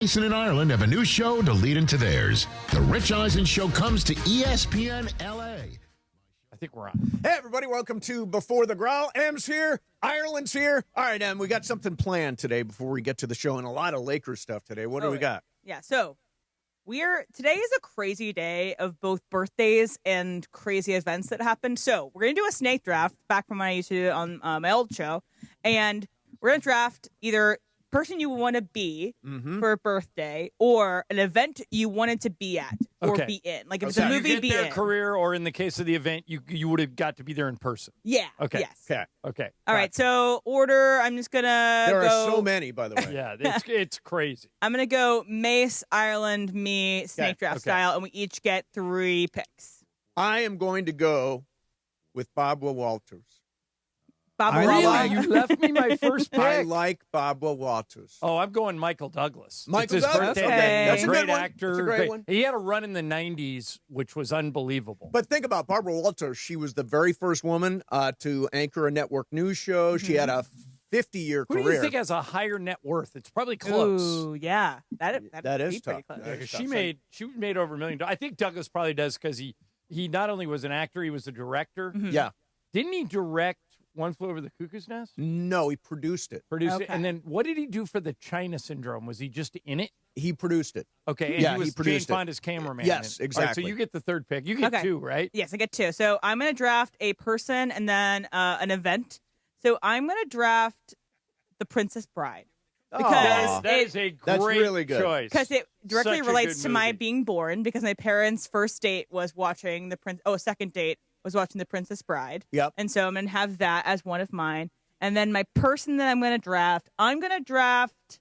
Jason and Ireland have a new show to lead into theirs. The Rich Eisen Show comes to ESPN LA. I think we're on. Hey, everybody. Welcome to Before the Growl. Em's here. Ireland's here. All right, Em, we got something planned today before we get to the show and a lot of Lakers stuff today. What do we got? Yeah, so today is a crazy day of both birthdays and crazy events that happened. So we're going to do a snake draft back from when I used to do it on my old show. And we're going to draft either person you want to be for a birthday or an event you wanted to be at or be in. Like if it's a movie, you get be their in. career, or in the case of the event, you would have got to be there in person. Yeah. Okay. Yes. Okay. All right. So order, I'm just going to There go. are so many, by the way. Yeah, it's crazy. I'm going to go Mace, Ireland, me, snake draft style, and we each get 3 picks. I am going to go with Barbara Walters. You left me my first pick. I like Barbara Walters. Oh, I'm going Michael Douglas. Michael it's his Douglas? birthday. Okay. That's a Great good one. actor. That's a great one. He had a run in the 90s, which was unbelievable. But think about Barbara Walters. She was the very first woman to anchor a network news show. She had a 50-year Who career. do you think has a higher net worth? It's probably close. Ooh, yeah. That is be tough. pretty close. That is She made over $1 million. I think Douglas probably does because he not only was an actor, he was a director. Yeah. Didn't he direct One Flew Over the Cuckoo's Nest? No, he produced it. Produced it. And then what did he do for the China Syndrome? Was he just in it? He produced it. Okay, and Yeah, he was he produced Jane it. Fonda's cameraman. Yes, All right, exactly. so you get the third pick. You get 2, right? Yes, I get 2. So I'm going to draft a person and then an event. So I'm going to draft The Princess Bride. Because that is a That's great really good. choice. Because it directly Such a relates good to my movie. being born, because my parents' first date was watching second date was watching The Princess Bride. Yep. And so I'm going to have that as one of mine. And then my person that I'm going to draft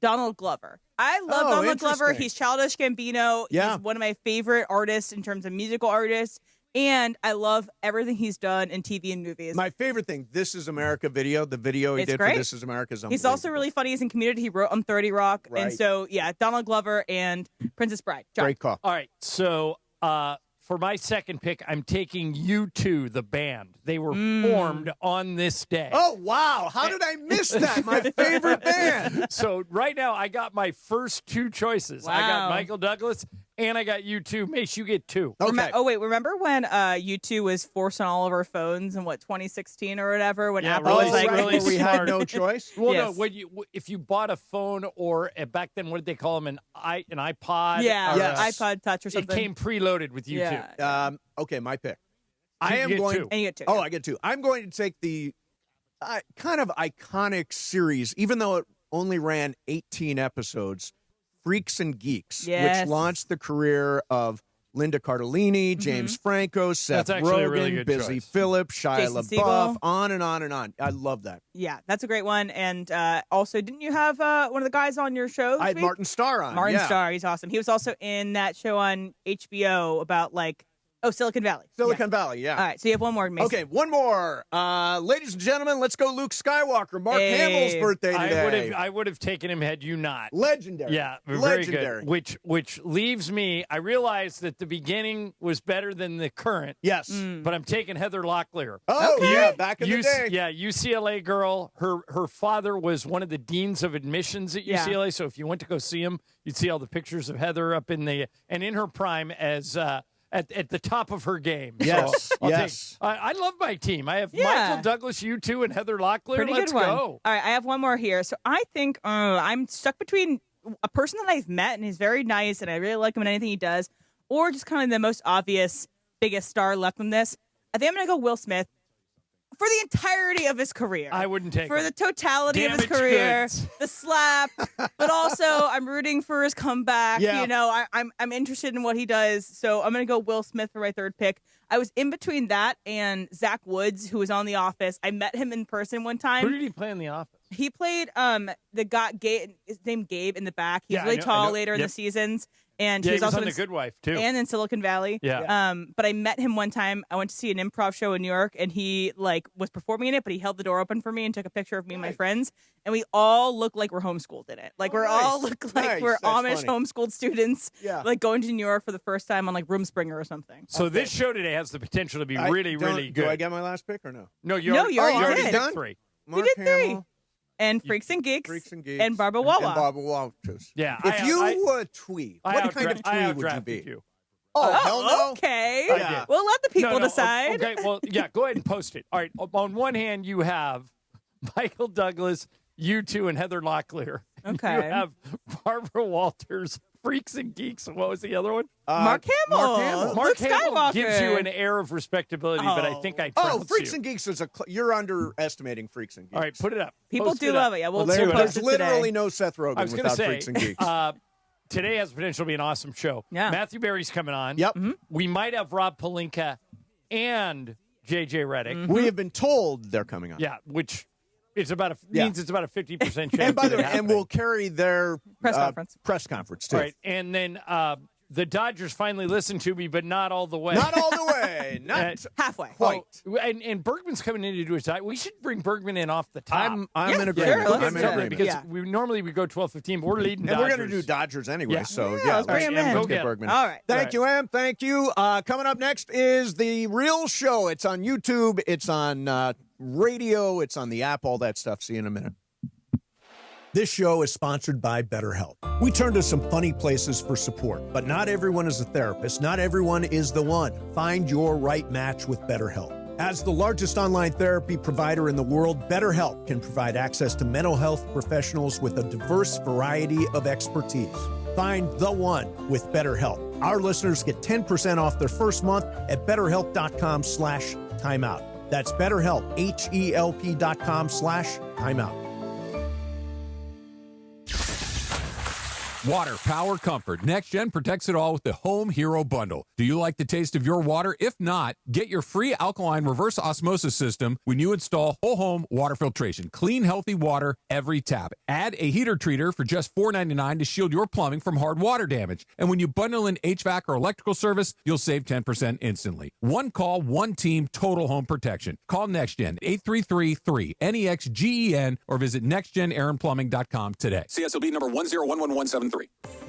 Donald Glover. I love Donald Glover. interesting. He's Childish Gambino. Yeah. He's one of my favorite artists in terms of musical artists. And I love everything he's done in TV and movies. My favorite thing, This Is America video, the video he It's did great. for This Is America is He's unbelievable. also really funny. He's in Community. He wrote on 30 Rock. Right. And so, yeah, Donald Glover and Princess Bride. John. Great call. All right, so for my second pick, I'm taking U2, the band. They were formed on this day. Oh, wow. How did I miss that? My favorite band. So right now, I got my first 2 choices. I got Wow. Michael Douglas, and I got U2. Mace, you get 2. Okay. Remember when U2 was forced on all of our phones in 2016 or whatever? When Yeah, Apple really- was like, really we had smart. no choice. Well, Yes. no. If you bought a phone or back then, what did they call them? An iPod. yeah, or Yes. iPod Touch or It something. came preloaded with U2. Yeah. Okay, my pick. You I am get going. 2. And you get 2. Oh, I get 2. I'm going to take the kind of iconic series, even though it only ran 18 episodes, Freaks and Geeks, Yes. which launched the career of Linda Cardellini, James Franco, Seth That's actually a Rogen, really good Busy choice. Phillips, Shia Jason LaBeouf, Segel. on and on and on. I love that. Yeah, that's a great one. And also, didn't you have one of the guys on your show? I had Martin Starr on. Martin yeah. Starr. He's awesome. He was also in that show on HBO about Silicon Valley. Silicon Valley, yeah. All right, so you have one more, Mason. Okay, one more. Ladies and gentlemen, let's go Luke Skywalker. Mark Hey. Hamill's birthday today. I would have taken him had you not. Legendary. Yeah, very Legendary. good. Which leaves me. I realized that the beginning was better than the current, Yes. but I'm taking Heather Locklear. Oh, yeah, back in the day. Yeah, UCLA girl. Her father was one of the deans of admissions at Yeah. UCLA. So if you went to go see him, you'd see all the pictures of Heather up in her prime as. At the top of her game. Yes, So I'll yes. I love my team. I have Yeah. Michael Douglas, U2, and Heather Locklear. Pretty Let's good one. go. All right, I have one more here. So I think I'm stuck between a person that I've met and he's very nice and I really like him in anything he does, or just kind of the most obvious, biggest star left from this. I think I'm going to go Will Smith for the entirety of his career. I wouldn't take for him. the totality of his Damaged career, goods. the slap, but also I'm rooting for his comeback. Yeah. You know, I'm interested in what he does, so I'm going to go Will Smith for my third pick. I was in between that and Zach Woods, who was on The Office. I met him in person one time. Who did he play in The Office? He played the guy, his name Gabe in the back. He's Yeah, I really know- I tall know. later in Yep. the seasons. And Yeah, he he was was also on in The Good Wife, too. and in Silicon Valley. Yeah. But I met him one time. I went to see an improv show in New York, and he was performing in it, but he held the door open for me and took a picture of me and my friends. And we all look like we're homeschooled in it. Like Oh, we're nice. all look like Nice. we're That's Amish funny. homeschooled students. Yeah. Like going to New York for the first time on Room Springer or something. So this show today has the potential to be really, really good. Do I get my last pick or no? No, you No, already, you already you already did. picked 3. Mark did 3. Hamill, and Freaks and Geeks, and Barbara Wawa. And Barbara Walters. Yeah. If you were a twee, what kind of twee would you be? You. Oh, hell no. Okay. Yeah. We'll let the people No, decide. Okay, well, yeah, go ahead and post it. All right, on one hand, you have Michael Douglas, you two, and Heather Locklear. Okay. You have Barbara Walters, Freaks and Geeks. And what was the other one? Mark Hamill. Mark Luke Hamill Skywalker. gives you an air of respectability, but I think I trounced Freaks you. and Geeks is you're underestimating Freaks and Geeks. All right, put it up. People Post do it love up. it. Yeah, we'll Let's do it. There's post it literally today. no Seth Rogen I was going to without say, Freaks and Geeks. Today has potential to be an awesome show. Yeah. Matthew Berry's coming on. Yep. We might have Rob Pelinka and JJ Redick. We have been told they're coming on. Yeah, which it's about means it's about a 50% chance. And by the of way, it and we'll happening. carry their Press conference too. All right, and then the Dodgers finally listened to me, but not all the way. Not all the way. Not halfway. quite. And Bergman's coming in to do his time. We should bring Bergman in off the top. I'm in agreement. sure, let's I'm in do it. agreement. Because we normally go 12-15, but we're leading And Dodgers. we're going to do Dodgers anyway, Yeah. so Yeah, let's bring him in. Let's Go get get Bergman. All right. Thank you, Em. Thank you. Coming up next is The Real Show. It's on YouTube. It's on radio. It's on the app, all that stuff. See you in a minute. This show is sponsored by BetterHelp. We turn to some funny places for support, but not everyone is a therapist. Not everyone is the one. Find your right match with BetterHelp. As the largest online therapy provider in the world, BetterHelp can provide access to mental health professionals with a diverse variety of expertise. Find the one with BetterHelp. Our listeners get 10% off their first month at BetterHelp.com/timeout. That's BetterHelp, HELP.com/timeout. Water, power, comfort. NextGen protects it all with the Home Hero Bundle. Do you like the taste of your water? If not, get your free alkaline reverse osmosis system when you install whole home water filtration. Clean, healthy water every tap. Add a heater treater for just $4.99 to shield your plumbing from hard water damage. And when you bundle in HVAC or electrical service, you'll save 10% instantly. One call, one team, total home protection. Call NextGen, 833-3-NEXGEN, or visit nextgenaaronplumbing.com today. CSLB number 1011173.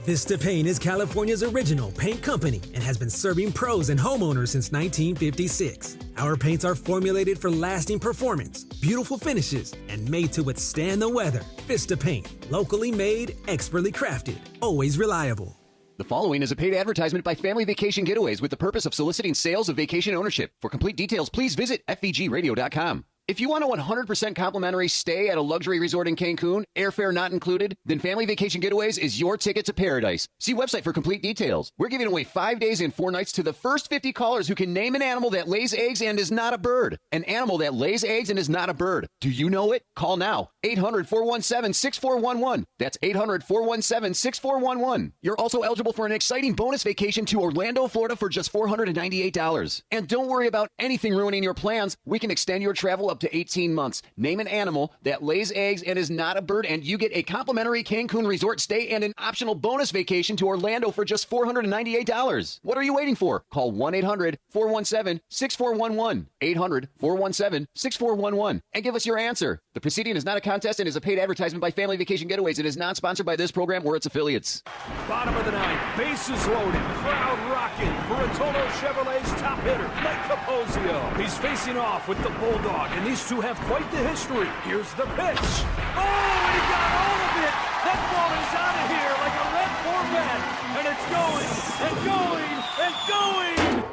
Vista Paint is California's original paint company and has been serving pros and homeowners since 1956. Our paints are formulated for lasting performance, beautiful finishes, and made to withstand the weather. Vista Paint, locally made, expertly crafted, always reliable. The following is a paid advertisement by Family Vacation Getaways with the purpose of soliciting sales of vacation ownership. For complete details, please visit fvgradio.com. If you want a 100% complimentary stay at a luxury resort in Cancun, airfare not included, then Family Vacation Getaways is your ticket to paradise. See website for complete details. We're giving away 5 days and 4 nights to the first 50 callers who can name an animal that lays eggs and is not a bird. An animal that lays eggs and is not a bird. Do you know it? Call now. 800-417-6411. That's 800-417-6411. You're also eligible for an exciting bonus vacation to Orlando, Florida for just $498. And don't worry about anything ruining your plans. We can extend your travel up to 18 months. Name an animal that lays eggs and is not a bird, and you get a complimentary Cancun resort stay and an optional bonus vacation to Orlando for just $498. What are you waiting for? Call 1-800-417-6411. 800-417-6411. And give us your answer. The proceeding is not a contest and is a paid advertisement by Family Vacation Getaways. It is not sponsored by this program or its affiliates. Bottom of the ninth, bases loaded, crowd rocking for Rotolo Chevrolet's top hitter, Mike Capozio. He's facing off with the Bulldog, and these two have quite the history. Here's the pitch. Oh, and he got all of it. That ball is out of here like a red Corvette, and it's going and going and going.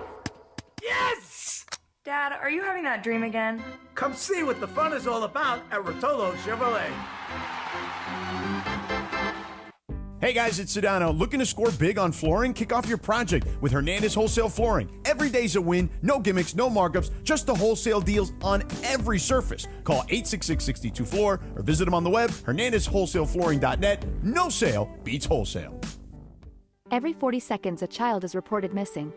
Yes! Dad, are you having that dream again? Come see what the fun is all about at Rotolo Chevrolet. Hey guys, it's Sedano. Looking to score big on flooring? Kick off your project with Hernandez Wholesale Flooring. Every day's a win, no gimmicks, no markups, just the wholesale deals on every surface. Call 866-62-FLOOR or visit them on the web, hernandezwholesaleflooring.net. No sale beats wholesale. Every 40 seconds, a child is reported missing.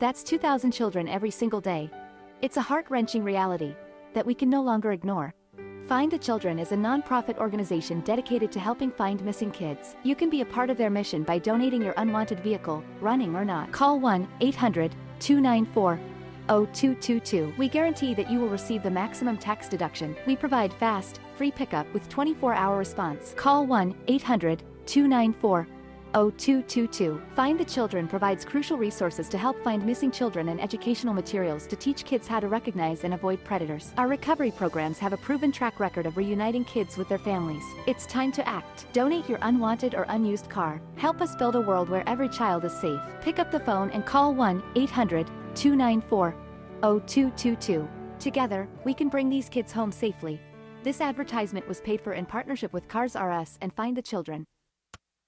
That's 2,000 children every single day. It's a heart-wrenching reality that we can no longer ignore. Find the Children is a non-profit organization dedicated to helping find missing kids. You can be a part of their mission by donating your unwanted vehicle, running or not. Call 1-800-294-0222. We guarantee that you will receive the maximum tax deduction. We provide fast, free pickup with 24-hour response. Call 1-800-294-0222. 0222. Find the Children provides crucial resources to help find missing children and educational materials to teach kids how to recognize and avoid predators. Our recovery programs have a proven track record of reuniting kids with their families. It's time to act. Donate your unwanted or unused car. Help us build a world where every child is safe. Pick up the phone and call 1-800-294-0222. Together, we can bring these kids home safely. This advertisement was paid for in partnership with Cars R Us and Find the Children.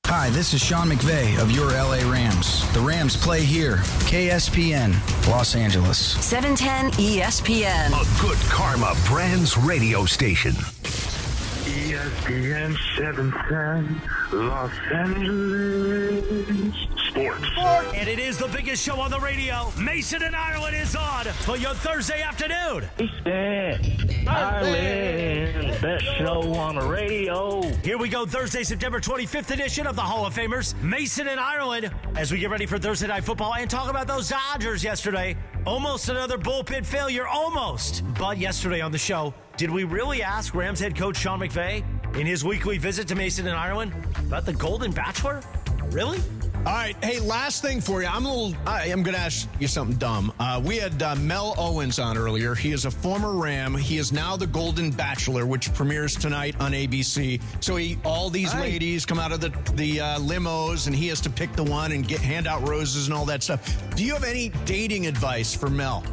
Hi, this is Sean McVay of your LA Rams. The Rams play here. KSPN, Los Angeles. 710 ESPN. A good karma brands radio station. ESPN 710, Los Angeles. Sports. And it is the biggest show on the radio. Mason and Ireland is on for your Thursday afternoon. Ireland, best show on the radio. Here we go, Thursday, September 25th edition of the Hall of Famers. Mason and Ireland, as we get ready for Thursday Night Football and talk about those Dodgers yesterday. Almost another bullpen failure, almost. But yesterday on the show, did we really ask Rams head coach Sean McVay in his weekly visit to Mason and Ireland about the Golden Bachelor? Really? All right. Hey, last thing for you. I'm going to ask you something dumb. We had Mel Owens on earlier. He is a former Ram. He is now the Golden Bachelor, which premieres tonight on ABC. So all these ladies come out of the limos, and he has to pick the one and hand out roses and all that stuff. Do you have any dating advice for Mel?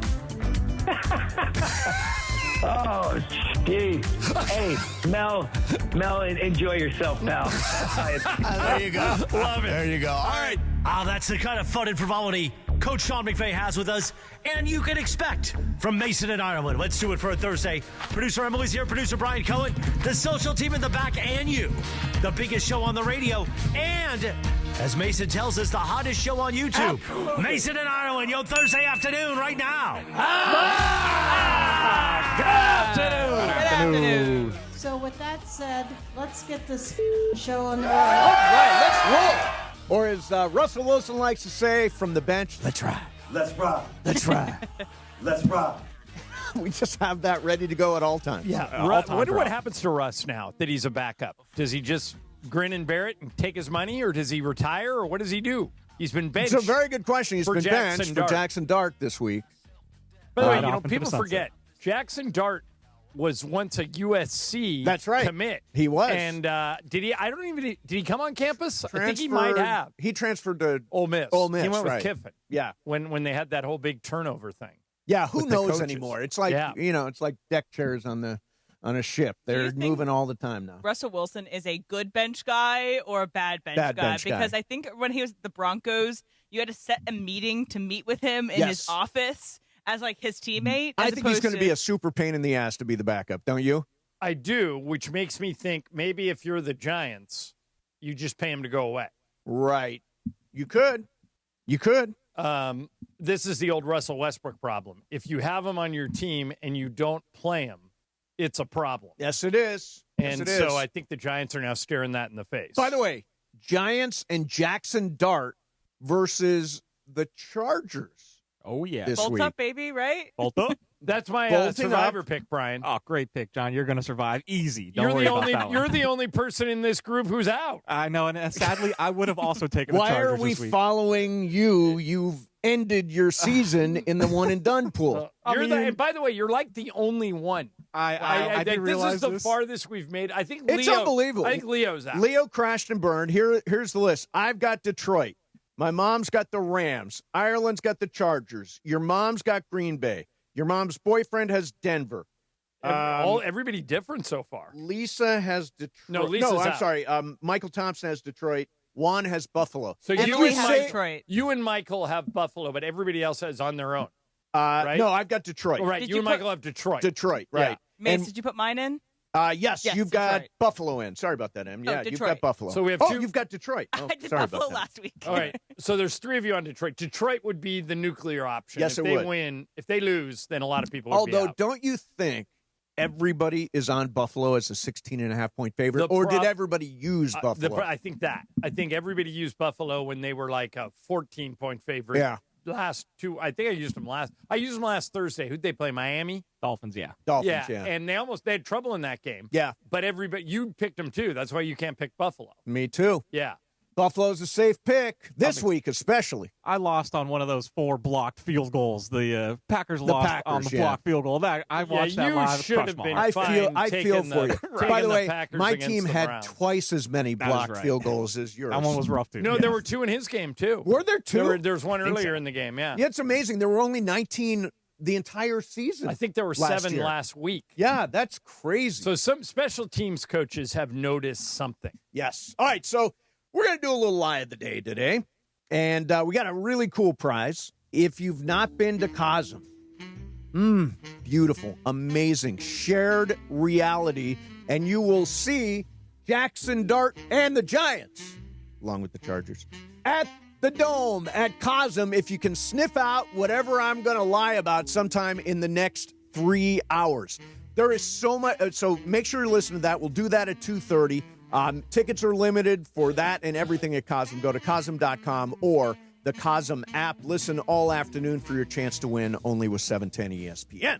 Oh, Steve. Hey, Mel, enjoy yourself, pal. There you go. Love it. There you go. All right. That's the kind of fun and frivolity Coach Sean McVay has with us, and you can expect from Mason and Ireland. Let's do it for a Thursday. Producer Emily's here, producer Brian Cohen, the social team in the back, and you. The biggest show on the radio, and as Mason tells us, the hottest show on YouTube. Absolutely. Mason and Ireland, your Thursday afternoon right now. Good afternoon. So with that said, let's get this show on the road. All right, let's roll. Or as Russell Wilson likes to say from the bench, let's ride. Let's ride. Let's ride. Let's ride. We just have that ready to go at all times. Yeah. I wonder what happens to Russ now that he's a backup. Does he just grin and bear it and take his money, or does he retire, or what does he do? He's been benched. It's a very good question. He's been benched for Jackson Dart this week. By the way, people forget Jackson Dart was once a USC commit. He was. And did he come on campus? I think he might have. He transferred to Ole Miss. Ole Miss, he went with right. Kiffin. Yeah. When they had that whole big turnover thing. Yeah, who knows anymore? It's like, yeah. It's like deck chairs on a ship. They're moving all the time now. Russell Wilson is a good bench guy or a bad bench guy? Because I think when he was at the Broncos, you had to set a meeting to meet with him in his office as like his teammate. I think he's going to be a super pain in the ass to be the backup, don't you? I do, which makes me think maybe if you're the Giants, you just pay him to go away. Right. You could. This is the old Russell Westbrook problem. If you have him on your team and you don't play him, it's a problem. Yes, it is. So I think the Giants are now staring that in the face. By the way, Giants and Jackson Dart versus the Chargers. Oh, yeah. This Bolt week. up, baby, right? Bolt up. That's my survivor pick, Brian. Oh, great pick, John. You're going to survive easy. You're You're the only person in this group who's out. I know, and sadly, I would have also taken the Why Chargers are we this week. following you? You've ended your season in the one and done pool. And by the way, you're like the only one. I didn't realize this is the farthest we've made. I think It's unbelievable. I think Leo's out. Leo crashed and burned. Here's the list. I've got Detroit. My mom's got the Rams. Ireland's got the Chargers. Your mom's got Green Bay. Your mom's boyfriend has Denver. Everybody different so far. Lisa has Detroit. No, I'm out. sorry. Michael Thompson has Detroit. Juan has Buffalo. So Emily has Detroit. You and Michael have Buffalo, but everybody else is on their own. Right? No, I've got Detroit. Oh, right. Did You you and Michael have Detroit. Detroit, right. Yeah. Mace, did you put mine in? Yes, you've got Buffalo in. Sorry about that, Em. Yeah, you've got Buffalo. So we have two. You've got Detroit. Oh, I did sorry Buffalo about that. last week. All right. So there's three of you on Detroit. Detroit would be the nuclear option. Yes, if it they would. win, if they lose, then a lot of people would be Although, out. don't you think everybody is on Buffalo as a 16.5-point favorite? Or did everybody use Buffalo? I think everybody used Buffalo when they were like a 14-point favorite. Yeah. Last two, I think I used them last. I used them last Thursday. Who'd they play? Miami? Dolphins, yeah. Dolphins, yeah. And they had trouble in that game. Yeah. But you picked them too. That's why you can't pick Buffalo. Me too. Yeah. Buffalo's a safe pick this week, especially. I lost on one of those 4 blocked field goals. The Packers lost on the blocked field goal. I watched that live. Should have been I feel for you. By the way, Packers my team had Browns. twice as many blocked field goals as yours. That one was rough, too. No, there were 2 in his game, too. Were there 2? There was one earlier in the game, yeah. Yeah, it's amazing. There were only 19 the entire season. I think there were 7 last week. Yeah, that's crazy. So some special teams coaches have noticed something. Yes. All right, so we're going to do a little lie of the day today, and we got a really cool prize. If you've not been to Cosm, beautiful, amazing, shared reality, and you will see Jackson Dart and the Giants, along with the Chargers, at the Dome at Cosm. If you can sniff out whatever I'm going to lie about sometime in the next 3 hours. There is so much, so make sure you listen to that. We'll do that at 2:30. Tickets are limited for that and everything at Cosm. Go to Cosm.com or the Cosm app. Listen all afternoon for your chance to win, only with 710 ESPN.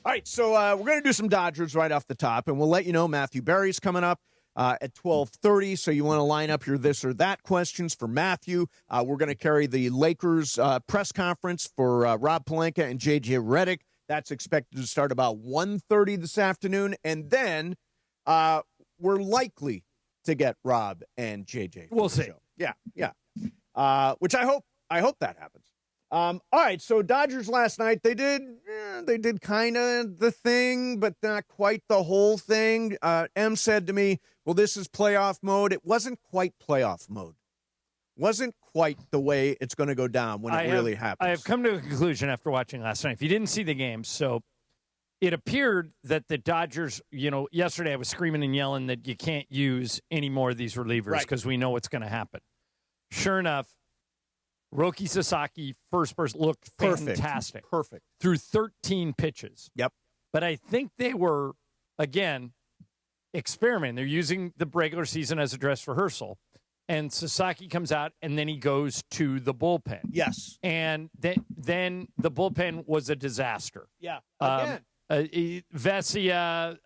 All right, so we're going to do some Dodgers right off the top, and we'll let you know Matthew Berry's coming up at 12:30, so you want to line up your this or that questions for Matthew. We're going to carry the Lakers press conference for Rob Pelinka and J.J. Redick. That's expected to start about 1:30 this afternoon, and then we're likely to get Rob and JJ. We'll see. Yeah. Which I hope that happens. All right. So Dodgers last night, they did kind of the thing, but not quite the whole thing. M said to me, "Well, this is playoff mode." It wasn't quite playoff mode. Wasn't quite the way it's going to go down when it really happens. I have come to a conclusion after watching last night. If you didn't see the game, so it appeared that the Dodgers, yesterday I was screaming and yelling that you can't use any more of these relievers because we know what's going to happen. Sure enough, Roki Sasaki, first person, looked fantastic. Perfect. Through 13 pitches. Yep. But I think they were, again, experimenting. They're using the regular season as a dress rehearsal. And Sasaki comes out, and then he goes to the bullpen. Yes. And then the bullpen was a disaster. Yeah. Again. Vesia,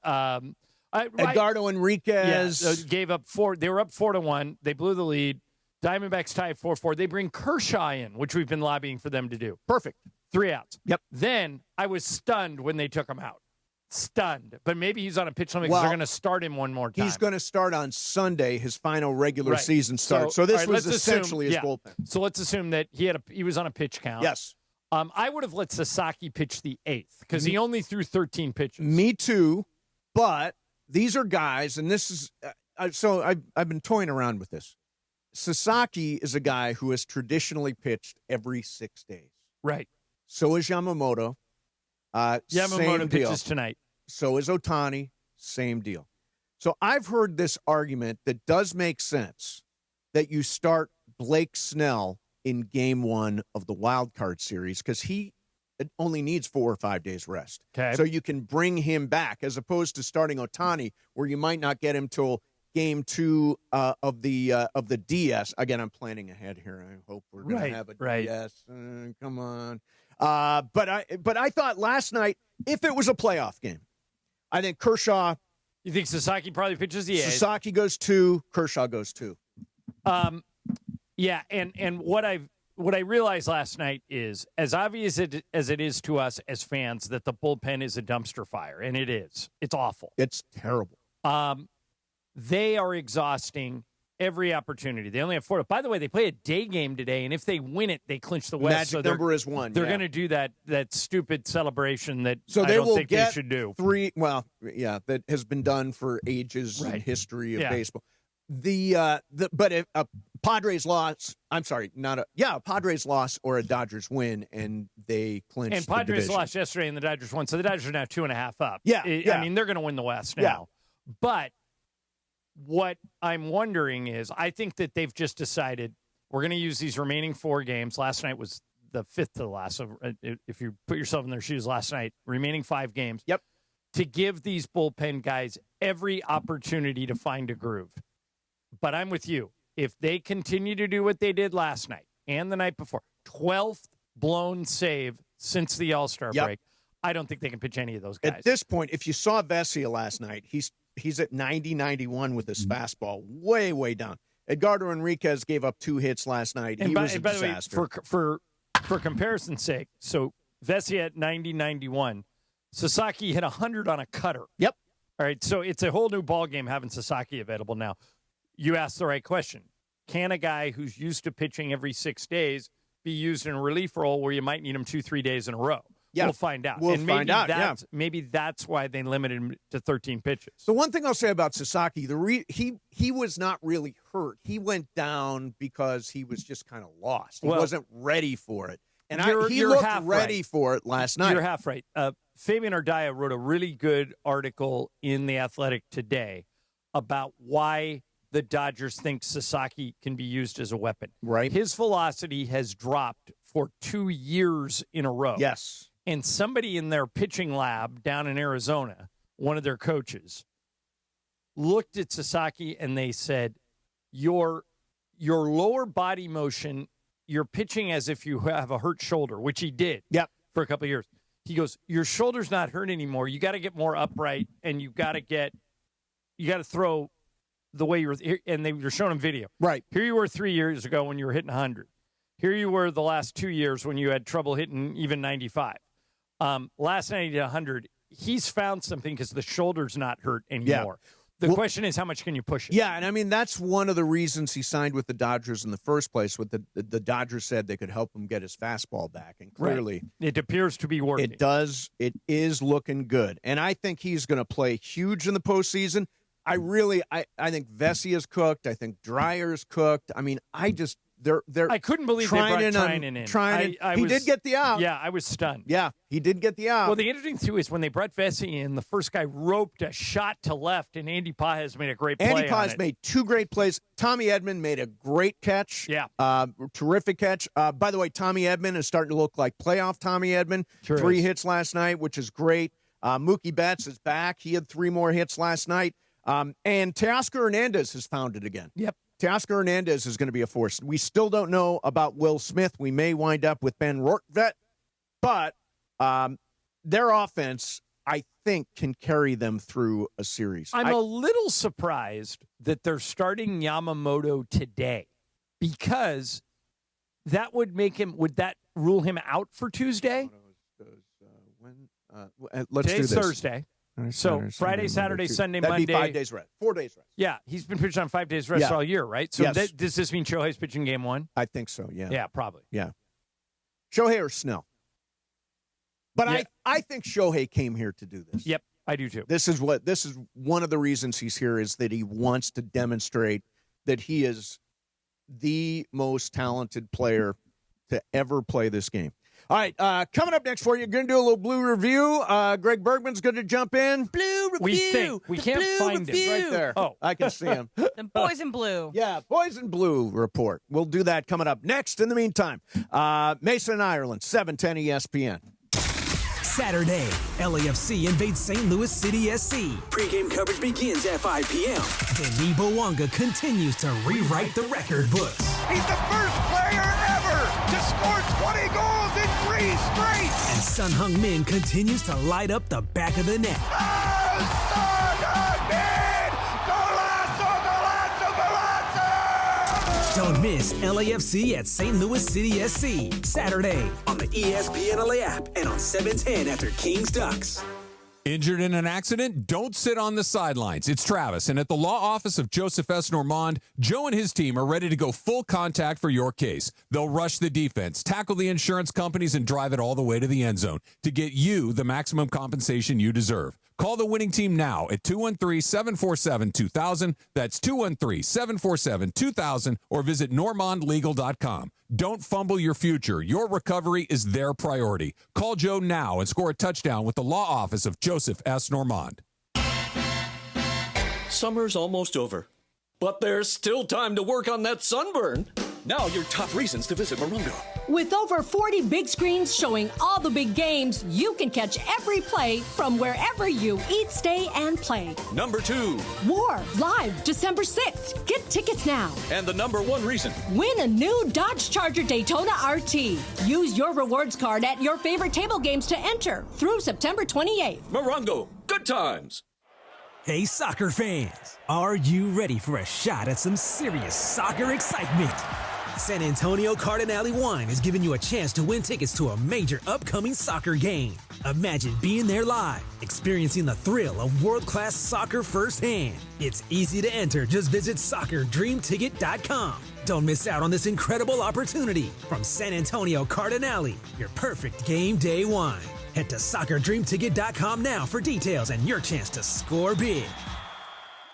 Edgardo Enriquez gave up 4. They were up 4-1. They blew the lead. Diamondbacks tied 4-4. They bring Kershaw in, which we've been lobbying for them to do. Perfect. 3 outs. Yep. Then I was stunned when they took him out. Stunned. But maybe he's on a pitch limit because they're going to start him one more time. He's going to start on Sunday, his final regular season start. So this was essentially his bullpen. So let's assume that he was on a pitch count. Yes. I would have let Sasaki pitch the 8th because he only threw 13 pitches. Me too, but these are guys, and this is so I've been toying around with this. Sasaki is a guy who has traditionally pitched every 6 days. Right. So is Yamamoto. Yamamoto pitches tonight. So is Ohtani. Same deal. So I've heard this argument that does make sense that you start Blake Snell in game 1 of the wild card series because he only needs 4 or 5 days rest. Okay. So you can bring him back as opposed to starting Ohtani where you might not get him till game 2 of the DS. Again, I'm planning ahead here. I hope we're going to have a DS. Come on. But I thought last night, if it was a playoff game, I think Kershaw. You think Sasaki probably pitches the 8th? Sasaki goes 2, Kershaw goes 2. Yeah, and what I realized last night is as obvious as it is to us as fans that the bullpen is a dumpster fire, and it is. It's awful. It's terrible. They are exhausting every opportunity. They only have 4. By the way, they play a day game today, and if they win it, they clinch the West. Magic number is 1. They're going to do that stupid celebration that I don't think they should do. 3. Well, yeah, that has been done for ages in history of baseball. But if a Padres loss, Padres loss or a Dodgers win, and they clinch. And Padres lost yesterday, and the Dodgers won, so the Dodgers are now 2.5 up. Yeah. I mean, they're going to win the West now. Yeah. But what I'm wondering is, I think that they've just decided we're going to use these remaining 4 games. Last night was the 5th to the last. So if you put yourself in their shoes last night, remaining 5 games. Yep. To give these bullpen guys every opportunity to find a groove. But I'm with you. If they continue to do what they did last night and the night before, 12th blown save since the All-Star break, I don't think they can pitch any of those guys. At this point, if you saw Vesia last night, he's at 90-91 with his fastball, way, way down. Edgardo Enriquez gave up 2 hits last night. He was a disaster. The way, for comparison's sake, so Vesia at 90-91. Sasaki hit 100 on a cutter. Yep. All right, so it's a whole new ballgame having Sasaki available now. You asked the right question. Can a guy who's used to pitching every 6 days be used in a relief role where you might need him 2-3 days in a row? Yeah. We'll find out. We'll find out, Maybe that's why they limited him to 13 pitches. The one thing I'll say about Sasaki, he was not really hurt. He went down because he was just kind of lost. He wasn't ready for it. And he looked ready for it last night. You're half right. Fabian Ardaya wrote a really good article in The Athletic today about why the Dodgers think Sasaki can be used as a weapon. Right. His velocity has dropped for 2 years in a row. Yes. And somebody in their pitching lab down in Arizona, one of their coaches, looked at Sasaki and they said, your lower body motion, you're pitching as if you have a hurt shoulder, which he did for a couple of years. He goes, your shoulder's not hurt anymore. You got to get more upright, and you got to throw the way you're, and they were showing him video. Right. Here you were 3 years ago when you were hitting 100. Here you were the last 2 years when you had trouble hitting even 95. Last night he did 100. He's found something because the shoulder's not hurt anymore. Yeah. The question is, how much can you push it? Yeah, and I mean, that's one of the reasons he signed with the Dodgers in the first place. With the Dodgers said they could help him get his fastball back, and clearly it appears to be working. It does. It is looking good, and I think he's going to play huge in the postseason. I think Vesia's cooked. I think Dreyer's cooked. I mean, I couldn't believe they brought Treinen in. He did get the out. Yeah, I was stunned. Yeah, he did get the out. Well, the interesting thing, too, is when they brought Vesia in, the first guy roped a shot to left, and Andy Pages made a great play. Andy Pages made 2 great plays. Tommy Edman made a great catch. Yeah. Terrific catch. By the way, Tommy Edman is starting to look like playoff Tommy Edman. Sure 3 is. hits last night, which is great. Mookie Betts is back. He had 3 more hits last night. And Teoscar Hernandez has found it again. Yep. Teoscar Hernandez is going to be a force. We still don't know about Will Smith. We may wind up with Ben Rortvedt, but their offense, I think, can carry them through a series. I'm a little surprised that they're starting Yamamoto today, because that would rule him out for Tuesday? Let's do Today's this. Thursday. So Friday, Saturday, Sunday, Monday. That'd be 5 days rest. 4 days rest. Yeah, he's been pitching on 5 days rest all year, right? So Yes. does this mean Shohei's pitching game 1? I think so, yeah. Yeah, probably. Yeah. Shohei or Snell. But I think Shohei came here to do this. Yep, I do too. This is one of the reasons he's here, is that he wants to demonstrate that he is the most talented player to ever play this game. All right, coming up next for you, going to do a little Blue review. Greg Bergman's going to jump in. Blue review. We can't find him right there. Oh, I can see him. The Boys in Blue. Yeah, Boys in Blue report. We'll do that coming up next. In the meantime, Mason, Ireland, 710 ESPN. Saturday, LAFC invades St. Louis City SC. Pre-game coverage begins at 5 p.m. Denis Bouanga continues to rewrite the record books. He's the first player ever to score 20 goals in 3 straight. And Sun Hung Min continues to light up the back of the net. Don't miss LAFC at St. Louis City SC, Saturday on the ESPN LA app and on 710 after Kings Ducks. Injured in an accident? Don't sit on the sidelines. It's Travis, and at the law office of Joseph S. Normand, Joe and his team are ready to go full contact for your case. They'll rush the defense, tackle the insurance companies, and drive it all the way to the end zone to get you the maximum compensation you deserve. Call the winning team now at 213-747-2000. That's 213-747-2000, or visit normandlegal.com. Don't fumble your future. Your recovery is their priority. Call Joe now and score a touchdown with the law office of Joseph S. Normand. Summer's almost over, but there's still time to work on that sunburn. Now your top reasons to visit Morongo. With over 40 big screens showing all the big games, you can catch every play from wherever you eat, stay, and play. Number 2. War, live December 6th. Get tickets now. And the number 1 reason. Win a new Dodge Charger Daytona RT. Use your rewards card at your favorite table games to enter through September 28th. Morongo, good times. Hey, soccer fans, are you ready for a shot at some serious soccer excitement? San Antonio Cardinale Wine is giving you a chance to win tickets to a major upcoming soccer game. Imagine being there live, experiencing the thrill of world-class soccer firsthand. It's easy to enter. Just visit soccerdreamticket.com. Don't miss out on this incredible opportunity from San Antonio Cardinale, your perfect game day wine. Head to soccerdreamticket.com now for details and your chance to score big.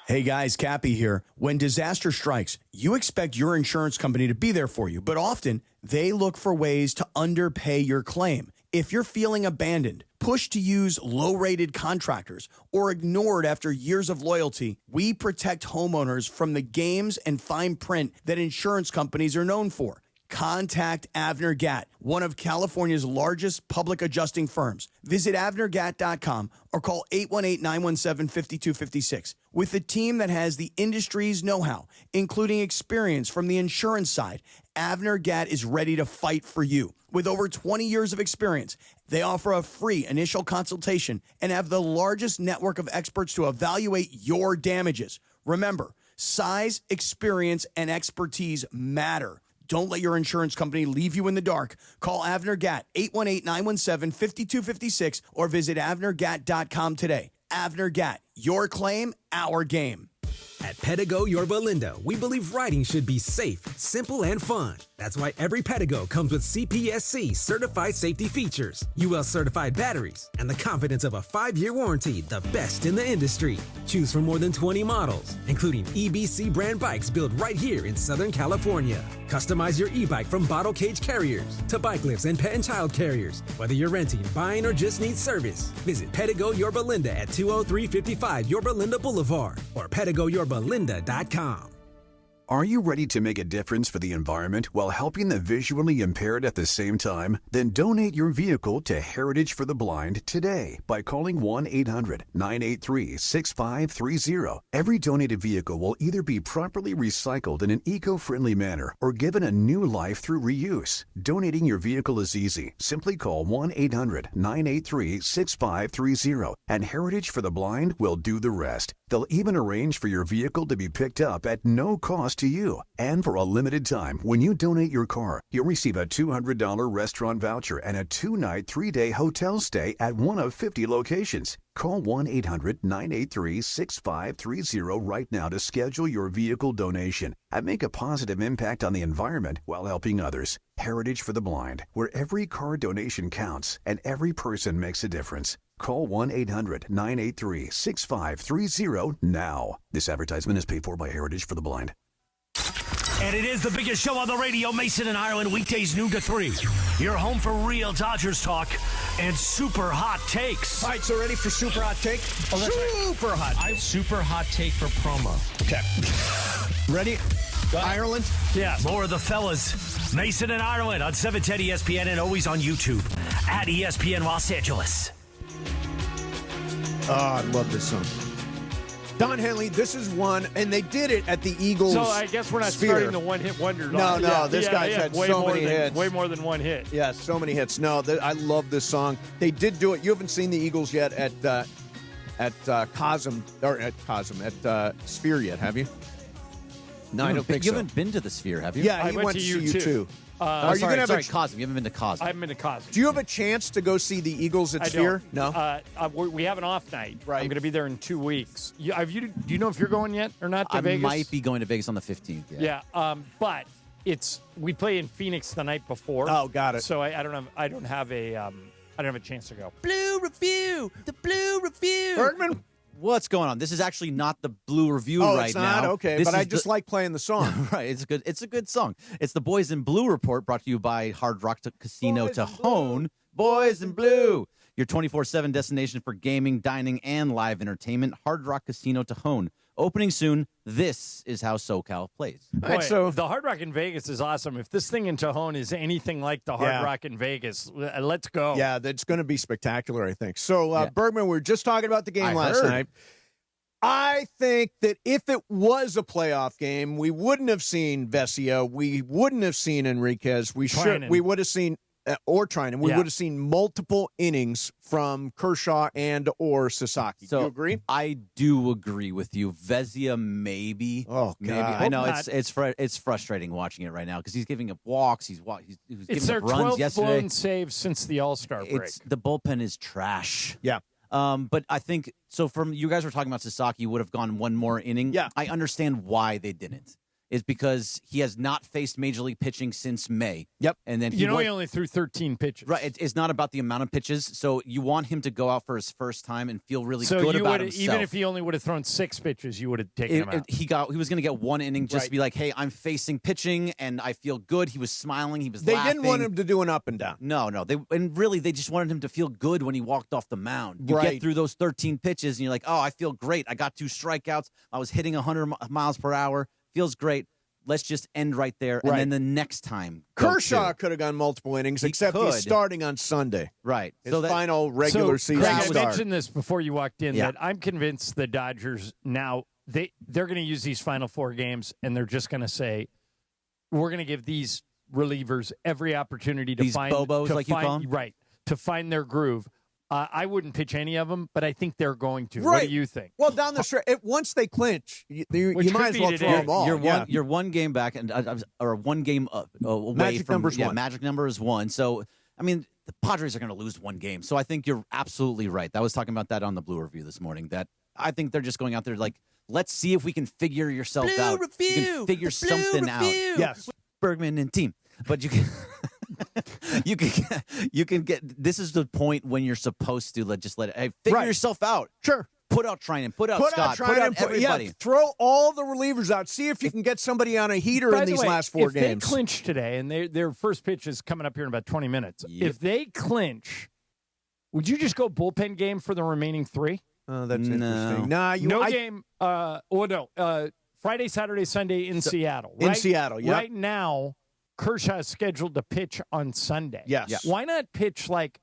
Hey guys, Cappy here. When disaster strikes, you expect your insurance company to be there for you, but often they look for ways to underpay your claim. If you're feeling abandoned, pushed to use low-rated contractors, or ignored after years of loyalty, we protect homeowners from the games and fine print that insurance companies are known for. Contact Avner Gatt, one of California's largest public adjusting firms. Visit avnergatt.com or call 818-917-5256. With a team that has the industry's know-how, including experience from the insurance side, Avner Gatt is ready to fight for you. With over 20 years of experience, they offer a free initial consultation and have the largest network of experts to evaluate your damages. Remember, size, experience, and expertise matter. Don't let your insurance company leave you in the dark. Call Avner Gatt, 818-917-5256, or visit avnergatt.com today. Avner Gatt, your claim, our game. At Pedigo Yorba Linda, we believe riding should be safe, simple, and fun. That's why every Pedigo comes with CPSC certified safety features, UL certified batteries, and the confidence of a 5-year warranty, the best in the industry. Choose from more than 20 models, including EBC brand bikes built right here in Southern California. Customize your e-bike from bottle cage carriers to bike lifts and pet and child carriers. Whether you're renting, buying, or just need service, visit Pedigo Yorba Linda at 20355 Yorba Linda Boulevard or PedigoYorbaLinda.com. Are you ready to make a difference for the environment while helping the visually impaired at the same time? Then donate your vehicle to Heritage for the Blind today by calling 1-800-983-6530. Every donated vehicle will either be properly recycled in an eco-friendly manner or given a new life through reuse. Donating your vehicle is easy. Simply call 1-800-983-6530 and Heritage for the Blind will do the rest. They'll even arrange for your vehicle to be picked up at no cost to you. And for a limited time, when you donate your car, you'll receive a $200 restaurant voucher and a 2-night, 3-day hotel stay at one of 50 locations. Call 1-800-983-6530 right now to schedule your vehicle donation and make a positive impact on the environment while helping others. Heritage for the Blind, where every car donation counts and every person makes a difference. Call 1-800-983-6530 now. This advertisement is paid for by Heritage for the Blind. And it is the biggest show on the radio, Mason and Ireland, weekdays noon to 3. You're home for real Dodgers talk and super hot takes. All right, so ready for super hot take? Oh, that's super right. hot. Super hot take for promo. Okay. Ready? Ireland? Yeah. More of the fellas. Mason and Ireland on 710 ESPN and always on YouTube at ESPN Los Angeles. Oh, I love this song. Don Henley, this is one, and they did it at the Eagles. So I guess we're not starting the one-hit wonder. No, this guy's had so many hits. Way more than one hit. Yeah, so many hits. No, I love this song. They did do it. You haven't seen the Eagles yet at Sphere yet, have you? No, I don't think so. You haven't been to the Sphere, have you? Yeah, he went to see you too. Are you going to have Cosm? You haven't been to Cosm. I haven't been to Cosm. Do you have a chance to go see the Eagles at Sphere? No. We have an off night. Right. I'm going to be there in 2 weeks. Do you know if you're going yet or not to Vegas? I might be going to Vegas on the 15th. Yeah. But we play in Phoenix the night before. Oh, got it. So I don't have a chance to go. Blue Review. The Blue Review. Bergman. What's going on? This is actually not the Blue Review right now. Oh, it's not? Okay, but I just like playing the song. Right, it's a good song. It's the Boys in Blue Report brought to you by Hard Rock Casino Cajon. Boys in Blue. Your 24/7 destination for gaming, dining, and live entertainment. Hard Rock Casino Cajon. Opening soon. This is how SoCal plays. Boy, so the Hard Rock in Vegas is awesome. If this thing in Cajon is anything like the Hard Rock in Vegas, let's go. Yeah, that's going to be spectacular, I think. So, Bergman, we were just talking about the game last night. I think that if it was a playoff game, we wouldn't have seen Vesia. We wouldn't have seen Enriquez. We would have seen or Trinan, we Yeah. would have seen multiple innings from Kershaw and or Sasaki. So do you agree? I do agree with you. Vezia, maybe. Oh, maybe. God. I know Hope it's frustrating watching it right now because he's giving up walks. He was It's giving their up runs 12th yesterday. blown save since the All-Star break. The bullpen is trash. Yeah. But I think so. From you guys were talking about Sasaki would have gone one more inning. Yeah. I understand why they didn't. It's because he has not faced major league pitching since May. Yep. And then he only threw 13 pitches. Right. It's not about the amount of pitches. So you want him to go out for his first time and feel really So good you about would himself. even if he only would have thrown 6 pitches, you would have taken him out. He was going to get one inning just Right. to be like, hey, I'm facing pitching and I feel good. He was smiling. He was They laughing. didn't want him to do an up and down. No. They just wanted him to feel good when he walked off the mound. You Right. get through those 13 pitches and you're like, oh, I feel great. I got 2 strikeouts. I was hitting 100 miles per hour. Feels great. Let's just end right there. Right. And then the next time. go Kershaw two. could have gone multiple innings, He except could. he's starting on Sunday. Right. His final regular season Greg, I start. mentioned this before you walked in Yeah. that I'm convinced the Dodgers now they're going to use these final 4 games and they're just going to say we're going to give these relievers every opportunity to These find bobos, to like you find, call 'em? right, to find their groove. I wouldn't pitch any of them, but I think they're going to. Right. What do you think? Well, down the stretch, once they clinch, you Which might could as well be throw today. them all. You're one game back, and or one game away Magic from number's yeah, one. Magic number is 1. So I mean, the Padres are going to lose one game. So I think you're absolutely right. I was talking about that on the Blue Review this morning. That I think they're just going out there like, let's see if we can figure yourself Blue out. Review, you can figure the Blue something out. Review. Yes. Bergman and team, but you can. you can get. This is the point when you're supposed to just let it. Hey, figure Right. yourself out. Sure. Put out Trinan. Put out Scott. Put out everybody. Yeah, throw all the relievers out. See if you can get somebody on a heater By in the these way, last 4 if games. they clinch today, and their first pitch is coming up here in about 20 minutes, if they clinch, would you just go bullpen game for the remaining 3? Oh, that's interesting. Nah, game. Friday, Saturday, Sunday in Seattle. In Right? Seattle, yeah. Right now, Kershaw is scheduled to pitch on Sunday. Yes. Yeah. Why not pitch like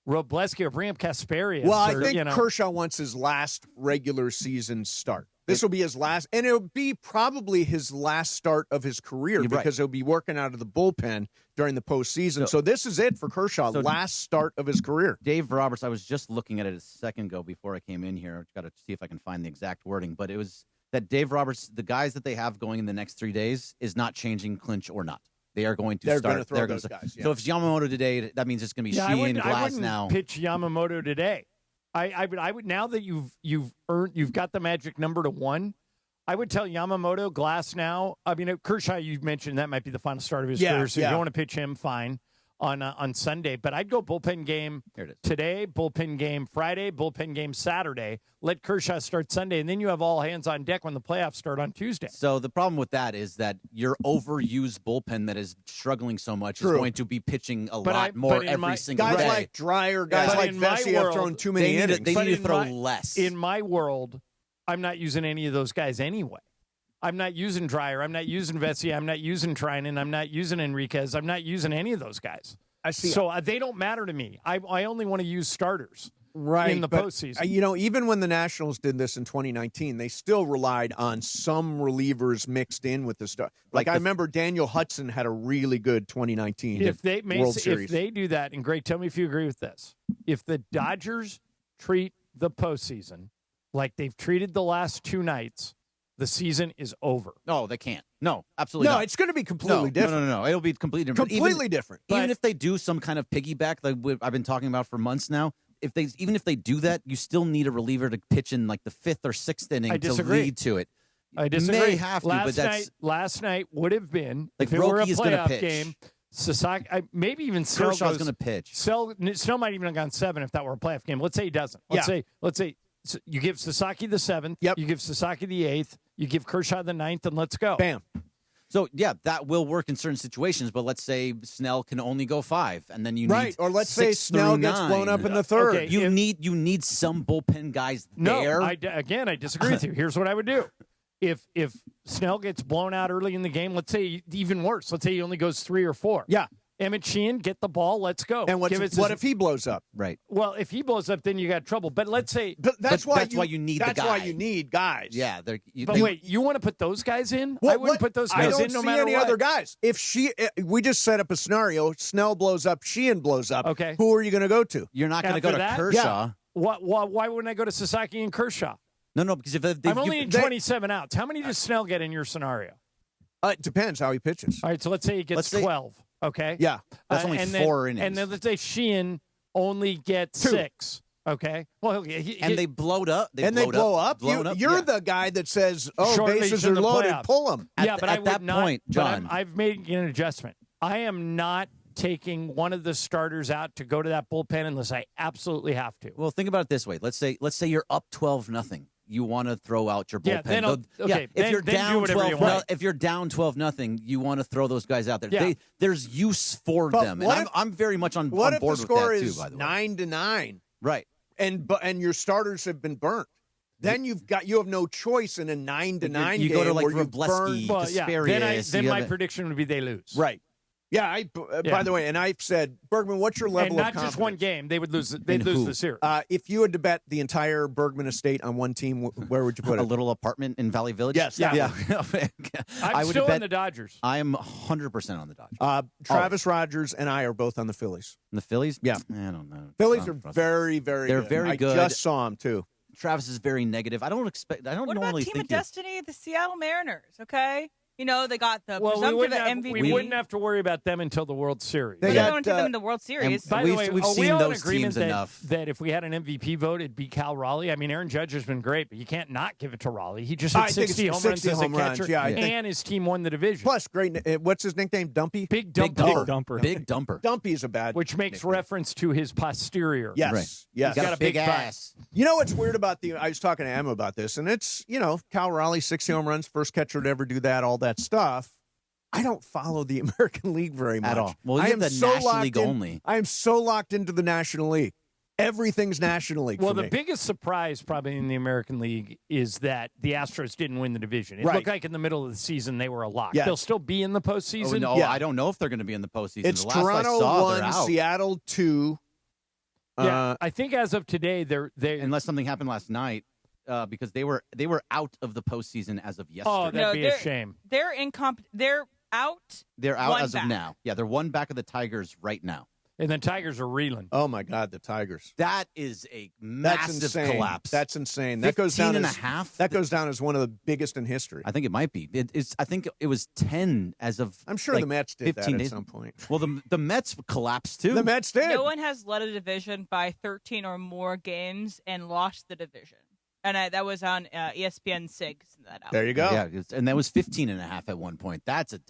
Robleski or Bram Kasparius? Well, I or, think Kershaw wants his last regular season start. This will be his last, and it'll be probably his last start of his career because he'll be working out of the bullpen during the postseason. So this is it for Kershaw, last start of his career. Dave Roberts, I was just looking at it a second ago before I came in here. I've got to see if I can find the exact wording, but it was that Dave Roberts, the guys that they have going in the next 3 days, is not changing clinch or not. They are going to They're start. Gonna throw those guys. Yeah. So if it's Yamamoto today, that means it's going to be Sheehan, I Glass wouldn't now. pitch Yamamoto today. I would now that you've got the magic number to 1. I would tell Yamamoto, Glass now. I mean, Kershaw, you mentioned that might be the final start of his career, so you don't want to pitch him. Fine. On Sunday, but I'd go bullpen game today, bullpen game Friday, bullpen game Saturday. Let Kershaw start Sunday, and then you have all hands on deck when the playoffs start on Tuesday. So the problem with that is that your overused bullpen that is struggling so much is going to be pitching a lot more every single guys day. Guys like Dreyer, guys like Vesey have thrown too many innings. They need to throw less. In my world, I'm not using any of those guys anyway. I'm not using Dreyer. I'm not using Vesey. I'm not using Trinan. I'm not using Enriquez. I'm not using any of those guys. I see. So they don't matter to me. I only want to use starters in the postseason. Even when the Nationals did this in 2019, they still relied on some relievers mixed in with the stuff. Like I remember Daniel Hudson had a really good 2019 World Series. If they do that, and Greg, tell me if you agree with this. If the Dodgers treat the postseason like they've treated the last 2 nights, the season is over. No, they can't. No, absolutely not. No, it's going to be completely different. No. It'll be completely different. Completely different. Even if they do some kind of piggyback like I've been talking about for months now, even if they do that, you still need a reliever to pitch in like the 5th or 6th inning to lead to it. I disagree. May have to, but that's last night would have been like if it were a Roki is going to playoff pitch. game. Sasaki, maybe even Kershaw's going to pitch. Snell might even have gone 7 if that were a playoff game. Let's say he doesn't. Let's say you give Sasaki the 7th. Yep. You give Sasaki the 8th. You give Kershaw the 9th, and let's go. Bam. So, yeah, that will work in certain situations, but let's say Snell can only go 5, and then you need or let's say Snell gets blown up in the 3rd. Okay, you need some bullpen guys there. No, I disagree with you. Here's what I would do. If Snell gets blown out early in the game, let's say even worse. Let's say he only goes 3 or 4. Yeah. Emmett Sheehan, get the ball. Let's go. And what if he blows up? Right. Well, if he blows up, then you got trouble. But let's say that's why you need the guy. That's why you need guys. Yeah. Wait, you want to put those guys in? Well, I wouldn't put those guys in no matter what. I don't see any other guys. If we just set up a scenario, Snell blows up, Sheehan blows up. Okay. Who are you going to go to? You're not going to go to Kershaw. Yeah. Why wouldn't I go to Sasaki and Kershaw? No, because if I'm only in 27 outs. How many does Snell get in your scenario? It depends how he pitches. All right, so let's say he gets 12. Okay. Yeah, that's only 4 innings. And then let's say Sheehan only gets 6. Okay. Well, and they blowed up. They blow up. You're the guy that says, bases are loaded, pull them. But at that point, John. I've made an adjustment. I am not taking one of the starters out to go to that bullpen unless I absolutely have to. Well, think about it this way. Let's say you're up 12-0. You want to throw out your bullpen. If you're down 12, if you're down 12-0, you want to throw those guys out there. Yeah. There's use for them, and I'm very much on board with that too. What if the score is by the way, 9-9? Right. And your starters have been burnt. Then you have no choice in a 9-9 game. You go to like where Wroblewski, Kasperius. Then my prediction would be they lose. Right. Yeah, by the way, and I've said, Bergman, what's your level of confidence? And not just one game. They would lose. They'd lose the series. If you had to bet the entire Bergman estate on one team, where would you put it? A little apartment in Valley Village? Yes. Yeah. I'm still on the Dodgers. I am 100% on the Dodgers. Travis Rogers and I are both on the Phillies. The Phillies? Yeah. I don't know. Phillies are very, very They're good. very good. I just saw them, too. Travis is very negative. I don't What normally about Team think of Destiny? The Seattle Mariners, okay? You know, they got the we presumptive MVP. We wouldn't have to worry about them until the World Series. They don't give them the World Series. By the way, we've are we seen all those in agreement teams enough. that if we had an MVP vote, it'd be Cal Raleigh? I mean, Aaron Judge has been great, but you can't not give it to Raleigh. He just hit 60 home runs as a catcher, and his team won the division. Plus, great. What's his nickname? Dumpy? Big Dumper. Big Dumper. Dumpy is a bad Which makes nickname. reference to his posterior. Yes. Right. Yes. He's got a big ass. You know what's weird about I was talking to Emma about this, and it's, Cal Raleigh, 60 home runs, first catcher to ever do that, all that stuff. I don't follow the American League very much. At all. Well, you're the National League only. I am so locked into the National League. Everything's National League Well, for the me. biggest surprise probably in the American League is that the Astros didn't win the division. It looked like in the middle of the season they were a lock. Yeah. They'll still be in the postseason. Oh, no, Yeah. I don't know if they're going to be in the postseason. It's the last Toronto I saw, 1, they're out. Seattle 2. Yeah, I think as of today, they're unless something happened last night, because they were out of the postseason as of yesterday. Oh, that'd be a shame. They're They're out. They're out one as back. of now. Yeah, they're one back of the Tigers right now. And the Tigers are reeling. Oh, my God, the Tigers. That is a That's massive insane. collapse. That's insane. That goes down 15 and as a half? That goes down as one of the biggest in history. I think it might be. I think it was 10 as of. I'm sure like the Mets did 15 that days. at some point. Well, the Mets collapsed too. The Mets did. No one has led a division by 13 or more games and lost the division. And that was on ESPN SIG. There you go. Yeah, and that was 15 and a half at one point. That's a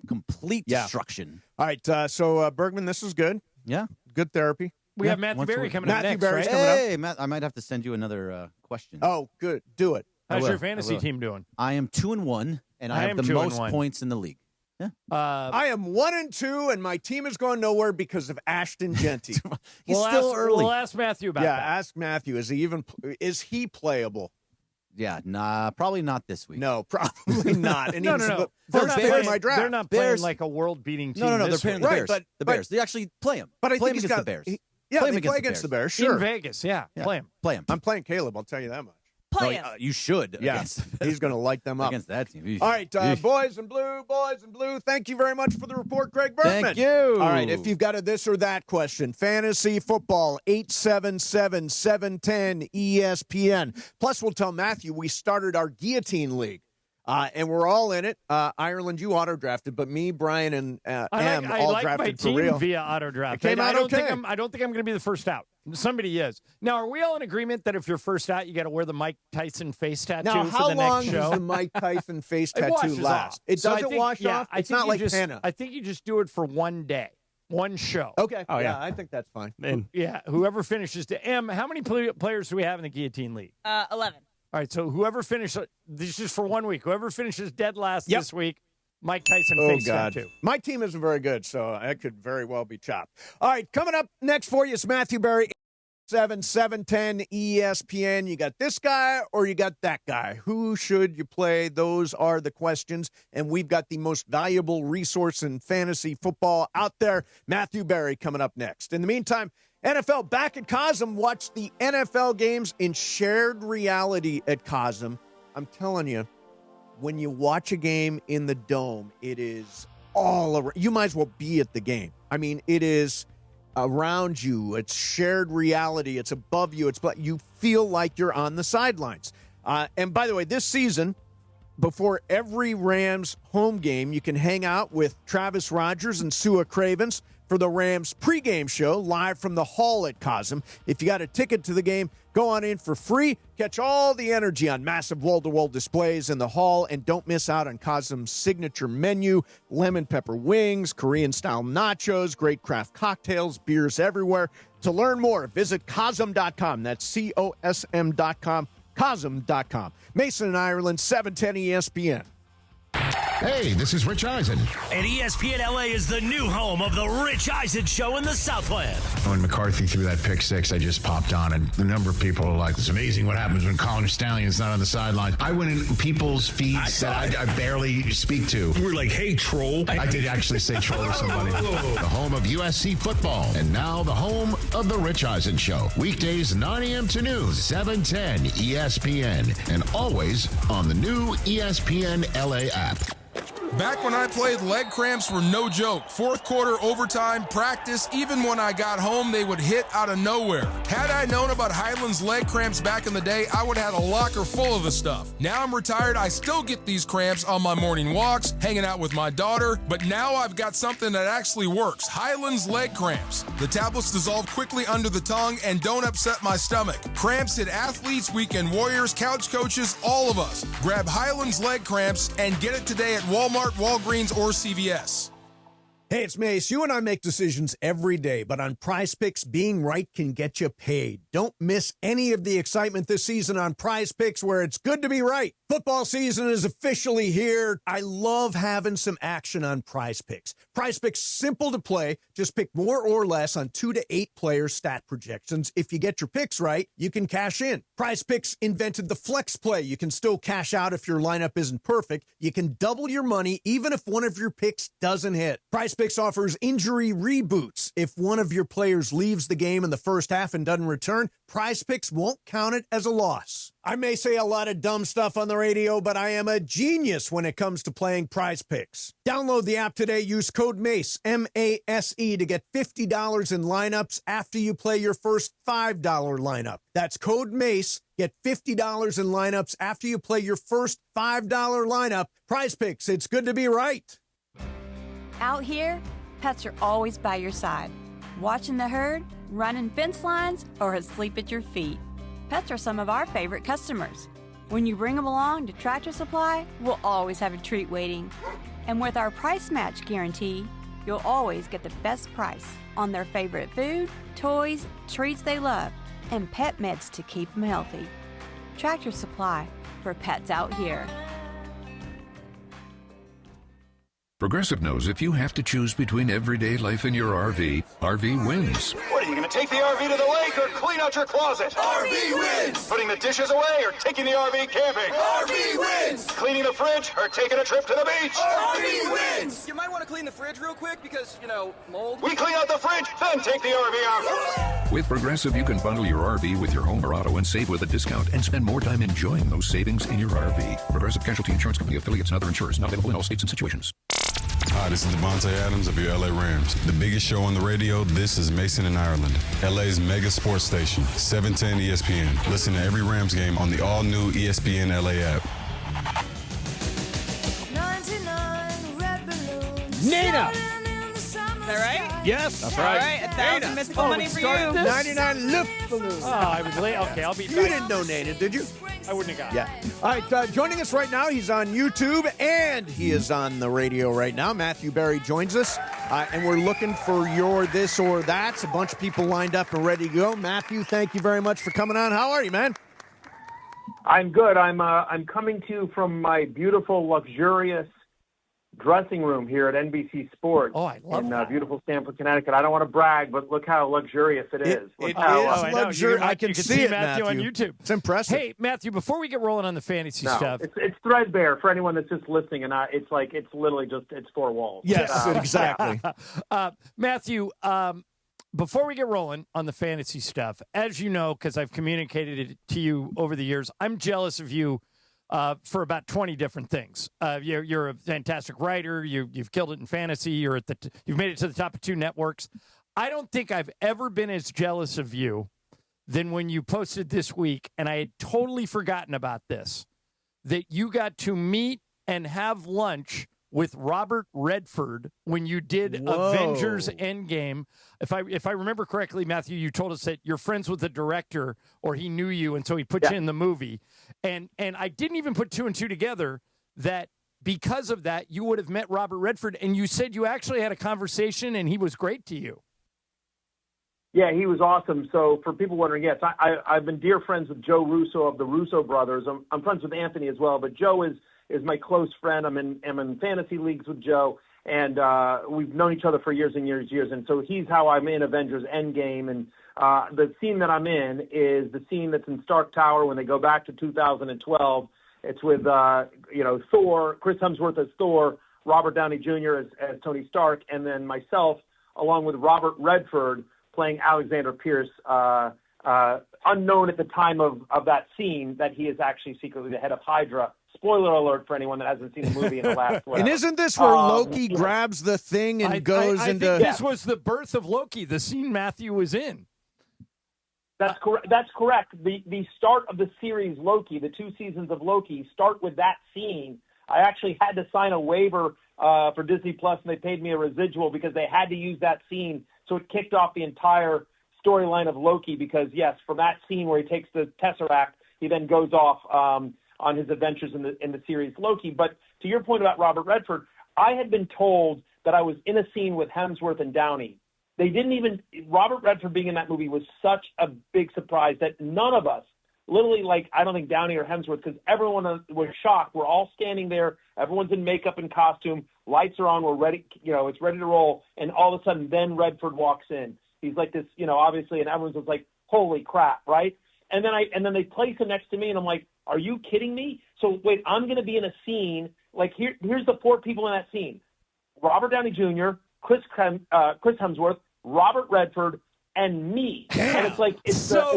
complete destruction. All right, so Bergman, this is good. Yeah. Good therapy. We have Matthew Berry coming up next, right? Hey, Matt, I might have to send you another question. Oh, good. Do it. How's your fantasy team doing? I am 2-1, and I have the most points in the league. Yeah. I am 1-2, and my team is going nowhere because of Ashton Genty. He's still early. We'll ask Matthew about that. Yeah, ask Matthew. Is he playable? Yeah, nah, probably not this week. No, probably not. And No. They're not playing my draft. They're not playing like a world-beating team. No, they're playing the Bears. But the Bears. They actually play him. But I play think him he's against got the Bears. Yeah, play they him play against against the Bears. Sure. In Vegas, yeah. Play him. Play him. I'm playing Caleb. I'll tell you that much. Play him. You should. Yeah, against he's going to light them up against that team. All right, boys in blue. Thank you very much for the report, Greg Bergman. Thank you. All right, if you've got a this or that question, fantasy football 877-710 ESPN. Plus, we'll tell Matthew we started our guillotine league. And we're all in it. Ireland, you auto-drafted, but me, Brian, and Em all I drafted my for team real. via auto-draft. It came out okay. I don't think I'm going to be the first out. Somebody is. Now, are we all in agreement that if you're first out, you got to wear the Mike Tyson face tattoo Now, for how the long next show? does the Mike Tyson face It tattoo washes last? off. It So I doesn't think- wash yeah, off? I It's think not you like just, henna. I think you just do it for one day, one show. Okay. Oh, yeah. I think that's fine. Yeah, whoever finishes to M. How many players do we have in the guillotine league? 11. All right, so whoever finishes, this is for 1 week. Whoever finishes dead last Yep. this week, Mike Tyson Oh, face God. tattoo. My team isn't very good, so I could very well be chopped. All right, coming up next for you is Matthew Berry. 710 ESPN. You got this guy or you got that guy? Who should you play? Those are the questions. And we've got the most valuable resource in fantasy football out there, Matthew Berry, coming up next. In the meantime, NFL back at Cosm. Watch the NFL games in shared reality at Cosm. I'm telling you, when you watch a game in the Dome, it is all around. You might as well be at the game. I mean, it is around you. It's shared reality. It's above you. You feel like you're on the sidelines. And by the way, this season, before every Rams home game, you can hang out with Travis Rogers and Sua Cravens for the Rams pregame show live from the hall at Cosm. If you got a ticket to the game, go on in for free. Catch all the energy on massive wall-to-wall displays in the hall, and don't miss out on Cosm's signature menu, lemon pepper wings, Korean-style nachos, great craft cocktails, beers everywhere. To learn more, visit Cosm.com. That's COSM.com, Cosm.com. Mason and Ireland, 710 ESPN. Hey, this is Rich Eisen. And ESPN LA is the new home of the Rich Eisen Show in the Southland. When McCarthy threw that pick six, I just popped on, and the number of people are like, it's amazing what happens when Colin Stallion's not on the sideline. I went in people's feeds that I barely speak to. You were like, hey, troll. I did actually say troll to somebody. The home of USC football, and now the home of the Rich Eisen Show. Weekdays 9 a.m. to noon, 710 ESPN, and always on the new ESPN LA app. Back when I played, leg cramps were no joke. Fourth quarter, overtime, practice, even when I got home, they would hit out of nowhere. Had I known about Highland's leg cramps back in the day, I would have had a locker full of the stuff. Now I'm retired, I still get these cramps on my morning walks, hanging out with my daughter, but now I've got something that actually works. Highland's leg cramps. The tablets dissolve quickly under the tongue and don't upset my stomach. Cramps hit athletes, weekend warriors, couch coaches, all of us. Grab Highland's leg cramps and get it today at Walmart, Walgreens, or CVS. Hey, it's Mace. You and I make decisions every day, but on Prize Picks, being right can get you paid. Don't miss any of the excitement this season on Prize Picks, where it's good to be right. Football season is officially here. I love having some action on Prize Picks. Prize Picks, simple to play. Just pick more or less on 2 to 8 player stat projections. If you get your picks right, you can cash in. Prize Picks invented the flex play. You can still cash out if your lineup isn't perfect. You can double your money even if one of your picks doesn't hit. Prize Picks offers injury reboots. If one of your players leaves the game in the first half and doesn't return, Prize Picks won't count it as a loss. I may say a lot of dumb stuff on the radio, but I am a genius when it comes to playing Prize Picks. Download the app today. Use code MACE, M-A-S-E, to get $50 in lineups after you play your first $5 lineup. That's code MACE. Get $50 in lineups after you play your first $5 lineup. Prize Picks, it's good to be right. Out here, pets are always by your side, watching the herd, running fence lines, or asleep at your feet. Pets are some of our favorite customers. When you bring them along to Tractor Supply, we'll always have a treat waiting. And with our price match guarantee, you'll always get the best price on their favorite food, toys, treats they love, and pet meds to keep them healthy. Tractor Supply, for pets out here. Progressive knows if you have to choose between everyday life and your RV, RV wins. What, are you going to take the RV to the lake or clean out your closet? RV wins! Putting the dishes away or taking the RV camping? RV wins! Cleaning the fridge or taking a trip to the beach? RV wins! You might want to clean the fridge real quick because, mold. We clean out the fridge, then take the RV out. With Progressive, you can bundle your RV with your home or auto and save with a discount and spend more time enjoying those savings in your RV. Progressive Casualty Insurance Company, affiliates, and other insurers not available in all states and situations. Hi, this is Devontae Adams of your LA Rams. The biggest show on the radio, this is Mason in Ireland. LA's mega sports station, 710 ESPN. Listen to every Rams game on the all-new ESPN LA app. 99 red balloons. Nina! Is that right? Yes. That's right. All right, 1,000 mythical money for you. 99 lip balloons. Oh, I was late. Okay, I'll be back. You didn't know Nana, did you? I wouldn't have got it. Yeah. All right, joining us right now, he's on YouTube and he is on the radio right now. Matthew Berry joins us, and we're looking for your this or that's. A bunch of people lined up and ready to go. Matthew, thank you very much for coming on. How are you, man? I'm good. I'm coming to you from my beautiful, luxurious dressing room here at NBC Sports. Oh, I love in beautiful Stamford, Connecticut. I don't want to brag, but look how luxurious it is. It is luxurious. I can see it, Matthew on YouTube. It's impressive. Hey, Matthew, before we get rolling on the fantasy stuff. It's threadbare for anyone that's just listening, and it's literally just, it's four walls. Yes, exactly. Matthew, before we get rolling on the fantasy stuff, as you know, because I've communicated it to you over the years, I'm jealous of you for about 20 different things. You're a fantastic writer. You've killed it in fantasy. You've made it to the top of 2 networks. I don't think I've ever been as jealous of you than when you posted this week, and I had totally forgotten about this, that you got to meet and have lunch with Robert Redford when you did Avengers Endgame. If I remember correctly, Matthew, you told us that you're friends with the director, or he knew you, and so he put you in the movie. And I didn't even put 2 and 2 together that because of that, you would have met Robert Redford, and you said you actually had a conversation, and he was great to you. Yeah, he was awesome. So for people wondering, yes, I've been dear friends with Joe Russo of the Russo brothers. I'm friends with Anthony as well, but Joe is my close friend. I'm in fantasy leagues with Joe, and we've known each other for years and years and years. And so he's how I'm in Avengers Endgame. And the scene that I'm in is the scene that's in Stark Tower when they go back to 2012. It's with Thor, Chris Hemsworth as Thor, Robert Downey Jr. as Tony Stark, and then myself along with Robert Redford playing Alexander Pierce. Unknown at the time of that scene that he is actually secretly the head of Hydra. Spoiler alert for anyone that hasn't seen the movie in the last whatever. And isn't this where Loki grabs the thing and goes into... I think this was the birth of Loki, the scene Matthew was in. That's correct. That's correct. The start of the series Loki, the 2 seasons of Loki, start with that scene. I actually had to sign a waiver for Disney Plus, and they paid me a residual because they had to use that scene. So it kicked off the entire storyline of Loki because, yes, from that scene where he takes the Tesseract, he then goes off on his adventures in the series Loki. But to your point about Robert Redford, I had been told that I was in a scene with Hemsworth and Downey. They didn't even – Robert Redford being in that movie was such a big surprise that none of us, literally, like, I don't think Downey or Hemsworth, because everyone was shocked. We're all standing there. Everyone's in makeup and costume. Lights are on. We're ready. It's ready to roll. And all of a sudden, then Redford walks in. He's like this, obviously, and everyone's just like, holy crap, right? And then they place him next to me, and I'm like, are you kidding me? So, wait, I'm going to be in a scene. Like, here's the 4 people in that scene. Robert Downey Jr., Chris Hemsworth, Robert Redford, and me. Damn. And it's like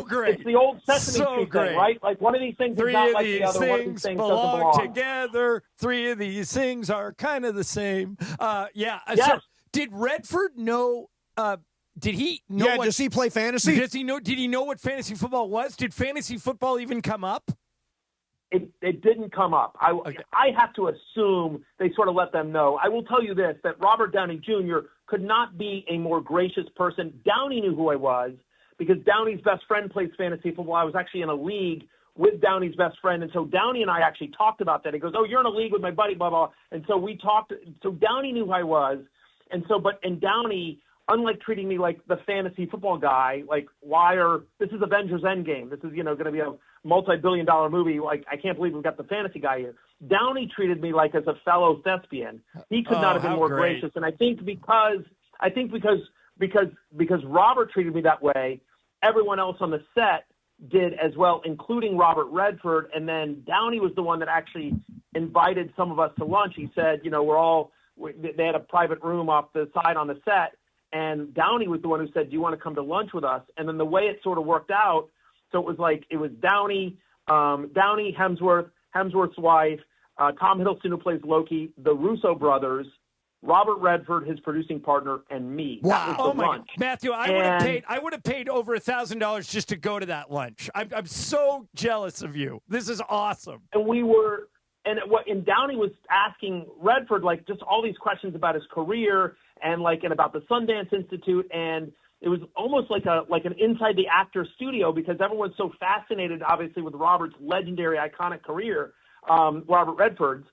great. It's the old Sesame Street thing, right? Like one of these things is not like the other. One of these things doesn't belong together. 3 of these things are kind of the same. Yes. So did Redford know? Did he know? Yeah. Does he play fantasy? Does he know? Did he know what fantasy football was? Did fantasy football even come up? It didn't come up. I have to assume they sort of let them know. I will tell you this, that Robert Downey Jr. could not be a more gracious person. Downey knew who I was because Downey's best friend plays fantasy football. I was actually in a league with Downey's best friend. And so Downey and I actually talked about that. He goes, oh, you're in a league with my buddy, blah, blah. And so we talked. So Downey knew who I was. And Downey, unlike treating me like the fantasy football guy, like this is Avengers Endgame. This is, going to be a multi-billion-dollar movie. Like, I can't believe we've got the fantasy guy here. Downey treated me like as a fellow thespian. He could not have been more gracious. And I think because Robert treated me that way, everyone else on the set did as well, including Robert Redford. And then Downey was the one that actually invited some of us to lunch. He said, they had a private room off the side on the set. And Downey was the one who said, do you want to come to lunch with us? And then the way it sort of worked out, so it was Downey, Hemsworth's wife, Tom Hiddleston, who plays Loki, the Russo brothers, Robert Redford, his producing partner, and me. Wow! That was the lunch. God. Matthew, I would have paid over $1,000 just to go to that lunch. I'm so jealous of you. This is awesome. And Downey was asking Redford like just all these questions about his career and about the Sundance Institute, and it was almost like an inside the actor studio because everyone's so fascinated, obviously, with Robert's legendary, iconic career. Robert Redford's,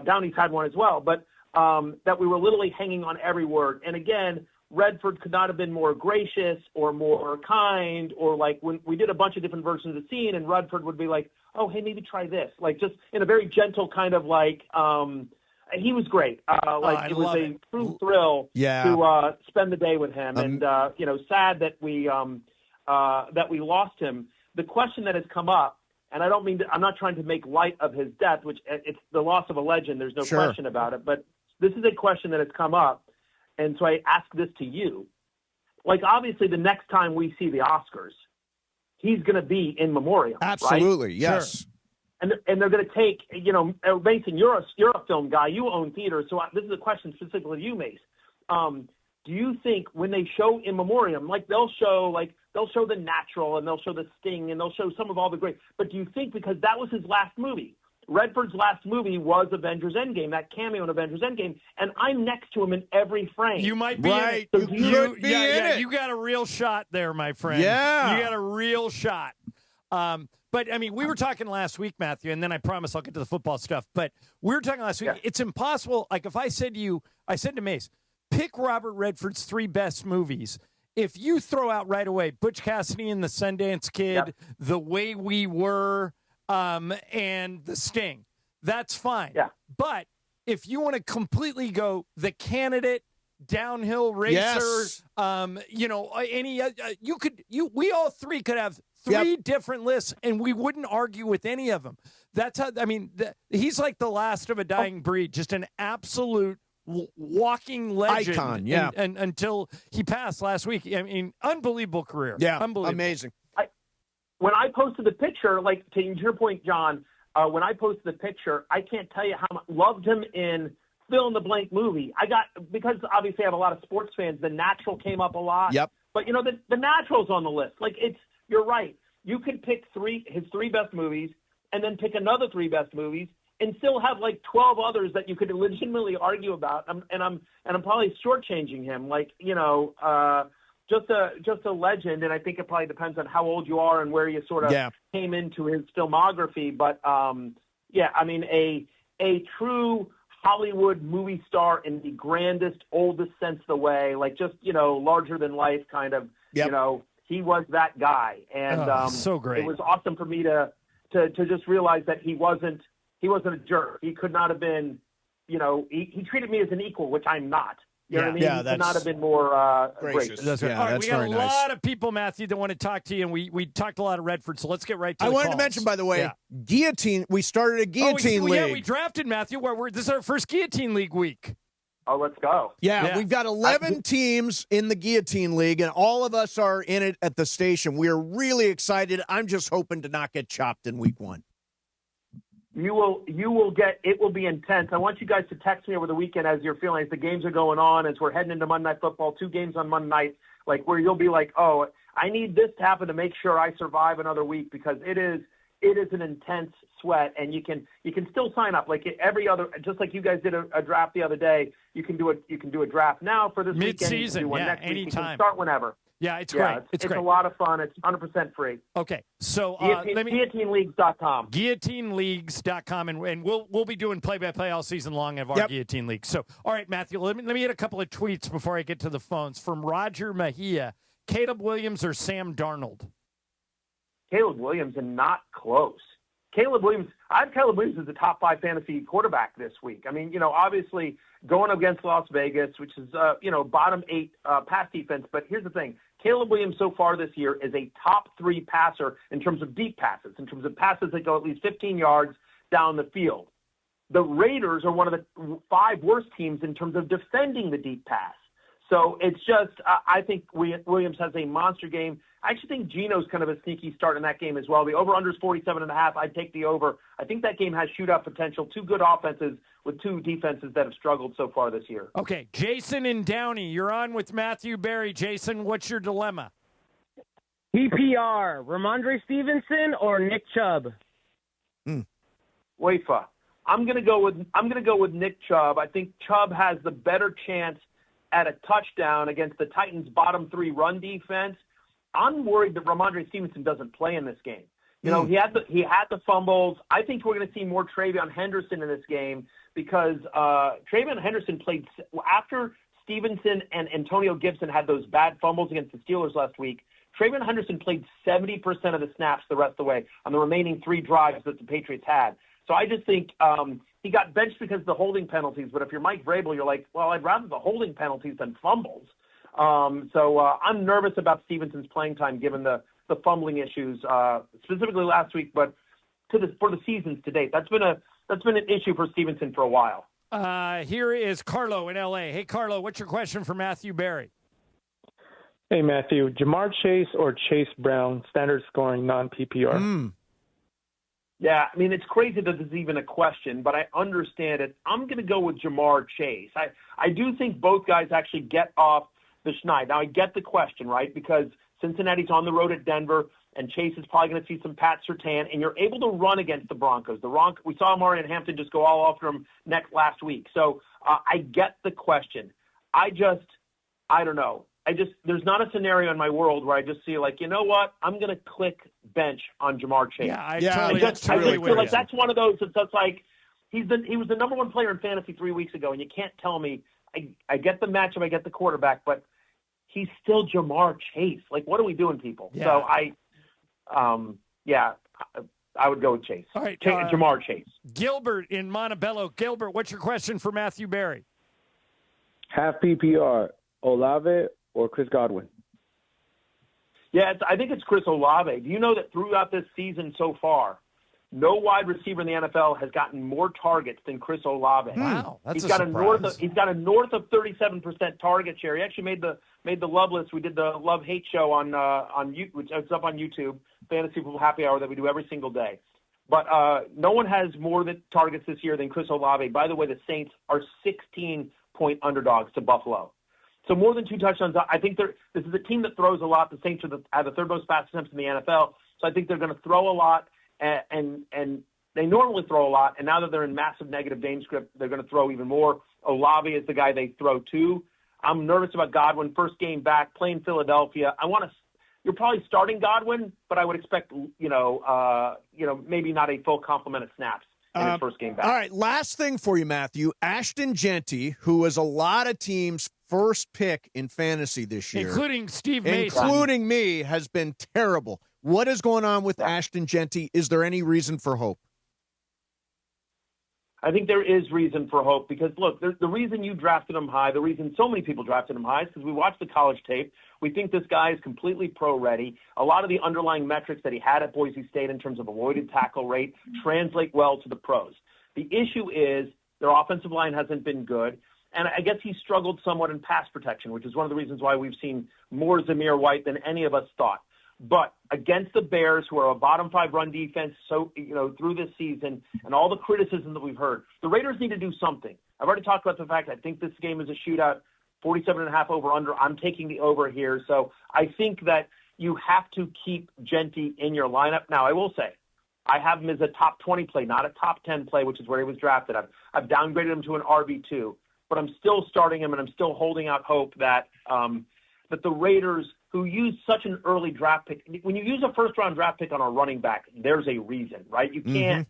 Downey's had one as well, but that we were literally hanging on every word. And again, Redford could not have been more gracious or more kind, or when we did a bunch of different versions of the scene, and Redford would be like, "Oh, hey, maybe try this," just in a very gentle kind of he was great. It was a true thrill to spend the day with him, and sad that we lost him. The question that has come up, and I'm not trying to make light of his death, which it's the loss of a legend. There's no question about it. But this is a question that has come up, and so I ask this to you. Like, obviously, the next time we see the Oscars, he's going to be in memoriam. Absolutely, right? yes. Sure. And they're going to take, Mason, you're a film guy. You own theaters, so this is a question specifically to you, Mace. Do you think when they show in memoriam, they'll show The Natural, and they'll show The Sting, and they'll show some of all the great, but do you think, because that was his last movie, Redford's last movie was Avengers Endgame, that cameo in Avengers Endgame, and I'm next to him in every frame. You might be right. in it. So You got a real shot there, my friend. Yeah. You got a real shot. But, I mean, we were talking last week, Matthew, and then I promise I'll get to the football stuff, but we were talking last week. Yeah. It's impossible. Like, if I said to Mace, pick Robert Redford's 3 best movies. If you throw out right away Butch Cassidy and the Sundance Kid, The Way We Were, and The Sting, that's fine. Yeah. But if you want to completely go The Candidate, Downhill Racer, we all 3 could have 3 different lists, and we wouldn't argue with any of them. That's how. I mean, he's like the last of a dying breed, just an absolute walking legend. Icon, yeah. And until he passed last week. I mean, unbelievable career. Yeah, unbelievable. amazing. When I posted the picture, like to your point, John, when I posted the picture, I can't tell you how much loved him in fill in the blank movie. Because obviously I have a lot of sports fans. The Natural came up a lot. Yep. But the Natural's on the list. You're right. You could pick his 3 best movies, and then pick another 3 best movies, and still have 12 others that you could legitimately argue about. And I'm probably shortchanging him. Just a legend, and I think it probably depends on how old you are and where you sort of came into his filmography. But a true Hollywood movie star in the grandest, oldest sense of the way, larger than life kind of. He was that guy, and so great. It was awesome for me to just realize that he wasn't a jerk. He could not have been, he treated me as an equal, which I'm not. You know what I mean? Yeah, he could not have been more gracious. gracious. All right, we got a lot of people, Matthew, that want to talk to you, and we talked a lot of Redford, so let's get right to I the wanted calls. to mention, by the way, Guillotine. We started a Guillotine League. Yeah, we drafted Matthew. This is our first Guillotine League week. Oh, let's go. Yeah, we've got 11 teams in the Guillotine League, and all of us are in it at the station. We're really excited. I'm just hoping to not get chopped in week 1. You will get, it will be intense. I want you guys to text me over the weekend as you're feeling, as the games are going on, as we're heading into Monday Night Football, 2 games on Monday night, where you'll be like, oh, I need this to happen to make sure I survive another week, because it is an intense sweat, and you can still sign up every other, just like you guys did a draft the other day. You can do a draft now for this mid-season, weekend. Next anytime. week. You can start whenever. Yeah, it's great. It's great. a lot of fun. It's 100% free. Okay, so GuillotineLeagues.com. GuillotineLeagues.com, and we'll be doing play-by-play all season long of our Guillotine League. So, all right, Matthew, let me get a couple of tweets before I get to the phones. From Roger Mejia, Caleb Williams or Sam Darnold? Caleb Williams, and not close. Caleb Williams, I have Caleb Williams as the top 5 fantasy quarterback this week. I mean, obviously going against Las Vegas, which is, bottom 8 pass defense. But here's the thing. Caleb Williams so far this year is a top 3 passer in terms of deep passes, in terms of passes that go at least 15 yards down the field. The Raiders are one of the 5 worst teams in terms of defending the deep pass. So it's just, I think Williams has a monster game. I actually think Geno's kind of a sneaky start in that game as well. The over-under is 47.5. I'd take the over. I think that game has shootout potential. 2 good offenses with 2 defenses that have struggled so far this year. Okay, Jason in Downey, you're on with Matthew Berry. Jason, what's your dilemma? PPR, Ramondre Stevenson or Nick Chubb? Wafa. I'm gonna go with Nick Chubb. I think Chubb has the better chance at a touchdown against the Titans' bottom 3 run defense. I'm worried that Ramondre Stevenson doesn't play in this game. He had the fumbles. I think we're going to see more TreVeyon Henderson in this game, because TreVeyon Henderson played after Stevenson and Antonio Gibson had those bad fumbles against the Steelers last week. TreVeyon Henderson played 70% of the snaps the rest of the way on the remaining 3 drives that the Patriots had. So I just think he got benched because of the holding penalties. But if you're Mike Vrabel, you're like, well, I'd rather the holding penalties than fumbles. So I'm nervous about Stevenson's playing time given the fumbling issues, specifically last week, but for the seasons to date. That's been an issue for Stevenson for a while. Here is Carlo in L.A. Hey, Carlo, what's your question for Matthew Berry? Hey, Matthew, Jamar Chase or Chase Brown, standard scoring, non-PPR? Yeah, I mean, it's crazy that this is even a question, but I understand it. I'm going to go with Jamar Chase. I do think both guys actually get off the schneid. Now, I get the question, right, because Cincinnati's on the road at Denver, and Chase is probably going to see some Pat Surtain, and you're able to run against the Broncos. We saw Marion Hampton just go all after him last week. So I get the question. I don't know. There's not a scenario in my world where I just see like, you know what? I'm going to click bench on Jamar Chase. I just feel like that's one of those that's like he was the number one player in fantasy 3 weeks ago, and you can't tell me. I get the matchup, I get the quarterback, but he's still Jamar Chase. Like, what are we doing, people? Yeah. So I would go with Chase. All right, Jamar Chase. Gilbert in Montebello. Gilbert, what's your question for Matthew Berry? Half PPR, Olave or Chris Godwin? Yeah, I think it's Chris Olave. Do you know that throughout this season so far, no wide receiver in the NFL has gotten more targets than Chris Olave? Wow, that's he's got a north of 37% target share. He actually made the love list. We did the love hate show which is up on YouTube, Fantasy Football Happy Hour that we do every single day. But no one has more targets this year than Chris Olave. By the way, the Saints are 16-point underdogs to Buffalo. So more than 2 touchdowns. I think this is a team that throws a lot. The Saints have the third most pass attempts in the NFL. So I think they're going to throw a lot, and they normally throw a lot. And now that they're in massive negative game script, they're going to throw even more. Olave is the guy they throw to. I'm nervous about Godwin. First game back, playing Philadelphia. You're probably starting Godwin, but I would expect, maybe not a full complement of snaps in his first game back. All right, last thing for you, Matthew. Ashton Genty, who was a lot of teams' first pick in fantasy this year. Including Steve Mason. Including me, has been terrible. What is going on with Ashton Genty? Is there any reason for hope? I think there is reason for hope because, look, the reason you drafted him high, the reason so many people drafted him high is because we watched the college tape. We think this guy is completely pro-ready. A lot of the underlying metrics that he had at Boise State in terms of avoided tackle rate translate well to the pros. The issue is their offensive line hasn't been good, and I guess he struggled somewhat in pass protection, which is one of the reasons why we've seen more Zamir White than any of us thought. But against the Bears, who are a bottom 5 run defense, through this season, and all the criticism that we've heard, the Raiders need to do something. I've already talked about the fact I think this game is a shootout, 47.5 over under. I'm taking the over here. So I think that you have to keep Genty in your lineup. Now, I will say, I have him as a top 20 play, not a top 10 play, which is where he was drafted. I've downgraded him to an RB2, but I'm still starting him, and I'm still holding out hope that that the Raiders, who used such an early draft pick, when you use a first-round draft pick on a running back, there's a reason, right? You can't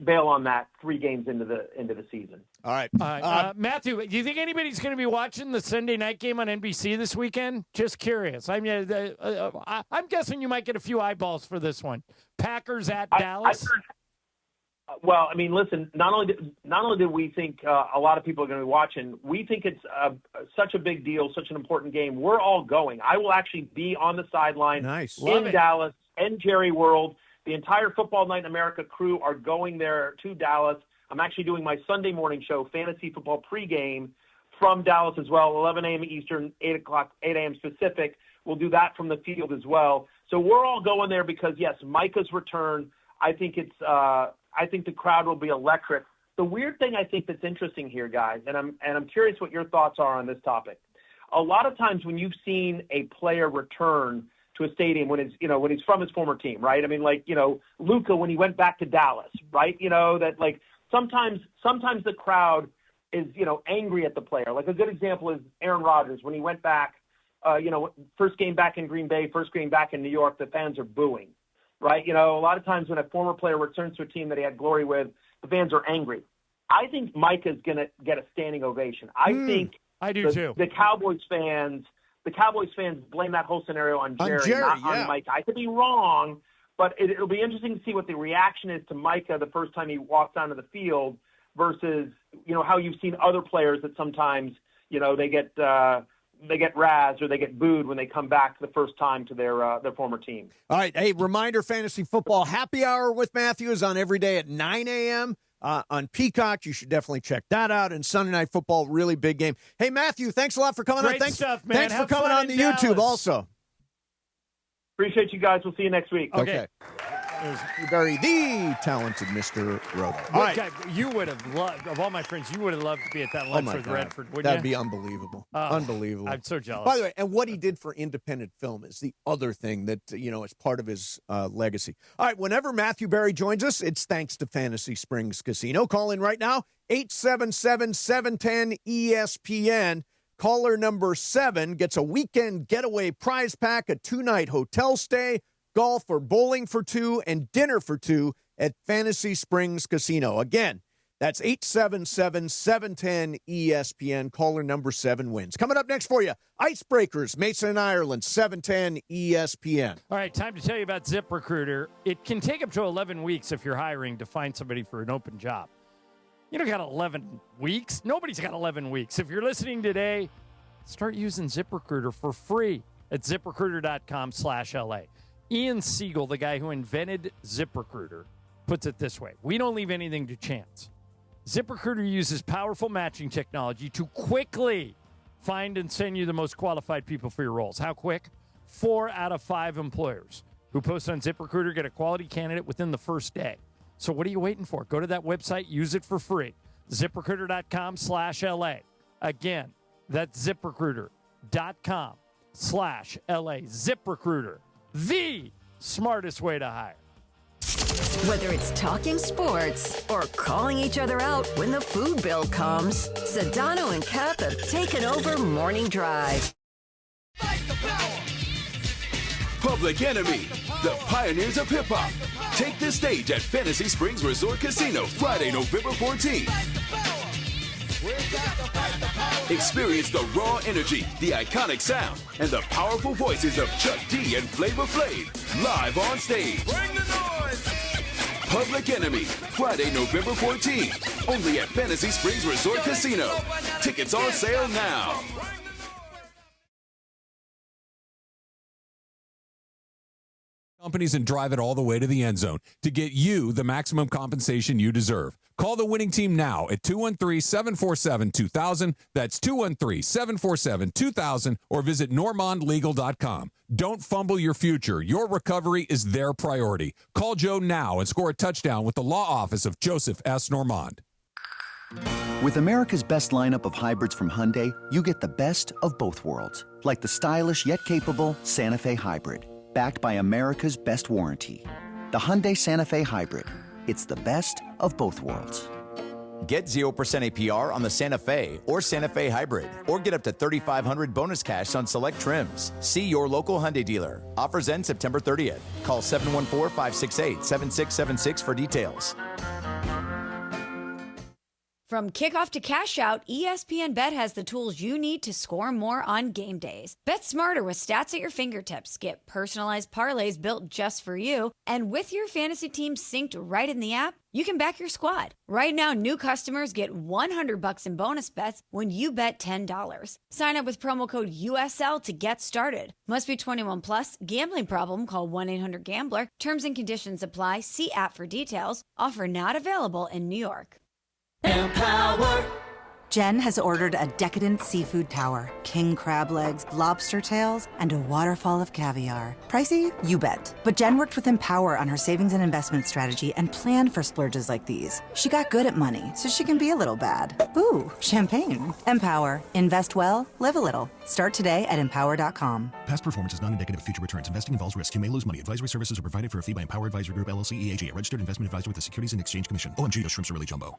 bail on that 3 games into the season. All right. Matthew, do you think anybody's going to be watching the Sunday night game on NBC this weekend? Just curious. I mean, I'm guessing you might get a few eyeballs for this one. Packers at Dallas. Well, I mean, listen. Not only did we think a lot of people are going to be watching, we think it's such a big deal, such an important game. We're all going. I will actually be on the sideline in Dallas and Jerry World. The entire Football Night in America crew are going there to Dallas. I'm actually doing my Sunday morning show, Fantasy Football Pregame, from Dallas as well, 11 a.m. Eastern, 8 a.m. Pacific. We'll do that from the field as well. So we're all going there because, yes, Micah's return. I think the crowd will be electric. The weird thing I think that's interesting here, guys, and I'm curious what your thoughts are on this topic. A lot of times when you've seen a player return to a stadium when he's from his former team, right? I mean, Luka when he went back to Dallas, right? Sometimes the crowd is, angry at the player. Like a good example is Aaron Rodgers when he went back, first game back in Green Bay, first game back in New York, the fans are booing. Right? A lot of times when a former player returns to a team that he had glory with, the fans are angry. I think Micah's going to get a standing ovation. I do too. The Cowboys fans blame that whole scenario on Jerry, not on Micah. I could be wrong, But it'll be interesting to see what the reaction is to Micah the first time he walks onto the field versus, how you've seen other players that sometimes, they get razzed or they get booed when they come back the first time to their former team. All right. Hey, reminder, Fantasy Football Happy Hour with Matthew is on every day at 9 a.m. On Peacock. You should definitely check that out. And Sunday Night Football, really big game. Hey, Matthew, thanks a lot for coming on. Great stuff, man. Thanks for coming on the YouTube also. Appreciate you guys. We'll see you next week. Okay. There's the talented Mr. Robo. All right. Guy, you would have loved, of all my friends, you would have loved to be at that lunch with Redford, wouldn't That'd you? be unbelievable. Unbelievable. I'm so jealous. By the way, and what he did for independent film is the other thing that, is part of his legacy. All right, whenever Matthew Berry joins us, it's thanks to Fantasy Springs Casino. Call in right now, 877-710-ESPN. Caller number 7 gets a weekend getaway prize pack, a 2-night hotel stay, golf or bowling for 2, and dinner for 2 at Fantasy Springs Casino. Again, that's 877-710-ESPN. Caller number 7 wins. Coming up next for you, Icebreakers, Mason and Ireland, 710 ESPN. All right, time to tell you about ZipRecruiter. It can take up to 11 weeks if you're hiring to find somebody for an open job. You don't got 11 weeks. Nobody's got 11 weeks. If you're listening today, start using ZipRecruiter for free at ZipRecruiter.com/LA. Ian Siegel, the guy who invented ZipRecruiter, puts it this way. We don't leave anything to chance. ZipRecruiter uses powerful matching technology to quickly find and send you the most qualified people for your roles. How quick? 4 out of 5 employers who post on ZipRecruiter get a quality candidate within the first day. So what are you waiting for? Go to that website. Use it for free. ZipRecruiter.com/LA. Again, that's ZipRecruiter.com/LA. ZipRecruiter, the smartest way to hire. Whether it's talking sports or calling each other out when the food bill comes, Sedano and Cap have taken over Morning Drive. Public Enemy, the pioneers of hip-hop, take the stage at Fantasy Springs Resort Casino Friday, November 14th. Experience the raw energy, the iconic sound, and the powerful voices of Chuck D and Flavor Flav live on stage. Bring the noise! Public Enemy, Friday, November 14th, only at Fantasy Springs Resort Casino. Tickets on sale now. Companies and drive it all the way to the end zone to get you the maximum compensation you deserve. Call the winning team now at 213-747-2000. That's 213-747-2000 or visit normandlegal.com. Don't fumble your future. Your recovery is their priority. Call Joe now and score a touchdown with the law office of Joseph S. Normand. With America's best lineup of hybrids from Hyundai, you get the best of both worlds, like the stylish yet capable Santa Fe Hybrid, backed by America's best warranty. The Hyundai Santa Fe Hybrid. It's the best of both worlds. Get 0% APR on the Santa Fe or Santa Fe Hybrid, or get up to $3,500 bonus cash on select trims. See your local Hyundai dealer. Offers end September 30th. Call 714-568-7676 for details. From kickoff to cash out, ESPN Bet has the tools you need to score more on game days. Bet smarter with stats at your fingertips. Get personalized parlays built just for you. And with your fantasy team synced right in the app, you can back your squad. Right now, new customers get $100 in bonus bets when you bet $10. Sign up with promo code USL to get started. Must be 21 plus. Gambling problem? Call 1-800-GAMBLER. Terms and conditions apply. See app for details. Offer not available in New York. Empower. Jen has ordered a decadent seafood tower, king crab legs, lobster tails, and a waterfall of caviar. Pricey? You bet. But Jen worked with Empower on her savings and investment strategy and planned for splurges like these. She got good at money, so she can be a little bad. Ooh, champagne. Empower. Invest well, live a little. Start today at empower.com. Past performance is not indicative of future returns. Investing involves risk. You may lose money. Advisory services are provided for a fee by Empower Advisory Group, LLC, EAG, a registered investment advisor with the Securities and Exchange Commission. OMG, those shrimps are really jumbo.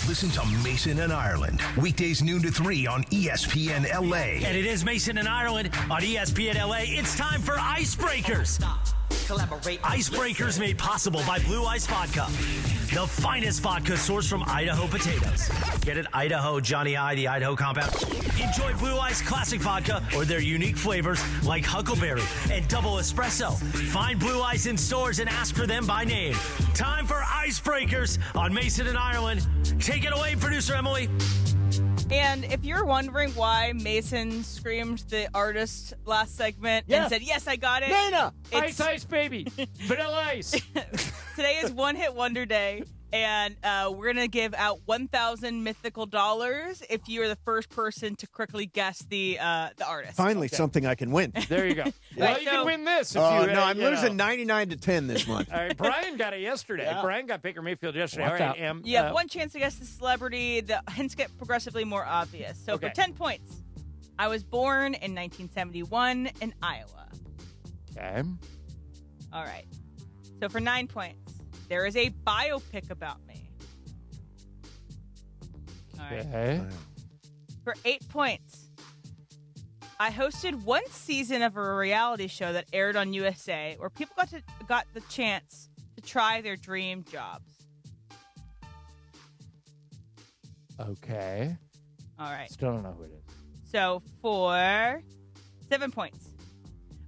Listen to Mason and Ireland, weekdays noon to 3 on ESPN LA. And it is Mason and Ireland on ESPN LA. It's time for Icebreakers. Icebreakers made possible by Blue Ice Vodka. the finest vodka sourced from Idaho potatoes. Get it, Idaho Johnny I, the Idaho compound. Enjoy Blue Ice Classic Vodka or their unique flavors like Huckleberry and Double Espresso. Find Blue Ice in stores and ask for them by name. Time for Icebreakers on Mason and Ireland. Take it away, producer Emily. And if you're wondering why Mason screamed the artist last segment and said, yes, I got it. Nana! Ice, ice, baby. Vanilla ice. Today is One Hit Wonder Day, and we're going to give out $1,000 mythical dollars if you are the first person to correctly guess the artist. Finally, something I can win. There you go. Well, you can win this. If Oh, you, no, I'm losing 99-10 this month. All right, Brian got it yesterday. Yeah. Brian got Baker Mayfield yesterday. Watch All right, out. You have one chance to guess the celebrity. The hints get progressively more obvious. So for 10 points, I was born in 1971 in Iowa. Okay. All right. So for 9 points, there is a biopic about me. All right. Okay. For 8 points, I hosted one season of a reality show that aired on USA where people got the chance to try their dream jobs. Okay. All right. Still don't know who it is. So for 7 points,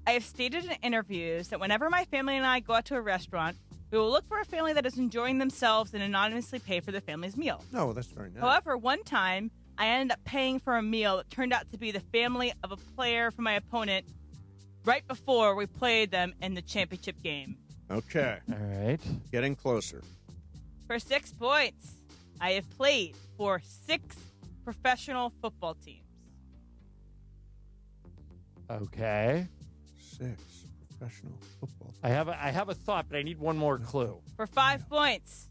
I have stated in interviews that whenever my family and I go out to a restaurant, we will look for a family that is enjoying themselves and anonymously pay for their family's meal. No, that's very nice. However, one time, I ended up paying for a meal that turned out to be the family of a player for my opponent right before we played them in the championship game. Okay. All right. Getting closer. For 6 points, I have played for 6 professional football teams. Okay. 6 professional football. I have a thought, but I need one more clue. For 5 points,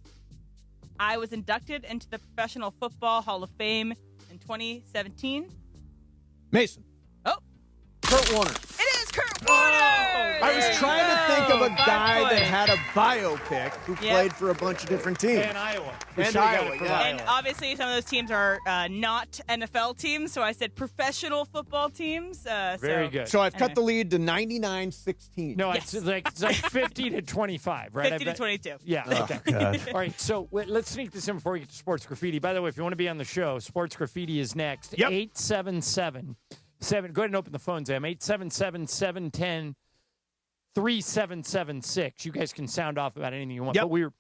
I was inducted into the Professional Football Hall of Fame in 2017. Mason. Oh. Kurt Warner. It is Kurt Warner! I was trying to think of a 5 guy that points. had a biopic who played for a bunch of different teams. And Iowa. And Iowa, And obviously, some of those teams are not NFL teams, so I said professional football teams. Very good. So I've cut the lead to 99-16. No, it's like 50 to 25, right? 50 to 22. Yeah. Oh, Okay. God. All right. So let's sneak this in before we get to Sports Graffiti. By the way, if you want to be on the show, Sports Graffiti is next. Yep. 877-7. Go ahead and open the phones, Em. 877-710-3776. You guys can sound off about anything you want. Yep. But we were,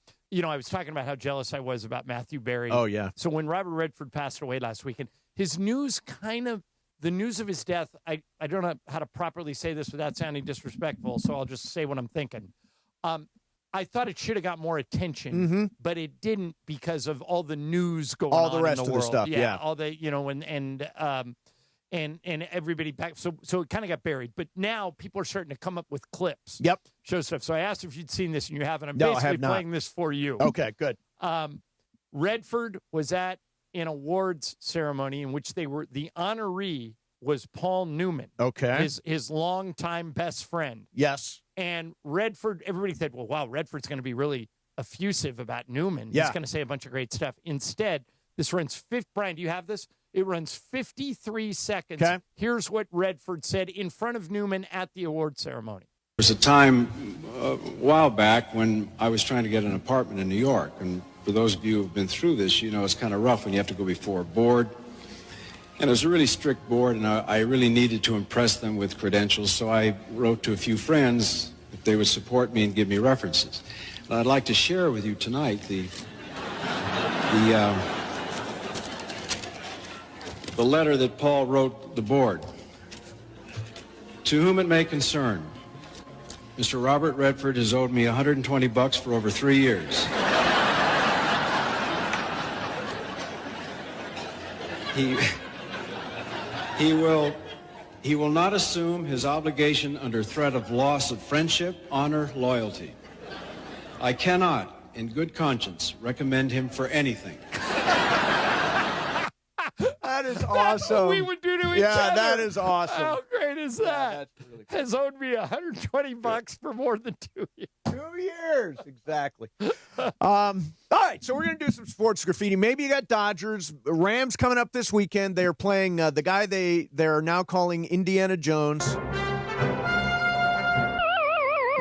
I was talking about how jealous I was about Matthew Berry. Oh, yeah. So when Robert Redford passed away last weekend, his news the news of his death, I don't know how to properly say this without sounding disrespectful, so I'll just say what I'm thinking. I thought it should have got more attention, but it didn't because of all the news going on All the rest in of the the world. stuff, yeah. All the, and everybody back. So it kind of got buried. But now people are starting to come up with clips. Yep. Show stuff. So I asked if you'd seen this, and you haven't. I'm No, I basically have not. playing this for you. Okay, good. Redford was at an awards ceremony in which the honoree was Paul Newman. Okay. His longtime best friend. Yes. And Redford, everybody said, well, wow, Redford's going to be really effusive about Newman. Yeah. He's going to say a bunch of great stuff. Instead, this runs Brian, do you have this? It runs 53 seconds. Okay. Here's what Redford said in front of Newman at the award ceremony. There was a time a while back when I was trying to get an apartment in New York. And for those of you who have been through this, it's kind of rough when you have to go before a board. And it was a really strict board, and I really needed to impress them with credentials. So I wrote to a few friends if they would support me and give me references. And I'd like to share with you tonight the letter that Paul wrote the board. To whom it may concern, Mr. Robert Redford has owed me $120 for over 3 years. He will not assume his obligation under threat of loss of friendship, honor, loyalty. I cannot, in good conscience, recommend him for anything. That is awesome. That's what we would do to each other. Yeah, that is awesome. How great is that? That's really cool. Has owed me $120 for more than 2 years. 2 years, exactly. All right, so we're going to do some sports graffiti. Maybe you got Dodgers. Rams coming up this weekend. They're playing the guy they're now calling Indiana Jones.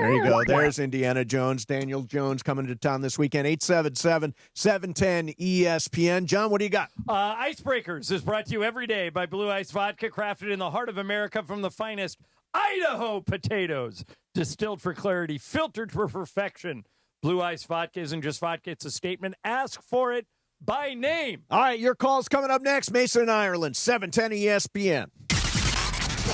There you go. There's Indiana Jones. Daniel Jones coming to town this weekend. 877-710-ESPN. John, what do you got? Icebreakers is brought to you every day by Blue Ice Vodka, crafted in the heart of America from the finest Idaho potatoes, distilled for clarity, filtered for perfection. Blue Ice Vodka isn't just vodka, it's a statement. Ask for it by name. All right, your call's coming up next. Mason and Ireland, 710 ESPN.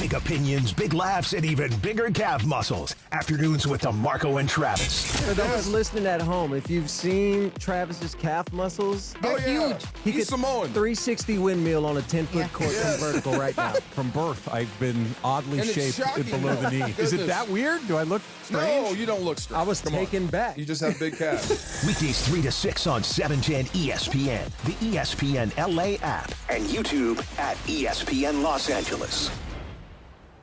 Big opinions, big laughs, and even bigger calf muscles. Afternoons with DeMarco and Travis. For those listening at home, if you've seen Travis's calf muscles, they're huge. He could 360 windmill on a 10-foot court from vertical right now. From birth, I've been oddly And it's shaped shocking below the knee. Is it that weird? Do I look strange? No, you don't look strange. I was taken back. You just have big calves. Weekdays 3 to 6 on 710 ESPN, the ESPN LA app, and YouTube at ESPN Los Angeles.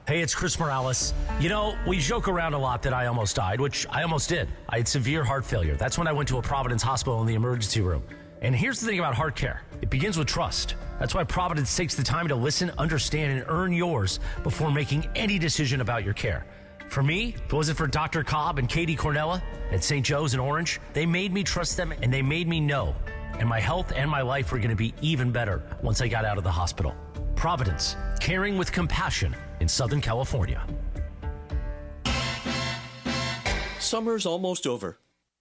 Hey, it's Chris Morales. You know, we joke around a lot that I almost died, which I almost did. I had severe heart failure. That's when I went to a Providence hospital in the emergency room. And here's the thing about heart care. It begins with trust. That's why Providence takes the time to listen, understand, and earn yours before making any decision about your care. For me, if it wasn't for Dr. Cobb and Katie Cornella at St. Joe's in Orange, they made me trust them and they made me know. And my health and my life were going to be even better once I got out of the hospital. Providence, caring with compassion in Southern California. Summer's almost over,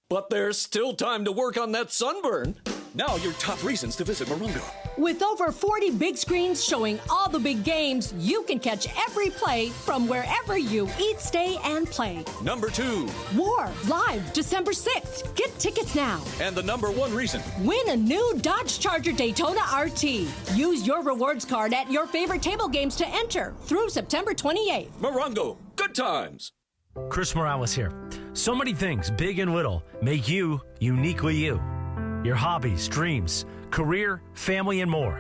but there's still time to work on that sunburn. Now your top reasons to visit Morongo. With over 40 big screens showing all the big games, you can catch every play from wherever you eat, stay, and play. Number 2. War, live, December 6th. Get tickets now. And the number 1 reason. Win a new Dodge Charger Daytona RT. Use your rewards card at your favorite table games to enter through September 28th. Morongo, good times. Chris Morales here. So many things, big and little, make you uniquely you. Your hobbies, dreams, career, family, and more.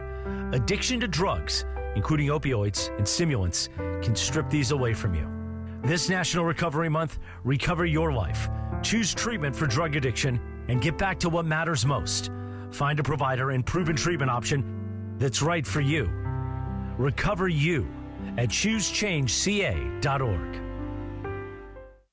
Addiction to drugs, including opioids and stimulants, can strip these away from you. This National Recovery Month, recover your life. Choose treatment for drug addiction and get back to what matters most. Find a provider and proven treatment option that's right for you. Recover you at choosechangeca.org.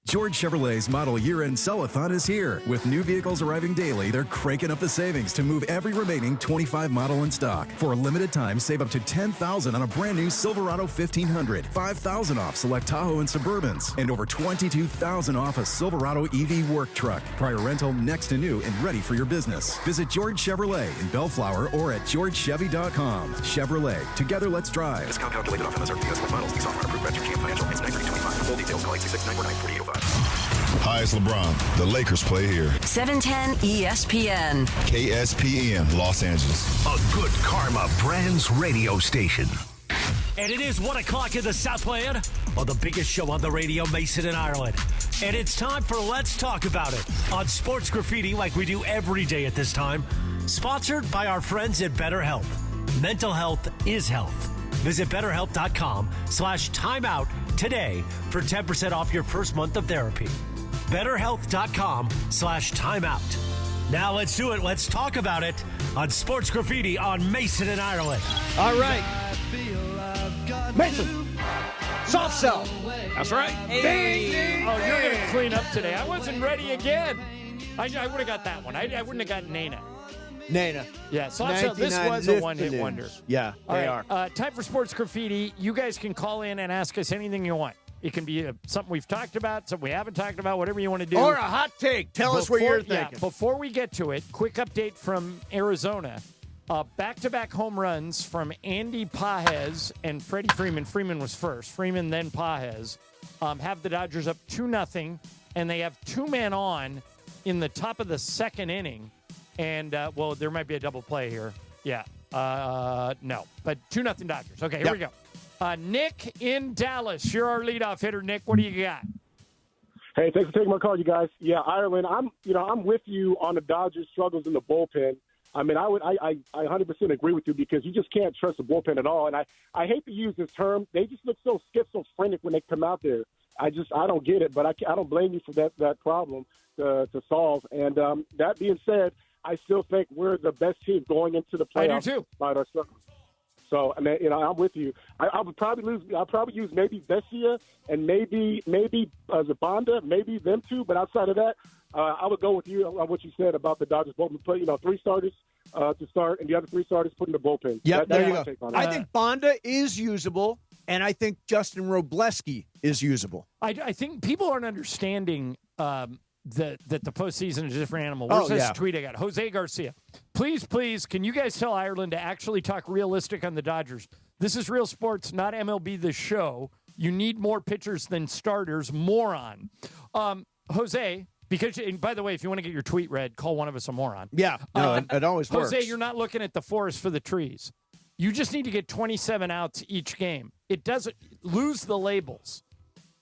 George Chevrolet's model year-end sell-a-thon is here. With new vehicles arriving daily, they're cranking up the savings to move every remaining 25 model in stock. For a limited time, save up to $10,000 on a brand new Silverado 1500, $5,000 off select Tahoe and Suburbans, and over $22,000 off a Silverado EV work truck. Prior rental next to new and ready for your business. Visit George Chevrolet in Bellflower or at georgechevy.com. Chevrolet, together let's drive. Discount calculated off MSRP select models. Lease offer approved by Virginia Financial. It's 9/30/25. Full details call 866-949-4805. Hi, it's LeBron. The Lakers play here. 710 ESPN. KSPN, Los Angeles. A good karma brands radio station. And it is 1 o'clock in the Southland on the biggest show on the radio, Mason and Ireland. And it's time for Let's Talk About It on Sports Graffiti, like we do every day at this time. Sponsored by our friends at BetterHelp. Mental health is health. Visit BetterHelp.com/timeout today for 10% off your first month of therapy. BetterHelp.com/timeout. Now let's do it. Let's talk about it on Sports Graffiti on Mason and Ireland. All right. Mason. Soft sell. That's right. Hey. Oh, you're going to clean up today. I wasn't ready again. I would have got that one. I wouldn't have got Nana. Nana. Yeah, soft sell. This was a one-hit wonder. Yeah, they are. Time for Sports Graffiti. You guys can call in and ask us anything you want. It can be something we've talked about, something we haven't talked about, whatever you want to do. Or a hot take. Tell us what you're thinking. Yeah, before we get to it, quick update from Arizona. Back-to-back home runs from Andy Pages and Freddie Freeman. Freeman was first. Freeman, then Pages. Have the Dodgers up 2-0, and they have 2 men on in the top of the second inning. And, well, there might be a double play here. Yeah. No. But 2-0 Dodgers. Okay, here we go. Nick in Dallas. You're our leadoff hitter, Nick. What do you got? Hey, thanks for taking my call, you guys. Yeah, Ireland, I'm with you on the Dodgers' struggles in the bullpen. I mean, I 100% agree with you because you just can't trust the bullpen at all. And I hate to use this term. They just look so schizophrenic when they come out there. I don't get it, but I don't blame you for that problem to solve. And that being said, I still think we're the best team going into the playoffs. I do too. Despite our struggles. So, I mean, I'm with you. I would probably use maybe Vesia and maybe Zabanda, maybe them two. But outside of that, I would go with you on what you said about the Dodgers bullpen. Put 3 starters to start, and the other 3 starters put in the bullpen. Yep, That's there you my go. take on it. I think Bonda is usable, and I think Justin Robleski is usable. I think people aren't understanding that the postseason is a different animal. Where's this tweet I got? Jose Garcia. Please, can you guys tell Ireland to actually talk realistic on the Dodgers? This is real sports, not MLB The Show. You need more pitchers than starters, moron. Jose, because, and by the way, if you want to get your tweet read, call one of us a moron. Yeah, no, it always works. Jose, you're not looking at the forest for the trees. You just need to get 27 outs each game. It doesn't lose the labels.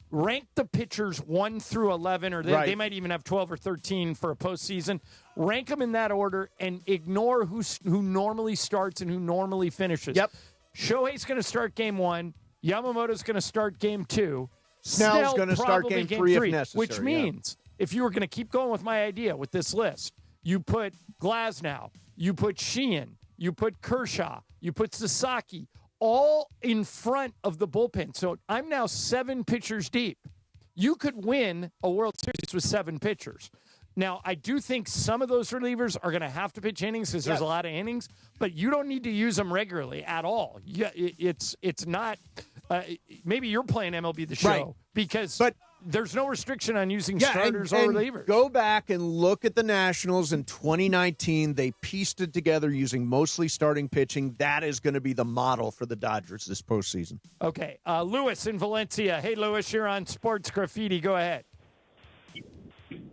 Rank the pitchers 1 through 11, or they might even have 12 or 13 for a postseason. Rank them in that order and ignore who normally starts and who normally finishes. Yep. Shohei's going to start game 1. Yamamoto's going to start game 2. Snell's going to start game 3 if necessary. Which means if you were going to keep going with my idea with this list, you put Glasnow, you put Sheehan, you put Kershaw, you put Sasaki, all in front of the bullpen. So I'm now 7 pitchers deep. You could win a World Series with 7 pitchers. Now, I do think some of those relievers are going to have to pitch innings because there's a lot of innings, but you don't need to use them regularly at all. Yeah, it's not maybe you're playing MLB The Show because there's no restriction on using starters or relievers. Go back and look at the Nationals in 2019. They pieced it together using mostly starting pitching. That is going to be the model for the Dodgers this postseason. Okay. Lewis in Valencia. Hey, Lewis, you're on Sports Graffiti. Go ahead.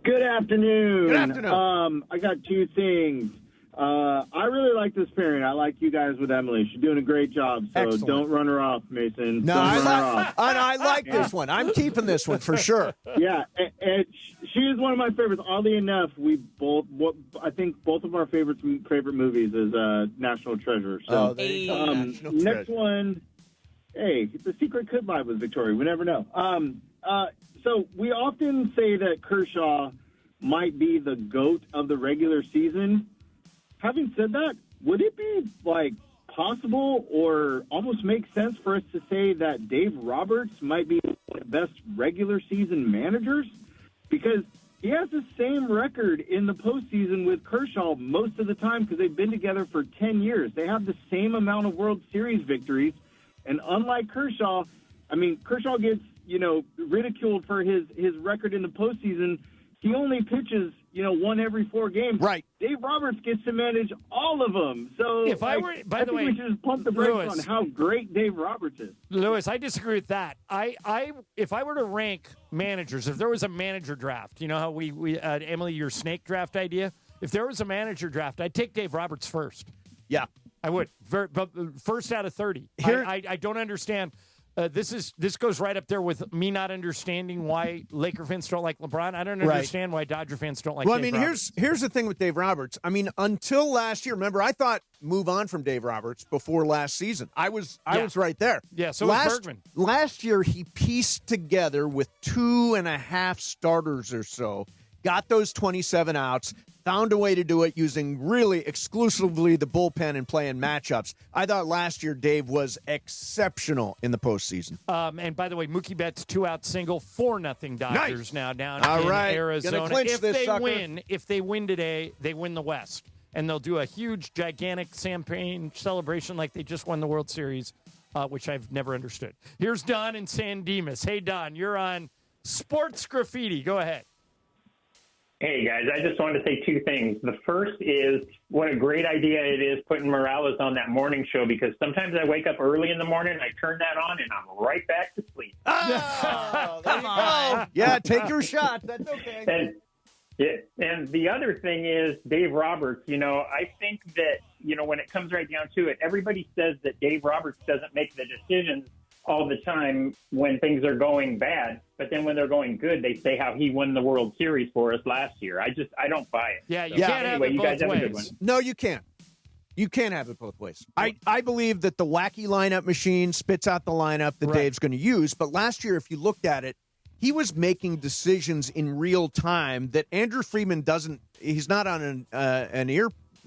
Good afternoon. Good afternoon. I got 2 things. I really like this pairing. I like you guys with Emily. She's doing a great job, so Excellent. don't run her off, Mason. No, I like this one. I'm keeping this one for sure. Yeah, and she is one of my favorites. Oddly enough, I think both of our favorite movies is National Treasure. So, there you go. National Treasure. Next one, hey, The Secret could lie with Victoria. We never know. So we often say that Kershaw might be the GOAT of the regular season. Having said that, would it be possible or almost make sense for us to say that Dave Roberts might be one of the best regular season managers? Because he has the same record in the postseason with Kershaw most of the time because they've been together for 10 years. They have the same amount of World Series victories. And unlike Kershaw, Kershaw gets, ridiculed for his record in the postseason. He only pitches, 1 every 4 games. Right. Dave Roberts gets to manage all of them. So if I were, by the way, we should just pump the brakes Lewis, on how great Dave Roberts is. Lewis, I disagree with that. If I were to rank managers, if there was a manager draft, you know how we Emily, your snake draft idea. If there was a manager draft, I'd take Dave Roberts first. Yeah, I would. But first out of 30. I don't understand. This goes right up there with me not understanding why Laker fans don't like LeBron. I don't understand why Dodger fans don't like Dave Roberts. Here's the thing with Dave Roberts. Until last year, remember, I thought move on from Dave Roberts before last season. I was right there. Yeah, so was Bergman. Last year, he pieced together with 2.5 starters or so, got those 27 outs, found a way to do it using really exclusively the bullpen and playing matchups. I thought last year Dave was exceptional in the postseason. And by the way, Mookie Betts 2-out single, 4-0 Dodgers now down in Arizona. Gonna clinch this sucker. If they win today, they win the West. And they'll do a huge, gigantic champagne celebration like they just won the World Series, which I've never understood. Here's Don in San Dimas. Hey, Don, you're on Sports Graffiti. Go ahead. Hey, guys, I just wanted to say 2 things. The first is what a great idea it is putting Morales on that morning show because sometimes I wake up early in the morning, I turn that on, and I'm right back to sleep. Oh, come on. Yeah, take your shot. That's okay. And the other thing is Dave Roberts. I think that, when it comes right down to it, everybody says that Dave Roberts doesn't make the decisions all the time when things are going bad. But then when they're going good, they say how he won the World Series for us last year. I don't buy it. Yeah, you can't have it you guys both have a good ways. one. No, you can't. You can't have it both ways. I believe that the wacky lineup machine spits out the lineup that Dave's going to use. But last year, if you looked at it, he was making decisions in real time that Andrew Friedman doesn't. He's not on an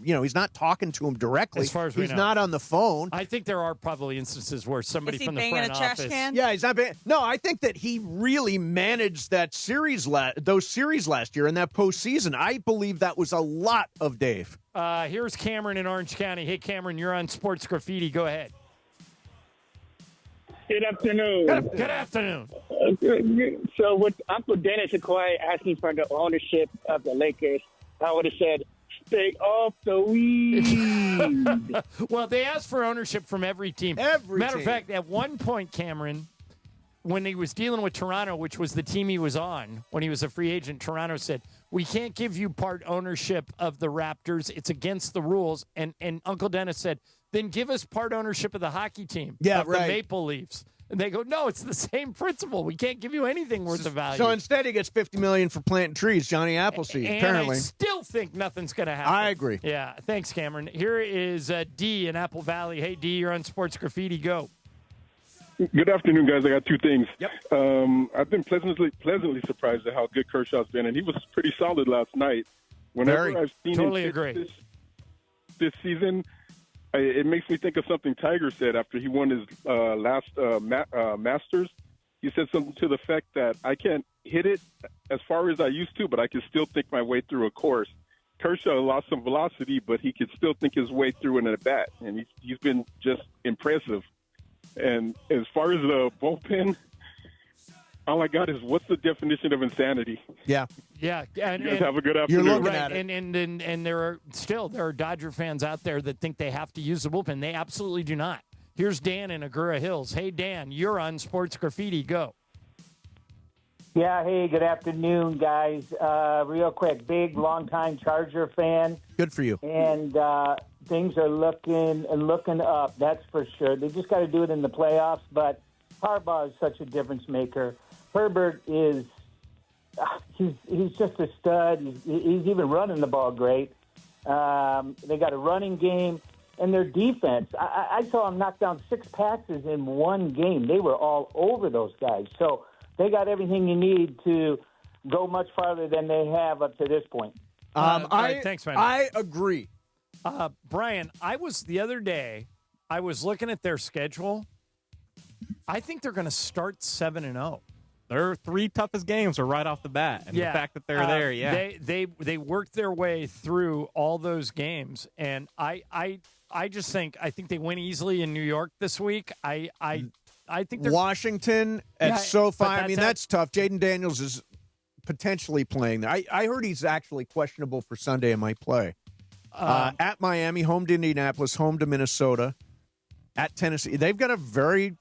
he's not talking to him directly. As far as we he's know. not on the phone. I think there are probably instances where somebody Is he from the banging front a trash office. can? Yeah, he's not. No, I think that he really managed that series, those series last year in that postseason. I believe that was a lot of Dave. Here's Cameron in Orange County. Hey, Cameron, you're on Sports Graffiti. Go ahead. Good afternoon. Good afternoon. So with Uncle Dennis and Kawhi asking for the ownership of the Lakers, I would have said, stay off the weed. Well, they asked for ownership from every team. Matter of fact, at one point, Cameron, when he was dealing with Toronto, which was the team he was on when he was a free agent, Toronto said, we can't give you part ownership of the Raptors. It's against the rules. And Uncle Dennis said, then give us part ownership of the hockey team, Yeah, of right. the Maple Leafs. And they go, no, it's the same principle. We can't give you anything worth of value. So instead, he gets $50 million for planting trees. Johnny Appleseed. And apparently, I still think nothing's going to happen. I agree. Yeah, thanks, Cameron. Here is D in Apple Valley. Hey, D, you're on Sports Graffiti. Go. Good afternoon, guys. I got two things. Yep. I've been pleasantly surprised at how good Kershaw's been, and he was pretty solid last night. Whenever I've seen totally him agree. This season, it makes me think of something Tiger said after he won his last Masters. He said something to the effect that I can't hit it as far as I used to, but I can still think my way through a course. Kershaw lost some velocity, but he could still think his way through an at-bat, and he's been just impressive. And as far as the bullpen, all I got is, what's the definition of insanity? Yeah. Yeah. And, You guys have a good afternoon. You're looking right. at it. And there are Dodger fans out there that think they have to use the bullpen. They absolutely do not. Here's Dan in Agoura Hills. Hey, Dan, you're on Sports Graffiti. Go. Yeah, hey, good afternoon, guys. Real quick, big, long-time Charger fan. Good for you. And things are looking up, that's for sure. They just got to do it in the playoffs, but Harbaugh is such a difference maker. Herbert is he's just a stud. He's even running the ball great. They got a running game, and their defense. I saw them knock down 6 passes in one game. They were all over those guys. So they got everything you need to go much farther than they have up to this point. Thanks, man. I agree. Brian, the other day, I was looking at their schedule. I think they're going to start 7-0. Their 3 toughest games are right off the bat, and the fact that they're there, they worked their way through all those games, and I think they win easily in New York this week. I think they're Washington at SoFi. I mean, that's tough. Jaden Daniels is potentially playing there. I heard he's actually questionable for Sunday and might play. At Miami, home to Indianapolis, home to Minnesota, at Tennessee. They've got a very.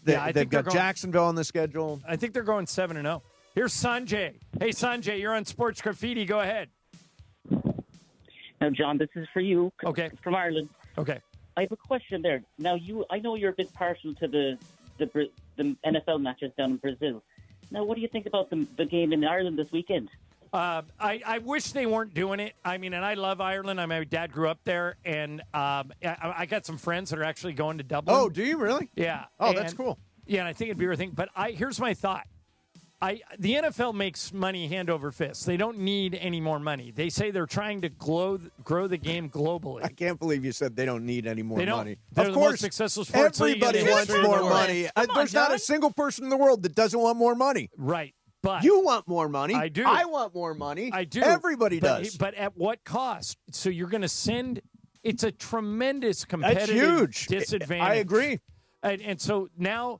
They've got Jacksonville on the schedule. I think they're going 7-0. Here's Sanjay. Hey, Sanjay, you're on Sports Graffiti. Go ahead. Now, John, this is for you. Okay. From Ireland. Okay. I have a question there. Now, I know you're a bit partial to the NFL matches down in Brazil. Now, what do you think about the game in Ireland this weekend? I wish they weren't doing it. I mean, and I love Ireland. My dad grew up there, and I got some friends that are actually going to Dublin. Oh, do you really? Yeah. Oh, that's cool. Yeah, and I think it'd be a thing. But here's my thought. The NFL makes money hand over fist. They don't need any more money. They say they're trying to grow the game globally. I can't believe you said they don't need any more They don't. money. They're Of the course, most successful sports league in everybody the wants history of the more world. money. Come on, There's not a John. single person in the world that doesn't want more money. Right. But you want more money. I do. I want more money. I do. Everybody does. But at what cost? So you're going to send – it's a tremendous That's competitive huge. disadvantage. I agree. And so now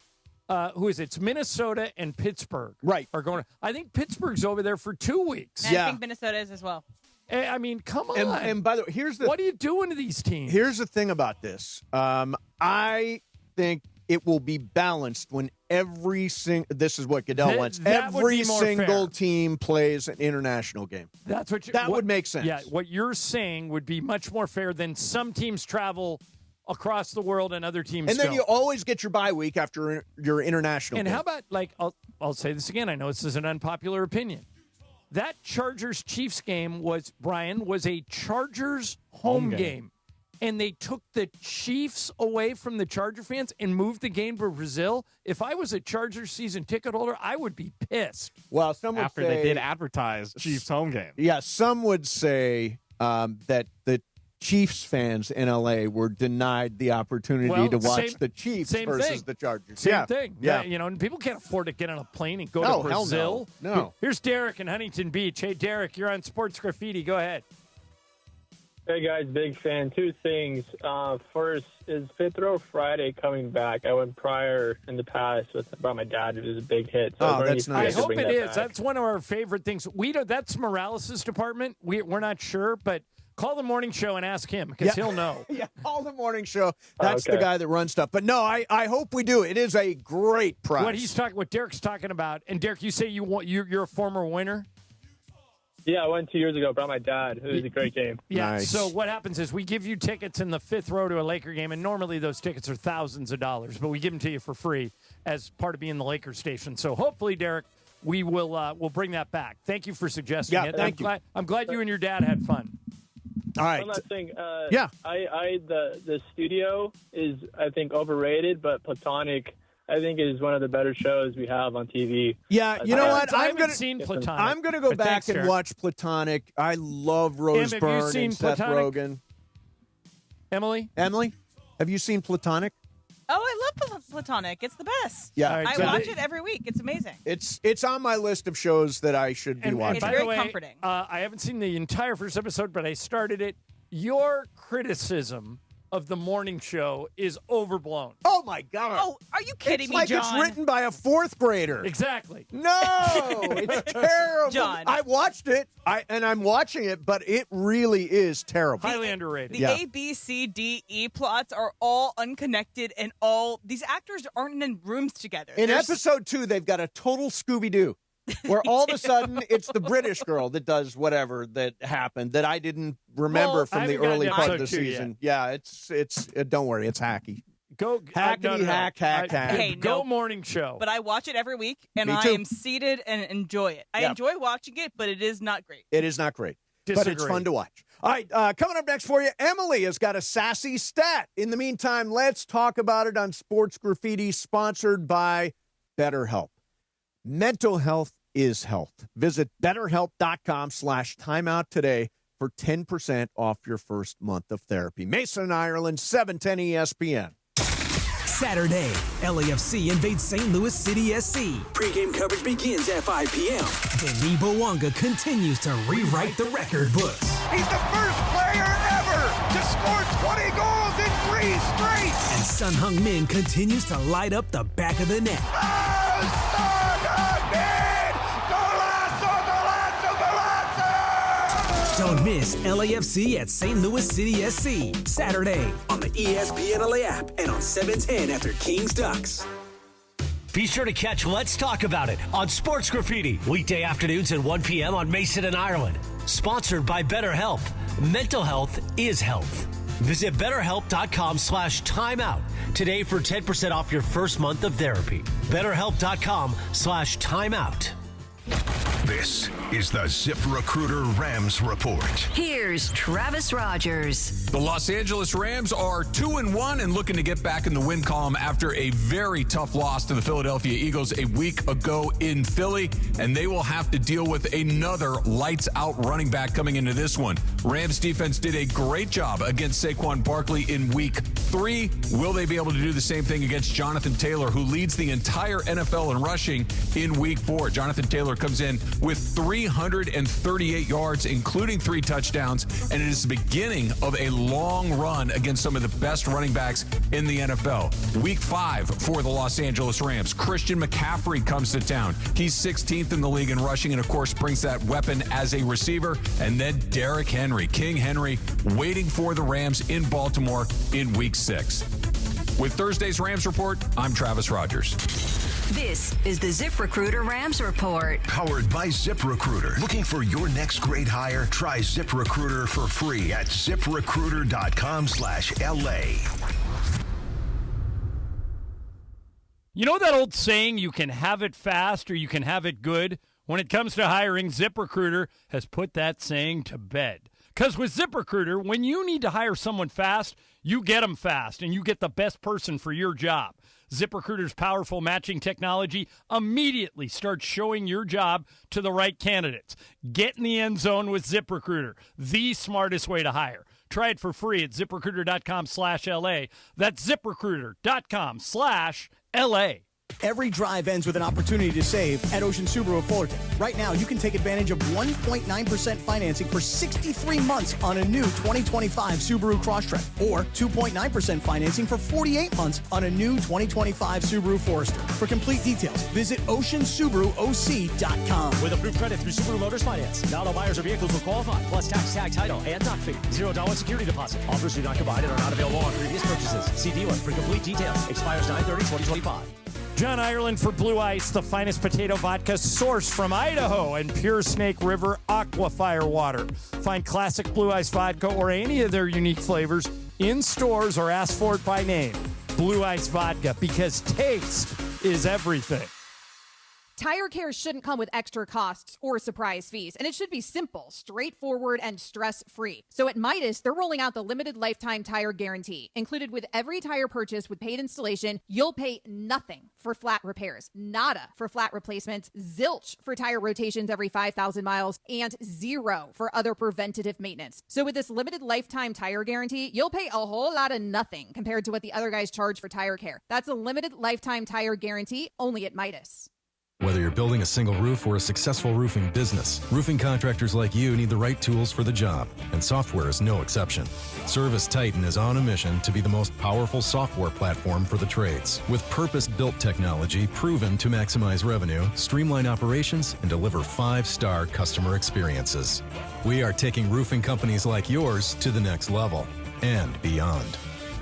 who is it? It's Minnesota and Pittsburgh. Right. Are going. I think Pittsburgh's over there for 2 weeks. And I think Minnesota is as well. I mean, come on. And by the way, what are you doing to these teams? Here's the thing about this. I think it will be balanced when this is what Goodell wants. That would Every be more single fair. team plays an international game. That's what that would make sense. Yeah, what you're saying would be much more fair than some teams travel across the world and other teams And then don't. you always get your bye week after your international And game. how about, I'll say this again. I know this is an unpopular opinion. That Chargers-Chiefs game was a Chargers home game. And they took the Chiefs away from the Charger fans and moved the game to Brazil. If I was a Chargers season ticket holder, I would be pissed. Well, some would After say, they did advertise Chiefs home game. Yeah, some would say that the Chiefs fans in L.A. were denied the opportunity to watch the Chiefs versus the Chargers. Same thing. Yeah, and people can't afford to get on a plane and go to Brazil. No. Here's Derek in Huntington Beach. Hey, Derek, you're on Sports Graffiti. Go ahead. Hey, guys, big fan. Two things. First, is Fifth Row Friday coming back? I went prior in the past about my dad. It was a big hit. So that's nice. I hope it is. Back. That's one of our favorite things. That's Morales' department. We're not sure, but call the morning show and ask him because he'll know. Yeah, call the morning show. That's the guy that runs stuff. But no, I hope we do. It is a great prize. What Derek's talking about, and Derek, you say you're a former winner. Yeah, I went 2 years ago. Brought my dad. It was a great game. Yeah. Nice. So what happens is we give you tickets in the fifth row to a Laker game, and normally those tickets are thousands of dollars, but we give them to you for free as part of being the Laker station. So hopefully, Derek, we will we'll bring that back. Thank you for suggesting it. Thank you. I'm glad you and your dad had fun. All right. One last thing. The studio is, I think, overrated, but Platonic, I think, is one of the better shows we have on TV. Yeah, you know what? I haven't seen Platonic. I'm going to go back and watch Platonic. I love Rose Byrne and Seth Rogen. Emily, have you seen Platonic? Oh, I love Platonic. It's the best. Yeah, I watch it every week. It's amazing. It's on my list of shows that I should be watching. It's very comforting. I haven't seen the entire first episode, but I started it. Your criticism of the morning show is overblown. Oh, my God. Oh, are you kidding me, John? It's written by a fourth grader. Exactly. No, it's terrible. John. I watched it, and I'm watching it, but it really is terrible. Highly underrated. The A, B, C, D, E plots are all unconnected, and these actors aren't in rooms together. In episode 2, they've got a total Scooby-Doo. Where all of a sudden it's the British girl that does whatever that happened that I didn't remember from the early part of the season. Yeah, it's don't worry, it's hacky. Go hackety hack. Hey, go morning show. But I watch it every week, and I am seated and enjoy it. I enjoy watching it, but it is not great. It is not great, but it's fun to watch. All right, coming up next for you, Emily has got a sassy stat. In the meantime, let's talk about it on Sports Graffiti, sponsored by BetterHelp. Mental health is health. Visit BetterHelp.com/timeout today for 10% off your first month of therapy. Mason, Ireland, 710 ESPN. Saturday, LAFC invades St. Louis City SC. Pre-game coverage begins at 5 p.m. Denis Bouanga continues to rewrite the record books. He's the first player ever to score 20 goals in 3 straight. And Sun Hung Min continues to light up the back of the net. Don't miss LAFC at St. Louis City SC, Saturday on the ESPN LA app and on 710 after Kings Ducks. Be sure to catch Let's Talk About It on Sports Graffiti, weekday afternoons at 1 p.m. on Mason and Ireland. Sponsored by BetterHelp. Mental health is health. Visit BetterHelp.com/timeout today for 10% off your first month of therapy. BetterHelp.com/timeout. This is the ZipRecruiter Rams Report. Here's Travis Rogers. The Los Angeles Rams are 2-1 and looking to get back in the win column after a very tough loss to the Philadelphia Eagles a week ago in Philly, and they will have to deal with another lights-out running back coming into this one. Rams defense did a great job against Saquon Barkley in week 3. Will they be able to do the same thing against Jonathan Taylor, who leads the entire NFL in rushing in week 4? Jonathan Taylor comes in with 338 yards, including 3 touchdowns, and it is the beginning of a long run against some of the best running backs in the NFL. Week 5 for the Los Angeles Rams. Christian McCaffrey comes to town. He's 16th in the league in rushing and, of course, brings that weapon as a receiver. And then Derrick Henry, King Henry, waiting for the Rams in Baltimore in week 6. With Thursday's Rams Report, I'm Travis Rogers. This is the ZipRecruiter Rams Report. Powered by ZipRecruiter. Looking for your next great hire? Try ZipRecruiter for free at ZipRecruiter.com/LA. You know that old saying, you can have it fast or you can have it good? When it comes to hiring, ZipRecruiter has put that saying to bed. Because with ZipRecruiter, when you need to hire someone fast, you get them fast and you get the best person for your job. ZipRecruiter's powerful matching technology immediately starts showing your job to the right candidates. Get in the end zone with ZipRecruiter, the smartest way to hire. Try it for free at ZipRecruiter.com/LA. That's ZipRecruiter.com/LA. Every drive ends with an opportunity to save at Ocean Subaru of Fullerton. Right now, you can take advantage of 1.9% financing for 63 months on a new 2025 Subaru Crosstrek, or 2.9% financing for 48 months on a new 2025 Subaru Forester. For complete details, visit OceanSubaruOC.com. With approved credit through Subaru Motors Finance. Not all buyers or vehicles will qualify, plus tax, tag, title, and dock fee. $0 security deposit. Offers do not combine and are not available on previous purchases. See dealer for complete details. Expires 9/30/2025. John Ireland for Blue Ice, the finest potato vodka sourced from Idaho and pure Snake River Aquafire water. Find classic Blue Ice vodka or any of their unique flavors in stores or ask for it by name. Blue Ice vodka, because taste is everything. Tire care shouldn't come with extra costs or surprise fees, and it should be simple, straightforward, and stress-free. So at Midas, they're rolling out the limited lifetime tire guarantee. Included with every tire purchase with paid installation, you'll pay nothing for flat repairs, nada for flat replacements, zilch for tire rotations every 5,000 miles, and zero for other preventative maintenance. So with this limited lifetime tire guarantee, you'll pay a whole lot of nothing compared to what the other guys charge for tire care. That's a limited lifetime tire guarantee only at Midas. Whether you're building a single roof or a successful roofing business, roofing contractors like you need the right tools for the job, and software is no exception. Service Titan is on a mission to be the most powerful software platform for the trades, with purpose-built technology proven to maximize revenue, streamline operations, and deliver 5-star customer experiences. We are taking roofing companies like yours to the next level and beyond.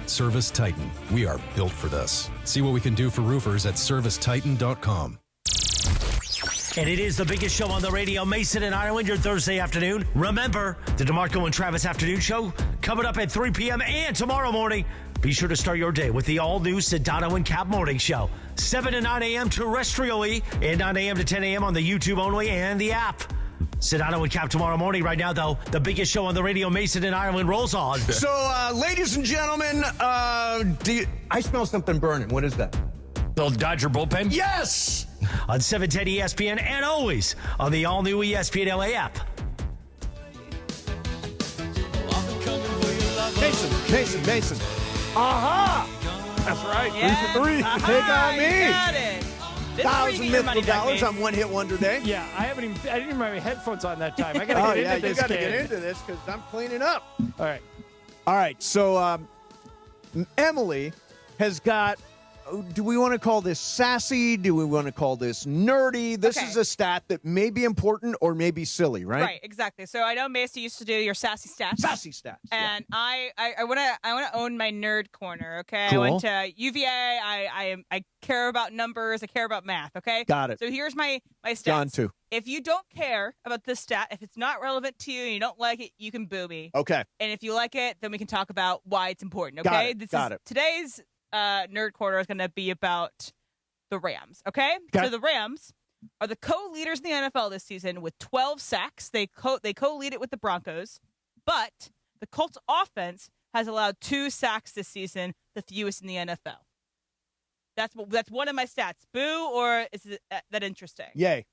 Service Titan, we are built for this. See what we can do for roofers at servicetitan.com. And it is the biggest show on the radio, Mason and Ireland, your Thursday afternoon. Remember, the DeMarco and Travis Afternoon Show coming up at 3 p.m. and tomorrow morning. Be sure to start your day with the all-new Sedano and Cap Morning Show. 7 to 9 a.m. terrestrially and 9 a.m. to 10 a.m. on the YouTube only and the app. Sedano and Cap tomorrow morning. Right now, though, the biggest show on the radio, Mason and Ireland, rolls on. So, ladies and gentlemen, I smell something burning. What is that? The Dodger bullpen? Yes! On 710 ESPN and always on the all-new ESPN LA app. Mason. Aha! That's right. Yes. 3 for 3. Aha, Take on me. you got it. This is where you get your money back, $1,000 mate. on One Hit Wonder Day. Yeah, I didn't even have my headphones on that time. I got to get into this. You got to get into this because I'm cleaning up. All right. So Emily has got. Do we want to call this sassy? Do we want to call this nerdy? This is a stat that may be important or may be silly, right? Right, exactly. So I know Macy used to do your sassy stats. Sassy stats. And I want to own my nerd corner, okay? Cool. I went to UVA. I care about numbers. I care about math, okay? Got it. So here's my stats. John, too. If you don't care about this stat, if it's not relevant to you and you don't like it, you can boo me. Okay. And if you like it, then we can talk about why it's important, okay? Got it. Today's nerd corner is going to be about the Rams, okay? So the Rams are the co-leaders in the NFL this season with 12 sacks. They co-lead it with the Broncos, but the Colts offense has allowed 2 sacks this season, the fewest in the NFL. That's one of my stats. Boo, or is it that interesting? Yay.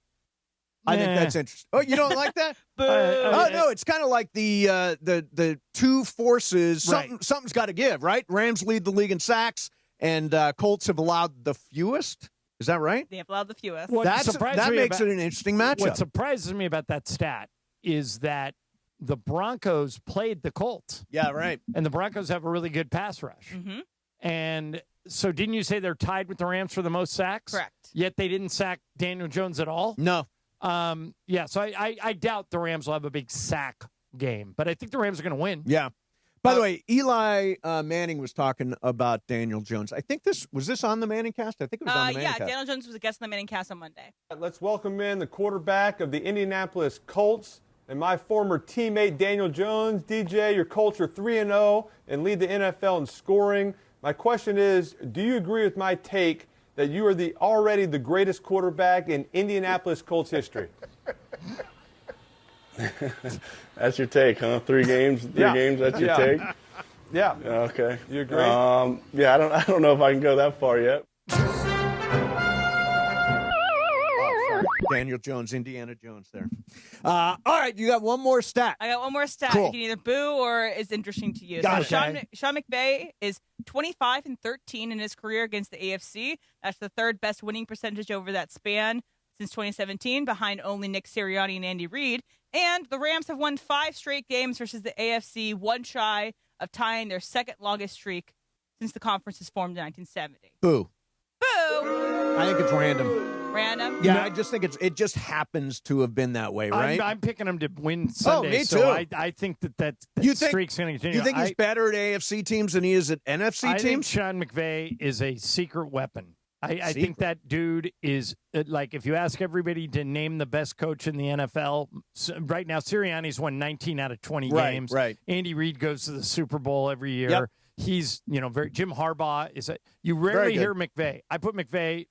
I think that's interesting. Oh, you don't like that? Boo. No, it's kind of like the two forces. Something's got to give, right? Rams lead the league in sacks, and Colts have allowed the fewest. Is that right? They have allowed the fewest. That makes it an interesting matchup. What surprises me about that stat is that the Broncos played the Colts. Yeah, right. And the Broncos have a really good pass rush. Mm-hmm. And so didn't you say they're tied with the Rams for the most sacks? Correct. Yet they didn't sack Daniel Jones at all? No. So I doubt the Rams will have a big sack game, but I think the Rams are going to win. Yeah. By the way, Eli Manning was talking about Daniel Jones. I think this on the Manning cast? I think it was on the Manning cast. Daniel Jones was a guest on the Manning cast on Monday. Let's welcome in the quarterback of the Indianapolis Colts and my former teammate Daniel Jones. DJ, your Colts are 3-0 and lead the NFL in scoring. My question is, do you agree with my take that you are already the greatest quarterback in Indianapolis Colts history? That's your take, huh? 3 games, games. That's your take. Yeah. Okay. You agree? Yeah. I don't know if I can go that far yet. Daniel Jones, Indiana Jones there. All right, you got one more stat. I got one more stat. Cool. You can either boo or is interesting to you. Got so it. Sean McVay is 25-13 in his career against the AFC. That's the third best winning percentage over that span since 2017, behind only Nick Sirianni and Andy Reid. And the Rams have won 5 straight games versus the AFC, one shy of tying their second longest streak since the conference was formed in 1970. Boo. Boo! I think it's random. Random? Yeah, I just think it just happens to have been that way, right? I'm picking him to win Sunday. me So too. I think that streak's going to continue. You think he's better at AFC teams than he is at NFC I think teams? Sean McVay is a secret weapon. I think that dude is like, if you ask everybody to name the best coach in the NFL, right now, Sirianni's won 19 out of 20 games. Right. Andy Reid goes to the Super Bowl every year. Yep. He's, Jim Harbaugh is you rarely hear McVay. I put McVay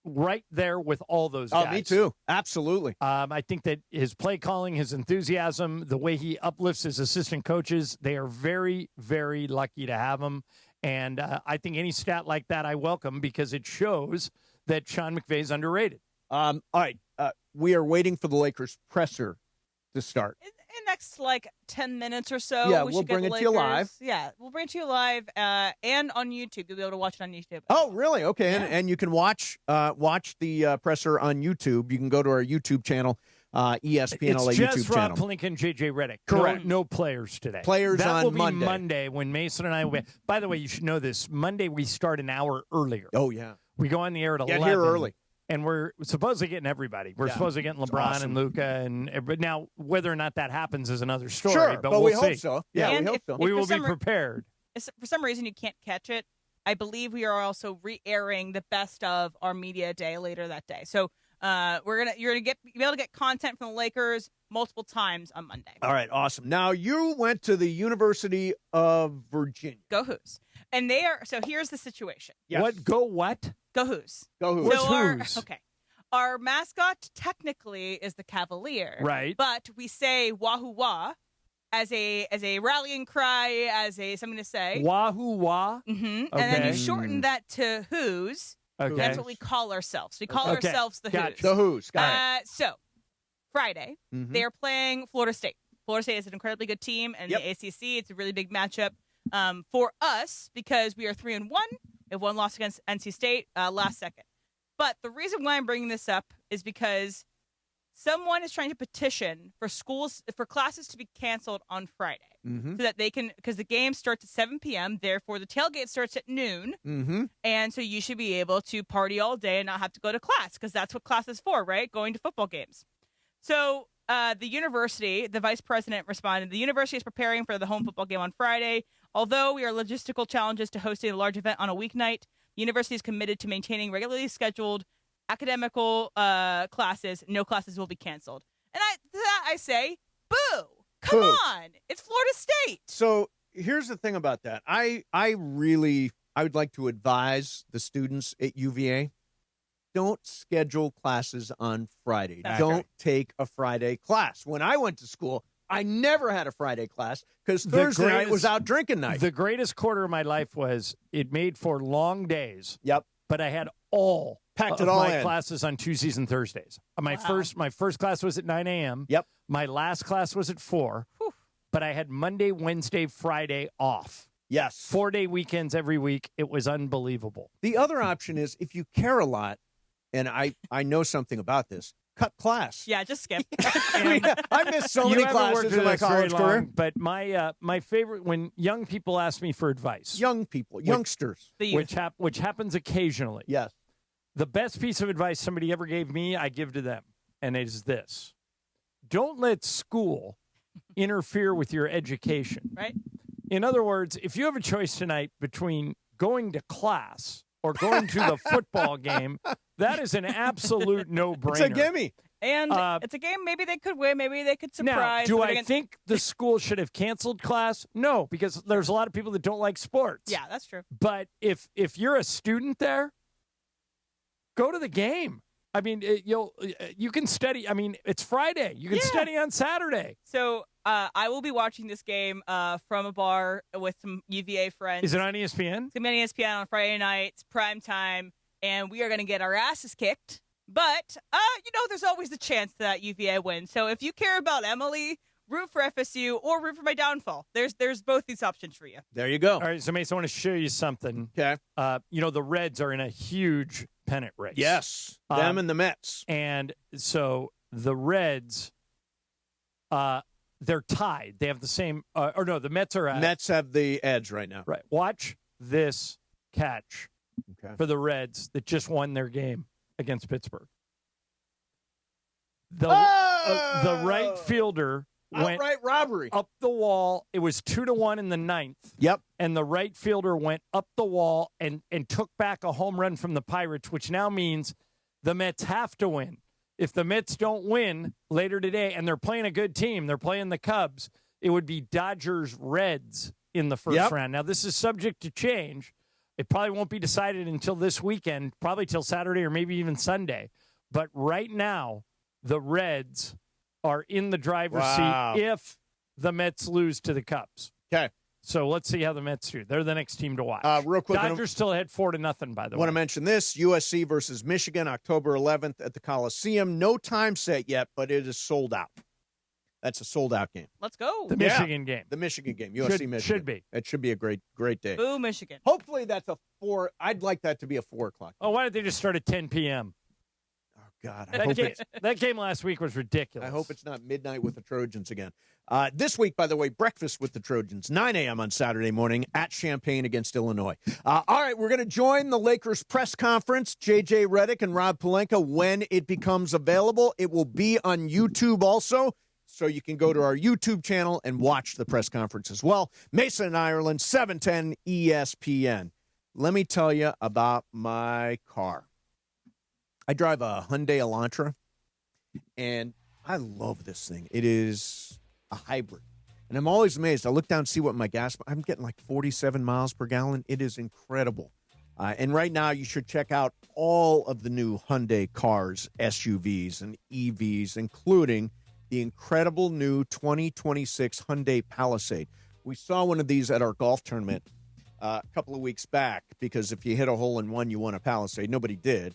right there with all those guys. Oh, me too. Absolutely. I think that his play calling, his enthusiasm, the way he uplifts his assistant coaches, they are very, very lucky to have him. And I think any stat like that I welcome because it shows that Sean McVay is underrated. All right. We are waiting for the Lakers presser to start. In the next, 10 minutes or so. Yeah, we we'll should get bring the it to you Lakers. live. Yeah, we'll bring it to you live and on YouTube. You'll be able to watch it on YouTube. Oh, really? Okay. And you can watch the presser on YouTube. You can go to our YouTube channel, ESPN LA YouTube channel. It's just Rob Pelinka and JJ Redick. Correct. No players today. Players that on will be Monday. when Mason and I will be. By the way, you should know this. Monday we start an hour earlier. Oh, yeah. We go on the air at 11. Get here early. And we're supposedly getting everybody. We're supposedly getting LeBron and Luka, and now whether or not that happens is another story. Sure, but we we'll hope see. so. Yeah, And we hope so. We will be prepared. If for some reason you can't catch it, I believe we are also re-airing the best of our media day later that day. So you're gonna be able to get content from the Lakers multiple times on Monday. All right, awesome. Now, you went to the University of Virginia. Go Who's. And they are, so here's the situation. Yes. What? Go what? Go Who's. Go Who's. What's So Who's? Okay. Our mascot technically is the Cavalier. Right. But we say Wahoo Wah as a rallying cry, as something to say. Wahoo Wah? Mm-hmm. Okay. And then you shorten that to Who's. Okay. That's what we call ourselves. We call ourselves the Gotcha. Who's. The Who's. Got it. So, Friday, they're playing Florida State. Florida State is an incredibly good team, and the ACC, it's a really big matchup for us because we are 3-1. We have one loss against NC State last second. But the reason why I'm bringing this up is because someone is trying to petition for classes to be canceled on Friday so that they can, because the game starts at 7 p.m., therefore the tailgate starts at noon, and so you should be able to party all day and not have to go to class, because that's what class is for, right? Going to football games. So the university, the vice president responded, the university is preparing for the home football game on Friday. Although we are logistical challenges to hosting a large event on a weeknight, the university is committed to maintaining regularly scheduled academical classes. No classes will be canceled. And I say, boo! Come on! It's Florida State! So here's the thing about that. I would like to advise the students at UVA, don't schedule classes on Friday. Don't take a Friday class. When I went to school, I never had a Friday class because Thursday night was out drinking night. The greatest quarter of my life was it made for long days. Yep. But I had all Packed of it all my in. classes on Tuesdays and Thursdays. My first class was at 9 a.m. Yep. My last class was at 4. Whew. But I had Monday, Wednesday, Friday off. Yes. 4-day weekends every week. It was unbelievable. The other option is if you care a lot, and I know something about this, cut class. Yeah, just skip. I missed so many classes in my college career. But my favorite, when young people ask me for advice. Young people, youngsters. Which happens occasionally. Yes. The best piece of advice somebody ever gave me, I give to them. And it is this. Don't let school interfere with your education. Right. In other words, if you have a choice tonight between going to class or going to the football game, that is an absolute no-brainer. It's a gimme. And it's a game maybe they could win, maybe they could surprise. Now, do I think the school should have canceled class? No, because there's a lot of people that don't like sports. Yeah, that's true. But if you're a student there, go to the game. I mean, you can study. I mean, it's Friday. You can study on Saturday. So I will be watching this game from a bar with some UVA friends. Is it on ESPN? It's going to be on ESPN on Friday night. It's prime time, and we are going to get our asses kicked But, there's always the chance that UVA wins. So if you care about Emily, root for FSU or root for my downfall. There's both these options for you. There you go. All right, so Mace, I want to show you something. Okay. The Reds are in a huge pennant race. Yes, them and the Mets. And so the Reds, they're tied. They have the same the Mets are at. Mets have the edge right now. Right. Watch this catch for the Reds that just won their game against Pittsburgh. The right fielder went outright robbery up the wall. It was 2-1 in the ninth. Yep. And the right fielder went up the wall and took back a home run from the Pirates, which now means the Mets have to win. If the Mets don't win later today, and they're playing a good team, they're playing the Cubs, it would be Dodgers-Reds in the first round. Now, this is subject to change. It probably won't be decided until this weekend, probably till Saturday or maybe even Sunday. But right now, the Reds are in the driver's seat if the Mets lose to the Cubs. Okay. So let's see how the Mets do. They're the next team to watch. Real quick, Dodgers still ahead 4-0, by the way. I want to mention this, USC versus Michigan, October 11th at the Coliseum. No time set yet, but it is sold out. That's a sold-out game. Let's go. The Michigan game. The Michigan game, USC Michigan. Should be. It should be a great day. Boo, Michigan. Hopefully that's a 4. I'd like that to be a 4 o'clock. Oh, why don't they just start at 10 p.m.? Oh, God. That game last week was ridiculous. I hope it's not midnight with the Trojans again. This week, by the way, breakfast with the Trojans, 9 a.m. on Saturday morning at Champaign against Illinois. All right, we're going to join the Lakers press conference, J.J. Redick and Rob Pelinka, when it becomes available. It will be on YouTube also, so you can go to our YouTube channel and watch the press conference as well. Mason and Ireland, 710 ESPN. Let me tell you about my car. I drive a Hyundai Elantra, and I love this thing. It is a hybrid, and I'm always amazed. I look down and see what my gas, I'm getting like 47 miles per gallon. It is incredible. And right now, you should check out all of the new Hyundai cars, SUVs, and EVs, including the incredible new 2026 Hyundai Palisade. We saw one of these at our golf tournament a couple of weeks back, because if you hit a hole in one, you won a Palisade. Nobody did.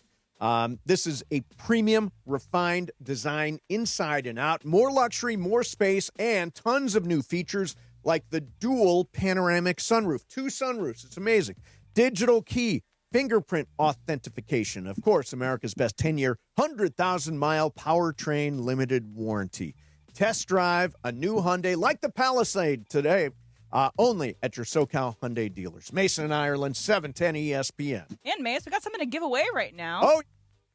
This is a premium, refined design inside and out. More luxury, more space, and tons of new features like the dual panoramic sunroof. 2 sunroofs. It's amazing. Digital key, fingerprint authentication. Of course, America's best 10-year, 100,000-mile powertrain limited warranty. Test drive a new Hyundai like the Palisade today, only at your SoCal Hyundai dealers. Mason and Ireland, 710 ESPN. And, Mace, we got something to give away right now. Oh,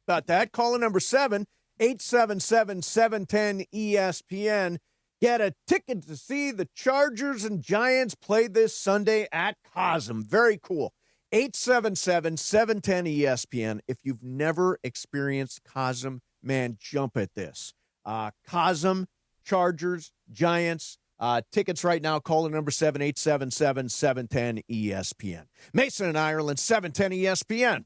about that. Caller number 7, 877-710-ESPN. Get a ticket to see the Chargers and Giants play this Sunday at Cosm. Very cool. 877-710-ESPN. If you've never experienced Cosm, man, jump at this. Cosm, Chargers, Giants. Tickets right now. Caller number 7, 877-710-ESPN. Mason and Ireland, 710 ESPN.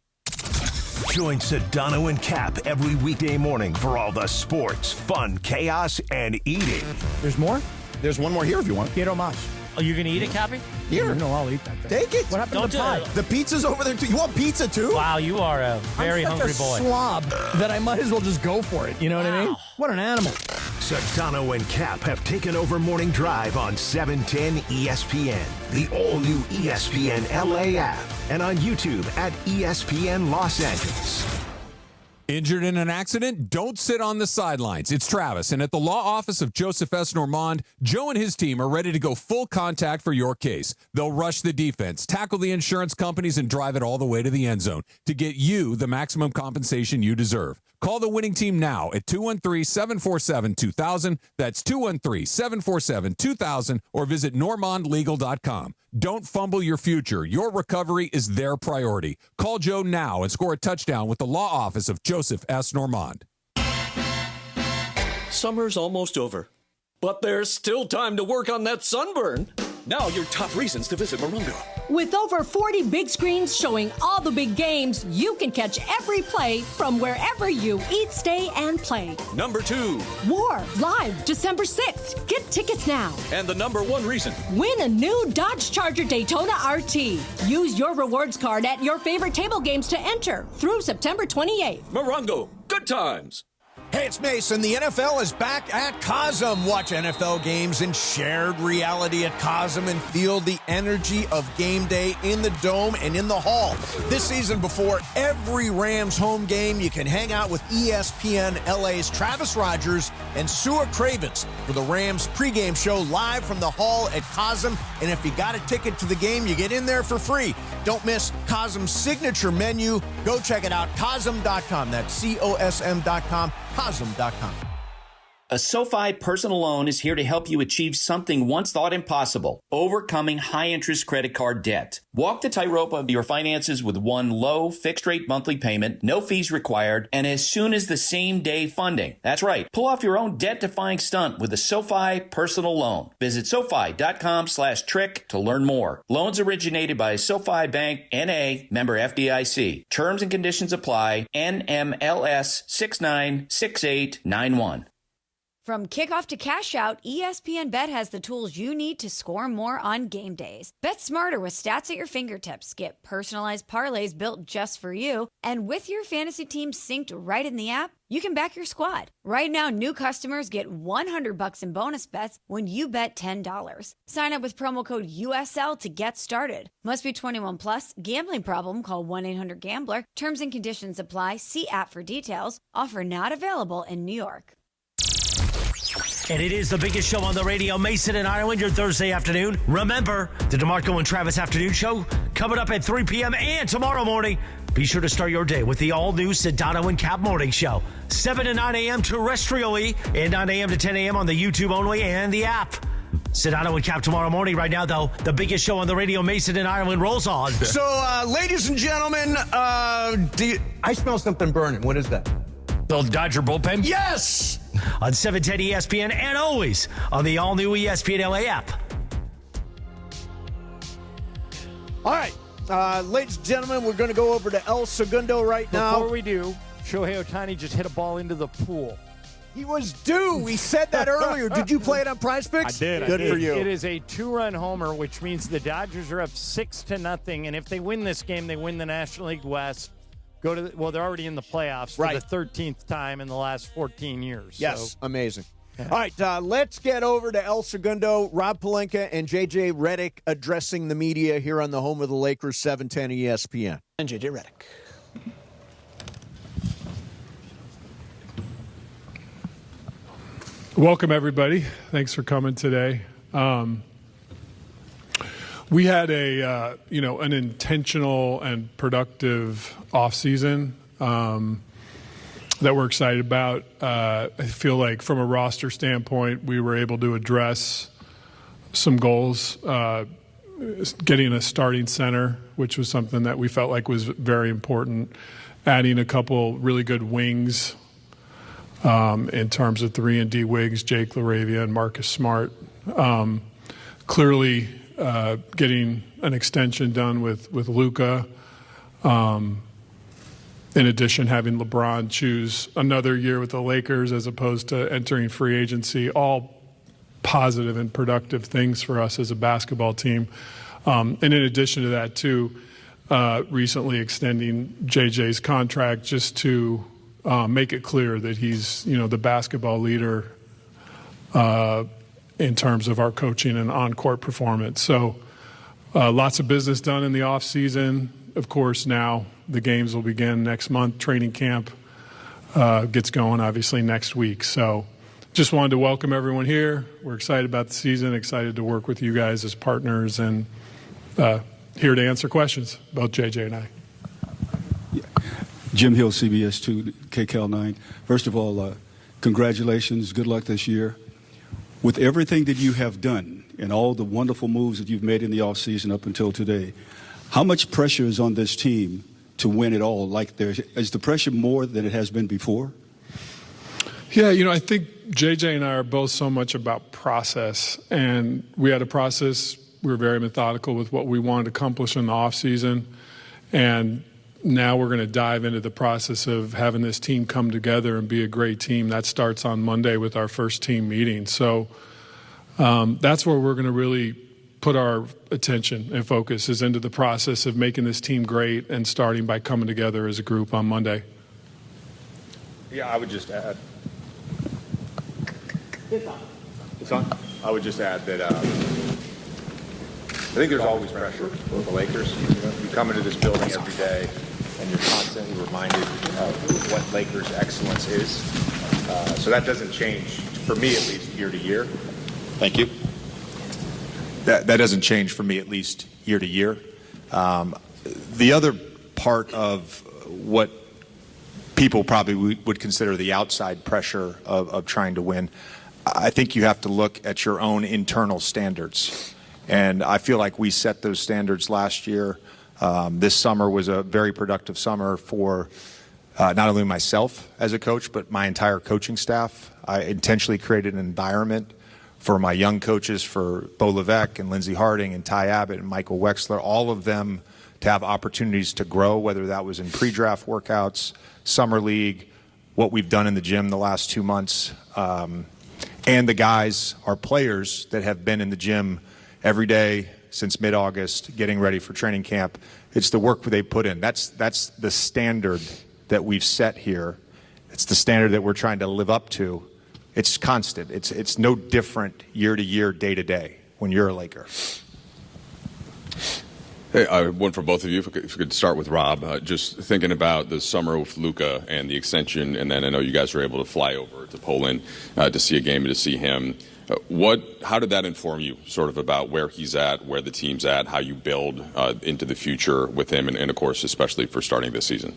Join Sedano and Cap every weekday morning for all the sports, fun, chaos, and eating. There's more? There's one more here if you want. Quiero más. Are you going to eat it, Cappy? Here. No, I'll eat that thing. Take it. What happened Don't to do the pie? it. The pizza's over there, too. You want pizza, too? Wow, you are a very hungry boy. I'm such a slob that I might as well just go for it. You know what I mean? What an animal. Sedano and Cap have taken over Morning Drive on 710 ESPN, the all-new ESPN LA app, and on YouTube at ESPN Los Angeles. Injured in an accident? Don't sit on the sidelines. It's Travis, and at the law office of Joseph S. Normand, Joe and his team are ready to go full contact for your case. They'll rush the defense, tackle the insurance companies, and drive it all the way to the end zone to get you the maximum compensation you deserve. Call the winning team now at 213-747-2000. That's 213-747-2000, or visit normandlegal.com. Don't fumble your future. Your recovery is their priority. Call Joe now and score a touchdown with the law office of Joseph S. Normand. Summer's almost over, but there's still time to work on that sunburn. Now your top reasons to visit Morongo. With over 40 big screens showing all the big games, you can catch every play from wherever you eat, stay, and play. Number 2. War, live, December 6th. Get tickets now. And the number 1 reason. Win a new Dodge Charger Daytona RT. Use your rewards card at your favorite table games to enter through September 28th. Morongo, good Good times. Hey, it's Mason. The NFL is back at Cosm. Watch NFL games in shared reality at Cosm and feel the energy of game day in the Dome and in the Hall. This season, before every Rams home game, you can hang out with ESPN LA's Travis Rogers and Sua Cravens for the Rams pregame show live from the Hall at Cosm. And if you got a ticket to the game, you get in there for free. Don't miss Cosm's signature menu. Go check it out, Cosm.com. That's COSM.com. Cosm.com. A SoFi personal loan is here to help you achieve something once thought impossible, overcoming high-interest credit card debt. Walk the tightrope of your finances with one low, fixed-rate monthly payment, no fees required, and as soon as the same-day funding. That's right. Pull off your own debt-defying stunt with a SoFi personal loan. Visit SoFi.com/trick to learn more. Loans originated by SoFi Bank, N.A., member FDIC. Terms and conditions apply. NMLS 696891. From kickoff to cash out, ESPN Bet has the tools you need to score more on game days. Bet smarter with stats at your fingertips. Get personalized parlays built just for you. And with your fantasy team synced right in the app, you can back your squad. Right now, new customers get $100 in bonus bets when you bet $10. Sign up with promo code USL to get started. Must be 21 plus. Gambling problem? Call 1-800-GAMBLER. Terms and conditions apply. See app for details. Offer not available in New York. And it is the biggest show on the radio, Mason and Ireland, your Thursday afternoon. Remember, the DeMarco and Travis Afternoon Show coming up at 3 p.m. and tomorrow morning. Be sure to start your day with the all-new Sedano and Cap Morning Show. 7 to 9 a.m. terrestrially and 9 a.m. to 10 a.m. on the YouTube only and the app. Sedano and Cap tomorrow morning. Right now, though, the biggest show on the radio, Mason and Ireland, rolls on. So, ladies and gentlemen, I smell something burning. What is that? The Dodger bullpen? Yes! On 710 ESPN and always on the all-new ESPN LA app. All right, ladies and gentlemen, we're going to go over to El Segundo right now. Before we do, Shohei Ohtani just hit a ball into the pool. He was due. We said that earlier. Did you play it on Prize Picks? I did. Good for you. It is a two-run homer, which means the Dodgers are up 6-0, and if they win this game, they win the National League West. They're already in the playoffs for the 13th time in the last 14 years. Yes, so. Amazing. All right, let's get over to El Segundo. Rob Pelinka and J.J. Redick addressing the media here on the home of the Lakers, 710 ESPN. And J.J. Redick. Welcome, everybody. Thanks for coming today. We had an intentional and productive offseason that we're excited about. I feel like from a roster standpoint, we were able to address some goals, getting a starting center, which was something that we felt like was very important, adding a couple really good wings in terms of 3-and-D wings, Jake LaRavia and Marcus Smart. Clearly, getting an extension done with Luka. In addition, having LeBron choose another year with the Lakers as opposed to entering free agency, all positive and productive things for us as a basketball team. And in addition to that, too, recently extending JJ's contract just to make it clear that he's, the basketball leader in terms of our coaching and on-court performance. So lots of business done in the offseason. Of course, now the games will begin next month. Training camp gets going, obviously, next week. So just wanted to welcome everyone here. We're excited about the season, excited to work with you guys as partners, and here to answer questions, both JJ and I. Jim Hill, CBS 2, KCAL 9. First of all, congratulations. Good luck this year. With everything that you have done and all the wonderful moves that you've made in the offseason up until today, how much pressure is on this team to win it all? Is the pressure more than it has been before? Yeah, I think JJ and I are both so much about process. And we had a process. We were very methodical with what we wanted to accomplish in the offseason. And now we're going to dive into the process of having this team come together and be a great team. That starts on Monday with our first team meeting. So that's where we're going to really put our attention and focus, is into the process of making this team great and starting by coming together as a group on Monday. Yeah, I would just add. It's on. I would just add that I think there's always pressure with the Lakers. You come into this building every day, and you're constantly reminded of what Lakers' excellence is. So that doesn't change, for me at least, year to year. Thank you. That doesn't change for me at least year to year. The other part of what people probably would consider the outside pressure of trying to win, I think you have to look at your own internal standards. And I feel like we set those standards last year. This summer was a very productive summer for not only myself as a coach, but my entire coaching staff. I intentionally created an environment for my young coaches, for Bo Levesque and Lindsey Harding and Ty Abbott and Michael Wexler, all of them to have opportunities to grow, whether that was in pre-draft workouts, summer league, what we've done in the gym the last 2 months. And the guys are players that have been in the gym every day since mid-August, getting ready for training camp. It's the work they put in. That's the standard that we've set here. It's the standard that we're trying to live up to. It's constant. It's no different year to year, day to day when you're a Laker. Hey, one for both of you. If we could start with Rob, just thinking about the summer with Luka and the extension, and then I know you guys were able to fly over to Poland to see a game and to see him. How did that inform you, sort of about where he's at, where the team's at, how you build into the future with him, and of course, especially for starting this season?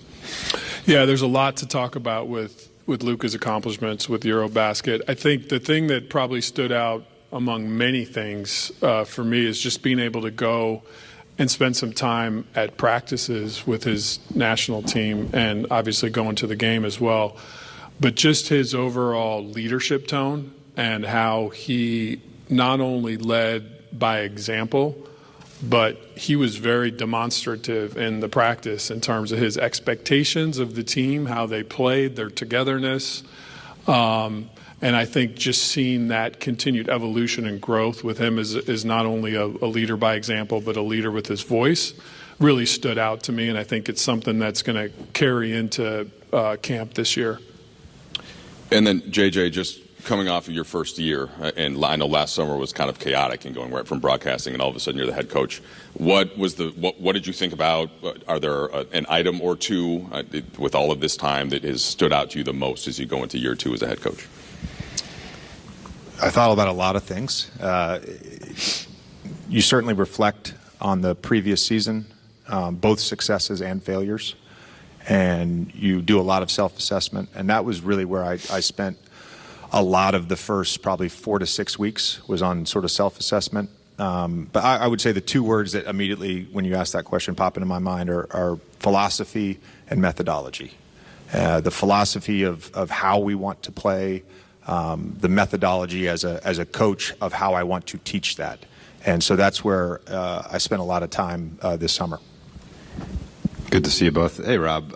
Yeah, there's a lot to talk about with Luka's accomplishments with Eurobasket. I think the thing that probably stood out among many things for me is just being able to go and spend some time at practices with his national team and obviously going to the game as well. But just his overall leadership tone and how he not only led by example, but he was very demonstrative in the practice in terms of his expectations of the team, how they played, their togetherness. And I think just seeing that continued evolution and growth with him is not only a leader by example, but a leader with his voice really stood out to me. And I think it's something that's going to carry into camp this year. And then, JJ, just coming off of your first year, and I know last summer was kind of chaotic and going right from broadcasting, and all of a sudden you're the head coach. What did you think about? Are there an item or two with all of this time that has stood out to you the most as you go into year two as a head coach? I thought about a lot of things. You certainly reflect on the previous season, both successes and failures, and you do a lot of self-assessment, and that was really where I spent a lot of the first probably 4 to 6 weeks was on sort of self-assessment. But I would say the two words that immediately, when you ask that question, pop into my mind are philosophy and methodology. The philosophy of how we want to play, the methodology as a coach of how I want to teach that. And so that's where I spent a lot of time this summer. Good to see you both. Hey, Rob.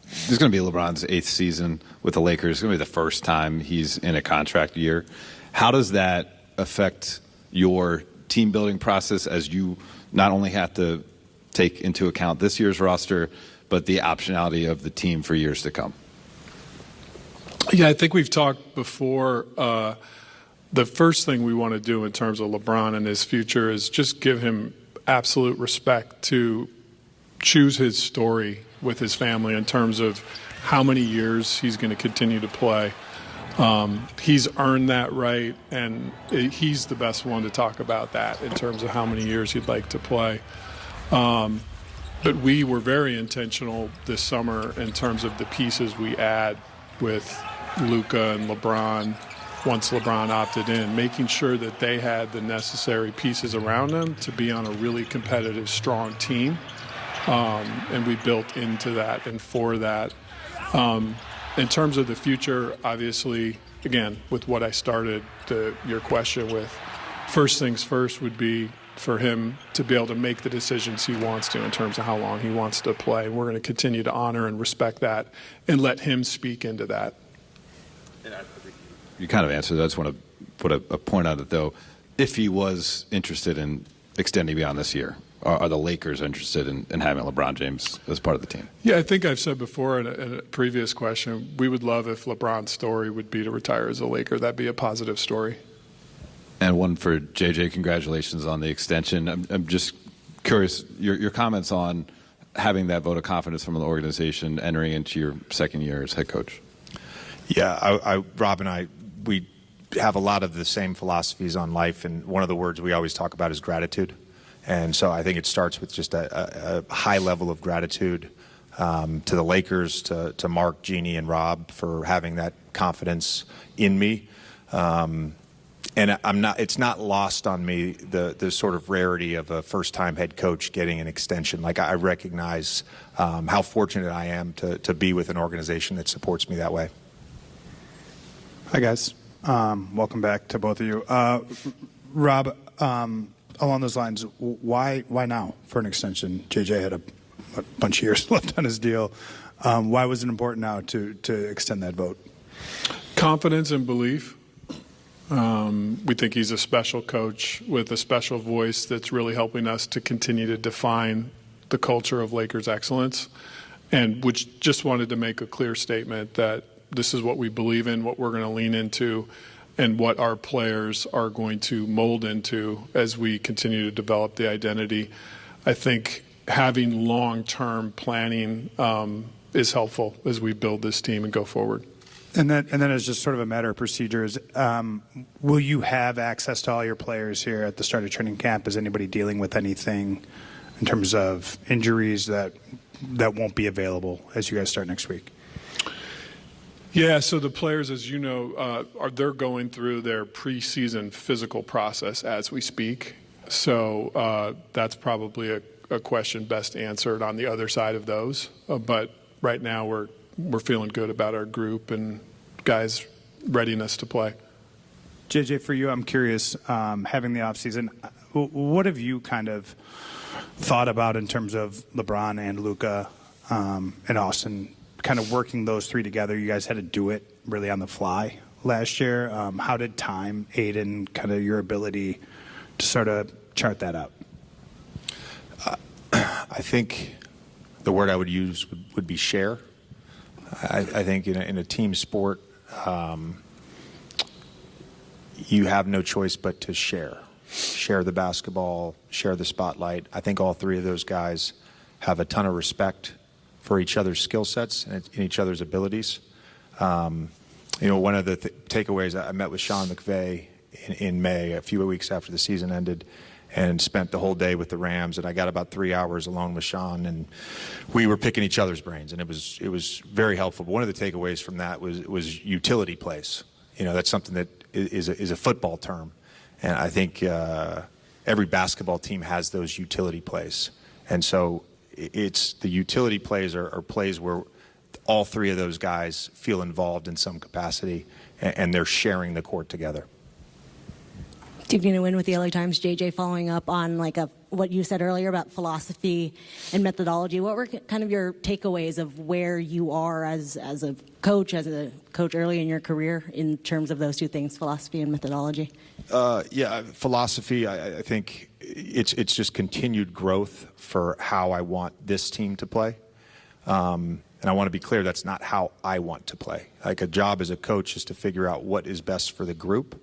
This is going to be LeBron's 8th season with the Lakers. It's going to be the first time he's in a contract year. How does that affect your team building process as you not only have to take into account this year's roster, but the optionality of the team for years to come? Yeah, I think we've talked before. The first thing we want to do in terms of LeBron and his future is just give him absolute respect to choose his story with his family in terms of how many years he's going to continue to play. He's earned that right, and he's the best one to talk about that in terms of how many years he'd like to play. But we were very intentional this summer in terms of the pieces we add with Luka and LeBron once LeBron opted in, making sure that they had the necessary pieces around them to be on a really competitive, strong team. And we built into that and for that. In terms of the future, obviously, again, with what I started your question with, first things first would be for him to be able to make the decisions he wants to in terms of how long he wants to play. We're going to continue to honor and respect that and let him speak into that. You kind of answered that. I just want to put a point on it, though. If he was interested in extending beyond this year, are the Lakers interested in having LeBron James as part of the team? Yeah, I think I've said before in a previous question, we would love if LeBron's story would be to retire as a Laker. That'd be a positive story. And one for JJ, congratulations on the extension. I'm just curious, your comments on having that vote of confidence from the organization entering into your second year as head coach. Yeah, Rob and I, we have a lot of the same philosophies on life, and one of the words we always talk about is gratitude. And so I think it starts with just a high level of gratitude to the Lakers, to Mark, Jeannie, and Rob for having that confidence in me. And it's not lost on me the sort of rarity of a first-time head coach getting an extension. Like, I recognize how fortunate I am to be with an organization that supports me that way. Hi, guys. Welcome back to both of you. Rob, along those lines, why now for an extension? JJ had a bunch of years left on his deal. Why was it important now to extend that vote? Confidence and belief. We think he's a special coach with a special voice that's really helping us to continue to define the culture of Lakers excellence, and which just wanted to make a clear statement that this is what we believe in, what we're going to lean into, and what our players are going to mold into as we continue to develop the identity. I think having long-term planning is helpful as we build this team and go forward. And then as just sort of a matter of procedures, will you have access to all your players here at the start of training camp? Is anybody dealing with anything in terms of injuries that won't be available as you guys start next week? Yeah, so the players, as you know, they're going through their preseason physical process as we speak. So that's probably a question best answered on the other side of those. But right now we're feeling good about our group and guys' readiness to play. JJ, for you, I'm curious, having the offseason, what have you kind of thought about in terms of LeBron and Luka and Austin, kind of working those three together? You guys had to do it really on the fly last year. How did time aid in kind of your ability to sort of chart that out? I think the word I would use would be share. I think in a team sport, you have no choice but to share. Share the basketball, share the spotlight. I think all three of those guys have a ton of respect for each other's skill sets and each other's abilities. One of the takeaways, I met with Sean McVay in May, a few weeks after the season ended, and spent the whole day with the Rams, and I got about 3 hours alone with Sean, and we were picking each other's brains, and it was very helpful. But one of the takeaways from that was utility plays. That's something that is a football term, and I think every basketball team has those utility plays, and so it's the utility plays are plays where all three of those guys feel involved in some capacity, and they're sharing the court together. Taking a win with the LA Times, JJ, following up on what you said earlier about philosophy and methodology. What were kind of your takeaways of where you are as a coach early in your career in terms of those two things, philosophy and methodology? Philosophy, I think it's just continued growth for how I want this team to play. And I want to be clear, that's not how I want to play. Like, a job as a coach is to figure out what is best for the group.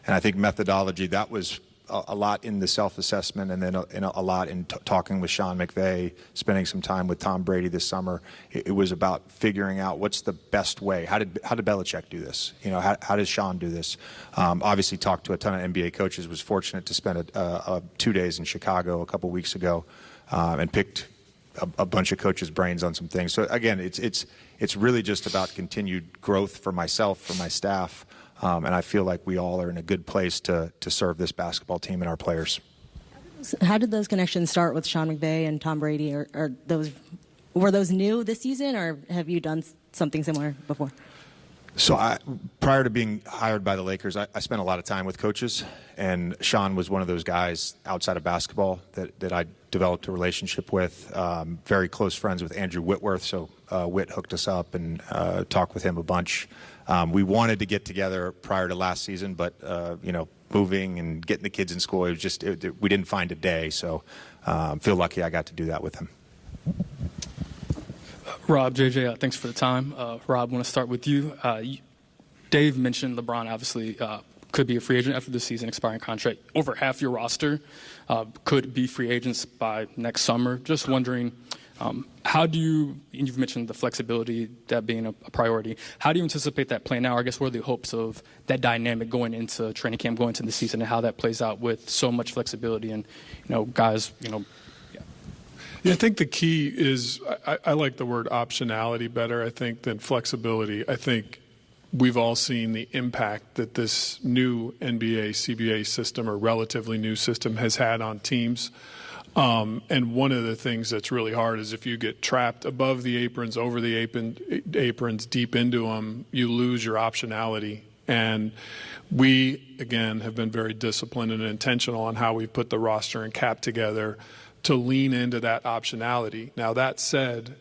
And I think methodology, that was a lot in the self-assessment, and then a lot in talking with Sean McVay, spending some time with Tom Brady this summer. It was about figuring out what's the best way. How did Belichick do this? How does Sean do this? Obviously talked to a ton of NBA coaches, was fortunate to spend 2 days in Chicago a couple weeks ago, and picked a bunch of coaches' brains on some things. So again, it's really just about continued growth for myself, for my staff, and I feel like we all are in a good place to serve this basketball team and our players. How did those connections start with Sean McVay and Tom Brady? Were those new this season, or have you done something similar before? So prior to being hired by the Lakers, I spent a lot of time with coaches, and Sean was one of those guys outside of basketball that I developed a relationship with. Very close friends with Andrew Whitworth, so Whit hooked us up and talked with him a bunch. We wanted to get together prior to last season, but moving and getting the kids in school. It was just we didn't find a day, so feel lucky I got to do that with him. Rob, JJ, thanks for the time. Rob, I want to start with you. Dave mentioned LeBron obviously could be a free agent after the season expiring contract. Over half your roster could be free agents by next summer. Just wondering, how do you, and you've mentioned the flexibility, that being a priority, how do you anticipate that playing out? I guess what are the hopes of that dynamic going into training camp, going into the season, and how that plays out with so much flexibility and, guys, Yeah, I think the key is, I like the word optionality better, I think, than flexibility. I think we've all seen the impact that this new NBA CBA system, or relatively new system, has had on teams. And one of the things that's really hard is if you get trapped above the aprons, over the aprons, deep into them, you lose your optionality. And we, again, have been very disciplined and intentional on how we put the roster and cap together to lean into that optionality. Now, that said,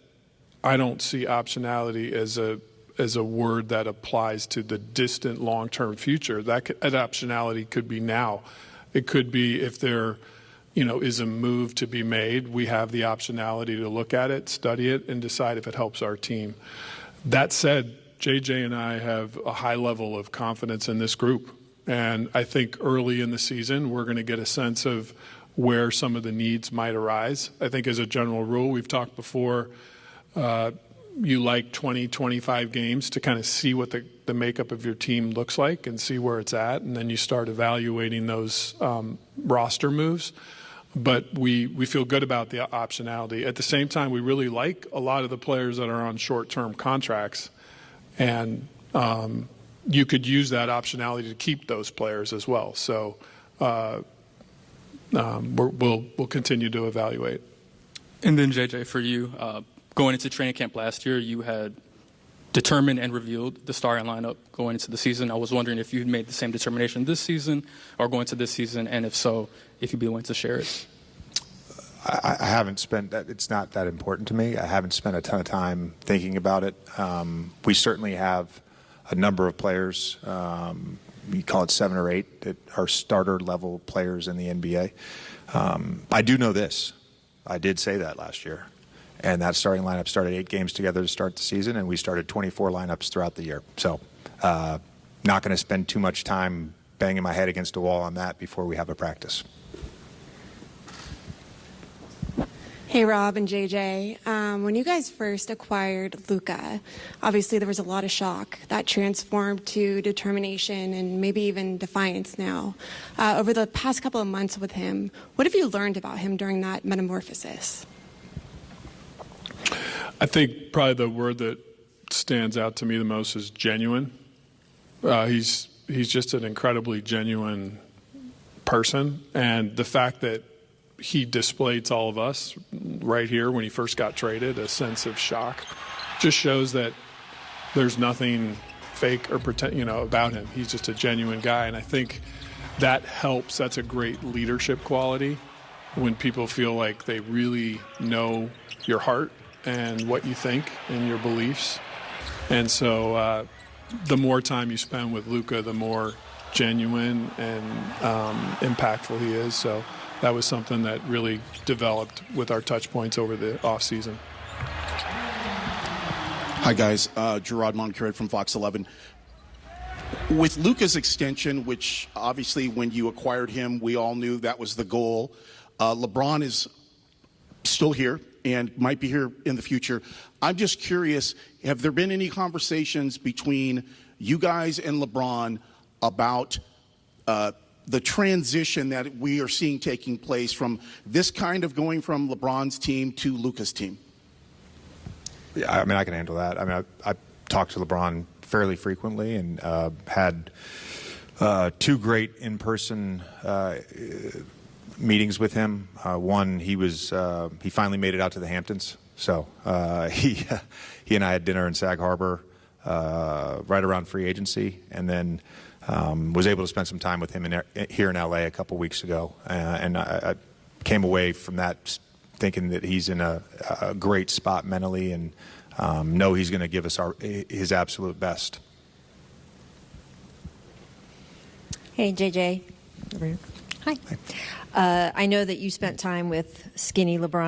I don't see optionality as a word that applies to the distant long-term future. That optionality could be now. It could be if there is a move to be made, we have the optionality to look at it, study it, and decide if it helps our team. That said, JJ and I have a high level of confidence in this group. And I think early in the season, we're going to get a sense of where some of the needs might arise. I think as a general rule, we've talked before, you like 20, 25 games to kind of see what the makeup of your team looks like and see where it's at, and then you start evaluating those roster moves. But we feel good about the optionality. At the same time, we really like a lot of the players that are on short-term contracts, and you could use that optionality to keep those players as well. So we'll continue to evaluate. And then, JJ, for you, going into training camp last year, you had determined and revealed the starting lineup going into the season. I was wondering if you had made the same determination this season or going to this season, and if so, if you'd be willing to share it. I haven't spent that. It's not that important to me. I haven't spent a ton of time thinking about it. We certainly have a number of players, we call it 7 or 8, that are starter level players in the NBA. I do know this. I did say that last year. And that starting lineup started 8 games together to start the season, and we started 24 lineups throughout the year. So not going to spend too much time banging my head against a wall on that before we have a practice. Hey, Rob and JJ. When you guys first acquired Luka, obviously there was a lot of shock. That transformed to determination and maybe even defiance now. Over the past couple of months with him, what have you learned about him during that metamorphosis? I think probably the word that stands out to me the most is genuine. He's just an incredibly genuine person, and the fact that he displayed to all of us right here when he first got traded a sense of shock just shows that there's nothing fake or pretend, about him. He's just a genuine guy, and I think that helps. That's a great leadership quality when people feel like they really know your heart and what you think and your beliefs. And so the more time you spend with Luka, the more genuine and impactful he is. So that was something that really developed with our touch points over the offseason. Hi, guys. Gerard Moncuret from Fox 11. With Luka's extension, which obviously when you acquired him, we all knew that was the goal. LeBron is still here and might be here in the future. I'm just curious, have there been any conversations between you guys and LeBron about the transition that we are seeing taking place from this kind of going from LeBron's team to Luka's team? Yeah, I mean, I can handle that. I mean, I talk to LeBron fairly frequently and had 2 great in-person meetings with him. One, he finally made it out to the Hamptons. So he and I had dinner in Sag Harbor right around free agency, and then was able to spend some time with him here in LA a couple weeks ago. And I came away from that thinking that he's in a great spot mentally, and know he's going to give us his absolute best. Hey, JJ. Hi. I know that you spent time with skinny Luka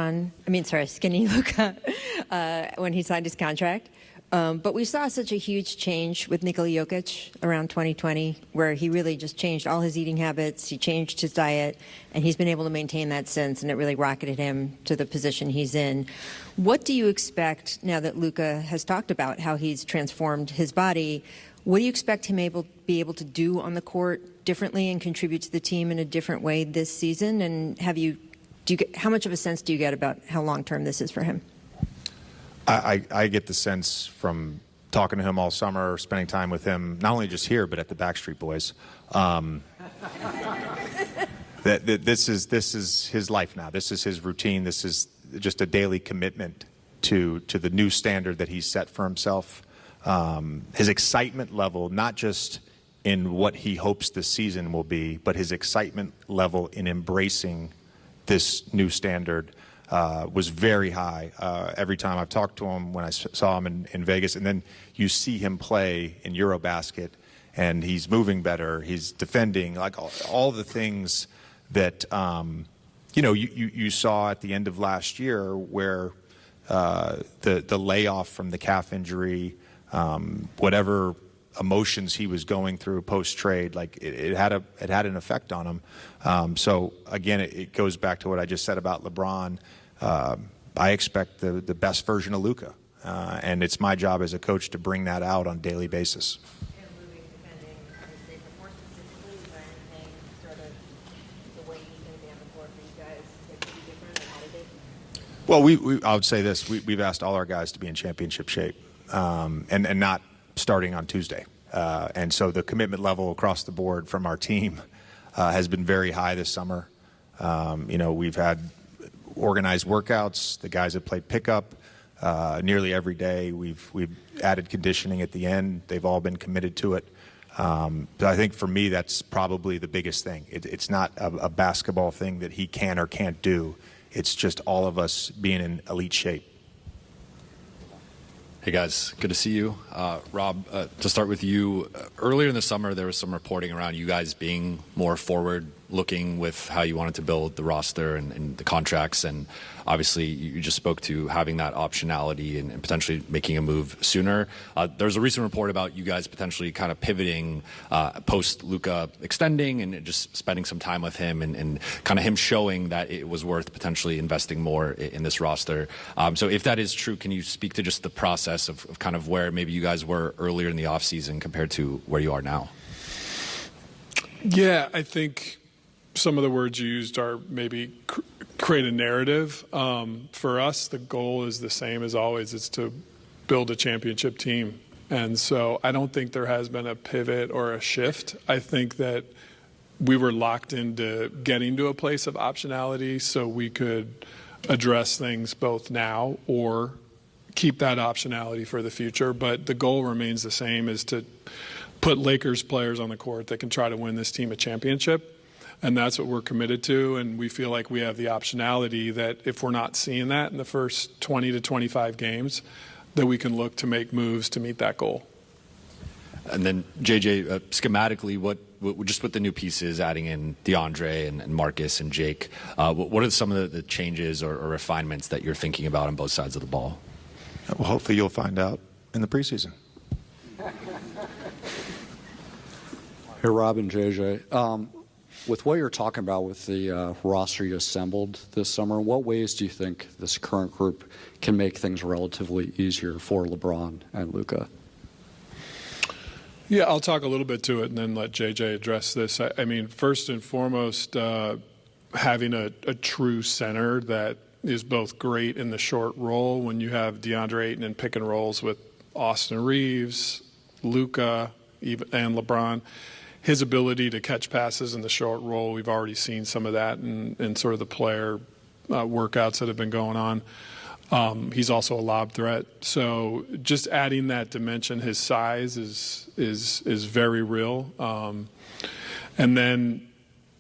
when he signed his contract. But we saw such a huge change with Nikola Jokic around 2020, where he really just changed all his eating habits. He changed his diet, and he's been able to maintain that since, and it really rocketed him to the position he's in. What do you expect now that Luka has talked about how he's transformed his body? What do you expect him be able to do on the court differently and contribute to the team in a different way this season? And how much of a sense do you get about how long-term this is for him? I get the sense from talking to him all summer, spending time with him, not only just here, but at the Backstreet Boys, that this is his life now. This is his routine. This is just a daily commitment to the new standard that he's set for himself. His excitement level, not just in what he hopes this season will be, but his excitement level in embracing this new standard was very high every time I've talked to him, when I saw him in Vegas. And then you see him play in Eurobasket, and he's moving better. He's defending, like all the things that, you saw at the end of last year, where the layoff from the calf injury, whatever emotions he was going through post-trade, like it had an effect on him. So again, it goes back to what I just said about LeBron. I expect the best version of Luka, and it's my job as a coach to bring that out on a daily basis. Well, I would say this: we've asked all our guys to be in championship shape, and not starting on Tuesday. And so the commitment level across the board from our team has been very high this summer. We've had organized workouts. The guys have played pickup nearly every day. We've added conditioning at the end. They've all been committed to it. But I think for me, that's probably the biggest thing. It's not a basketball thing that he can or can't do. It's just all of us being in elite shape. Hey guys, good to see you. Rob, to start with you, earlier in the summer there was some reporting around you guys being more forward-looking with how you wanted to build the roster and the contracts, and obviously you just spoke to having that optionality and potentially making a move sooner. There's a recent report about you guys potentially kind of pivoting post-Luka extending and just spending some time with him and kind of him showing that it was worth potentially investing more in this roster. So if that is true, can you speak to just the process of kind of where maybe you guys were earlier in the offseason compared to where you are now? Yeah, I think some of the words you used are maybe create a narrative. For us, the goal is the same as always. It's to build a championship team. And so I don't think there has been a pivot or a shift. I think that we were locked into getting to a place of optionality so we could address things both now or keep that optionality for the future. But the goal remains the same, is to put Lakers players on the court that can try to win this team a championship. And that's what we're committed to. And we feel like we have the optionality that if we're not seeing that in the first 20 to 25 games, that we can look to make moves to meet that goal. And then, JJ, schematically, what just with the new pieces, adding in DeAndre and Marcus and Jake, what are some of the changes or refinements that you're thinking about on both sides of the ball? Well, hopefully you'll find out in the preseason. Hey, Rob and JJ. With what you're talking about with the roster you assembled this summer, what ways do you think this current group can make things relatively easier for LeBron and Luka? Yeah, I'll talk a little bit to it and then let JJ address this. I mean, first and foremost, having a true center that is both great in the short roll when you have DeAndre Ayton in pick and rolls with Austin Reeves, Luka, and LeBron. His ability to catch passes in the short roll, we've already seen some of that in sort of the player workouts that have been going on. He's also a lob threat. So just adding that dimension, his size is very real. And then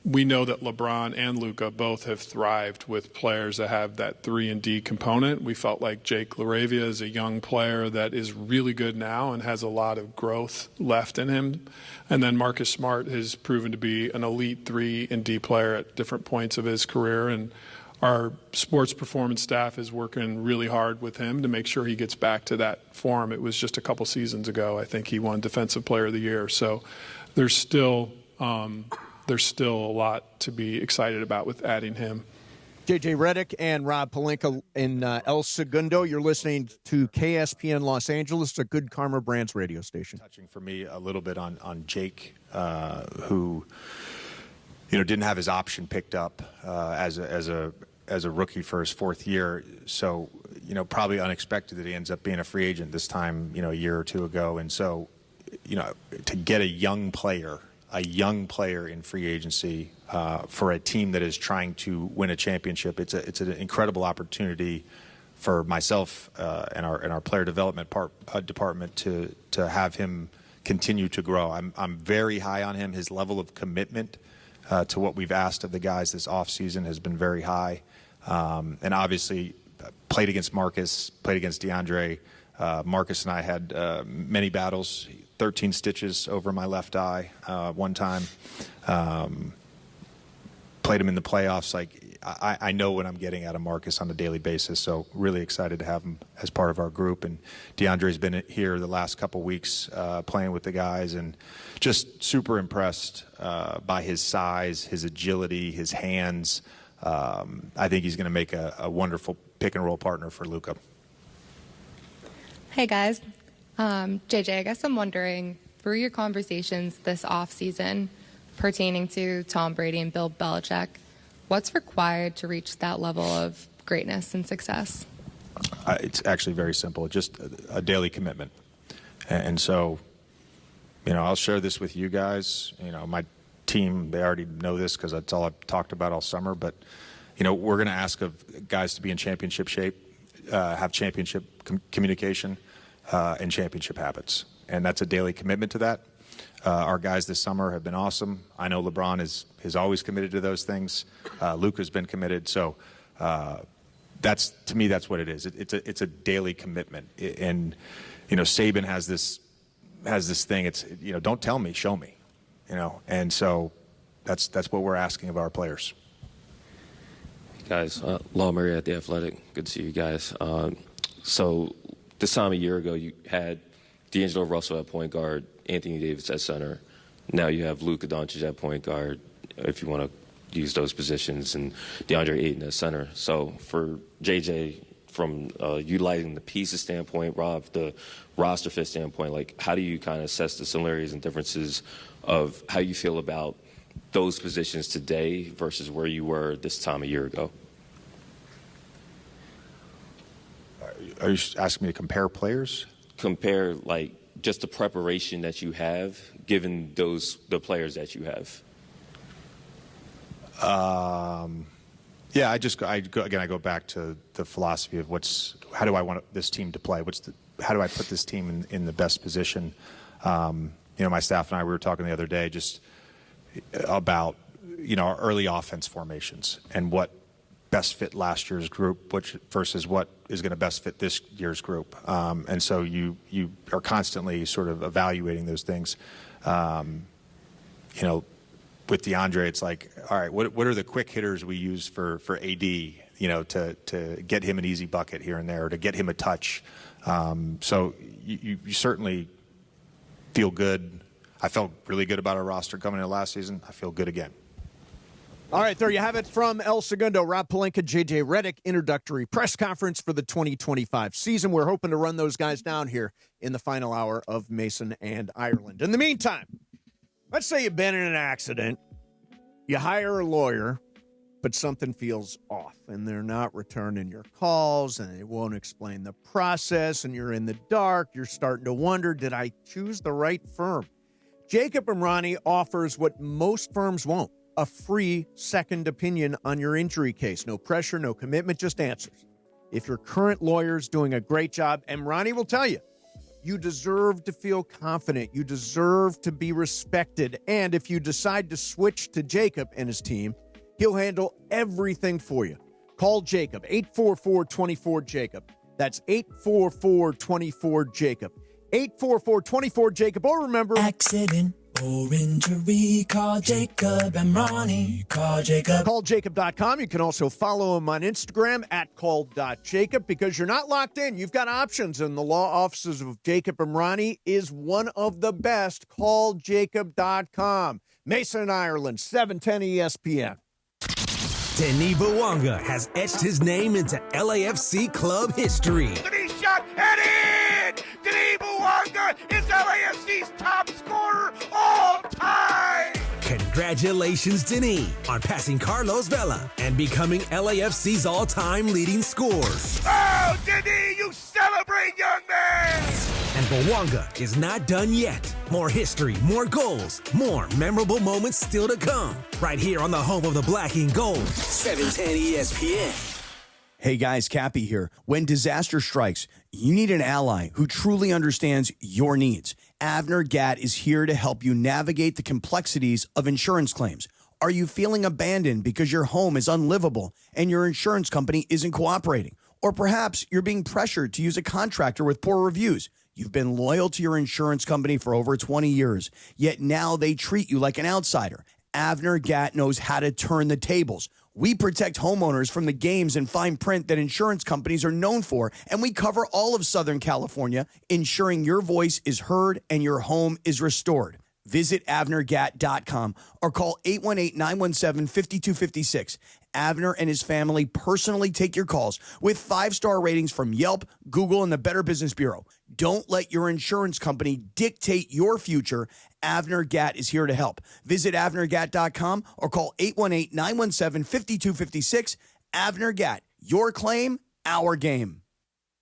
we know that LeBron and Luka both have thrived with players that have that 3-and-D component. We felt like Jake LaRavia is a young player that is really good now and has a lot of growth left in him. And then Marcus Smart has proven to be an elite 3-and-D player at different points of his career. And our sports performance staff is working really hard with him to make sure he gets back to that form. It was just a couple seasons ago, I think he won Defensive Player of the Year. So there's still a lot to be excited about with adding him. JJ Redick and Rob Pelinka in El Segundo. You're listening to KSPN Los Angeles, a Good Karma Brands radio station. Touching for me a little bit on Jake, who didn't have his option picked up as a rookie for his fourth year. So probably unexpected that he ends up being a free agent this time a year or two ago. And so to get a young player in free agency for a team that is trying to win a championship, it's an incredible opportunity for myself and our player development department to have him continue to grow. I'm very high on him. His level of commitment to what we've asked of the guys this offseason has been very high. And obviously played against Marcus, played against DeAndre. Marcus and I had many battles, 13 stitches over my left eye one time. Played him in the playoffs. I know what I'm getting out of Marcus on a daily basis, so really excited to have him as part of our group. And DeAndre's been here the last couple weeks playing with the guys, and just super impressed by his size, his agility, his hands. I think he's going to make a wonderful pick-and-roll partner for Luka. Hey, guys. JJ, I guess I'm wondering, through your conversations this offseason pertaining to Tom Brady and Bill Belichick, what's required to reach that level of greatness and success? It's actually very simple. It's just a daily commitment. And so, I'll share this with you guys. My team, they already know this because that's all I've talked about all summer. But, we're going to ask of guys to be in championship shape, have championship communication, and championship habits. And that's a daily commitment to that. Our guys this summer have been awesome. I know LeBron is always committed to those things. Luka's been committed. So to me, that's what it is. It's a daily commitment. And, Saban has this thing. It's, don't tell me, show me, and so that's what we're asking of our players. Guys, Law Murray at The Athletic. Good to see you guys. So this time a year ago, you had D'Angelo Russell at point guard, Anthony Davis at center. Now you have Luka Doncic at point guard, if you want to use those positions, and DeAndre Ayton at center. So for JJ, from utilizing the pieces standpoint, Rob, the roster fit standpoint, how do you kind of assess the similarities and differences of how you feel about those positions today versus where you were this time a year ago? Are you asking me to compare players? Compare, just the preparation that you have, given the players that you have. Yeah, I go back to the philosophy of how do I want this team to play? How do I put this team in the best position? My staff and I, we were talking the other day just about, our early offense formations and what best fit last year's group, versus what is going to best fit this year's group. And so you are constantly sort of evaluating those things. With DeAndre, it's like, all right, what are the quick hitters we use for AD, to get him an easy bucket here and there, or to get him a touch. So you certainly feel good. I felt really good about our roster coming into last season. I feel good again. All right, there you have it from El Segundo. Rob Pelinka, JJ Redick, introductory press conference for the 2025 season. We're hoping to run those guys down here in the final hour of Mason and Ireland. In the meantime, let's say you've been in an accident, you hire a lawyer, but something feels off, and they're not returning your calls, and they won't explain the process, and you're in the dark. You're starting to wonder, did I choose the right firm? Jacob and Ronnie offers what most firms won't: a free second opinion on your injury case. No pressure, no commitment, just answers. If your current lawyer is doing a great job, and Ronnie will tell you, You deserve to feel confident. You deserve to be respected. And if you decide to switch to Jacob and his team, he'll handle everything for you. Call Jacob, 844-24-JACOB. That's 844-24-JACOB. 844-24-JACOB. Or remember... Accident or injury, call Jacob and Ronnie. Call Jacob. CallJacob.com. You can also follow him on Instagram at call.jacob, because you're not locked in. You've got options, and the law offices of Jacob and Ronnie is one of the best. CallJacob.com. Mason and Ireland, 710 ESPN. Denis Bouanga has etched his name into LAFC club history. Denis shot and in! Denis Bouanga is LAFC's top scorer all time! Congratulations, Denis, on passing Carlos Vela and becoming LAFC's all-time leading scorer. Oh, Denis, you celebrate, young man! And Bouanga is not done yet. More history, more goals, more memorable moments still to come. Right here on the home of the black and gold, 710 ESPN. Hey guys, Cappy here. When disaster strikes, you need an ally who truly understands your needs. Avner Gatt is here to help you navigate the complexities of insurance claims. Are you feeling abandoned because your home is unlivable and your insurance company isn't cooperating? Or perhaps you're being pressured to use a contractor with poor reviews. You've been loyal to your insurance company for over 20 years, yet now they treat you like an outsider. Avner Gatt knows how to turn the tables. We protect homeowners from the games and fine print that insurance companies are known for, and we cover all of Southern California, ensuring your voice is heard and your home is restored. Visit AvnerGatt.com or call 818-917-5256. Avner and his family personally take your calls with 5-star ratings from Yelp, Google, and the Better Business Bureau. Don't let your insurance company dictate your future. Avner Gatt is here to help. Visit AvnerGatt.com or call 818-917-5256. Avner Gatt, your claim, our game.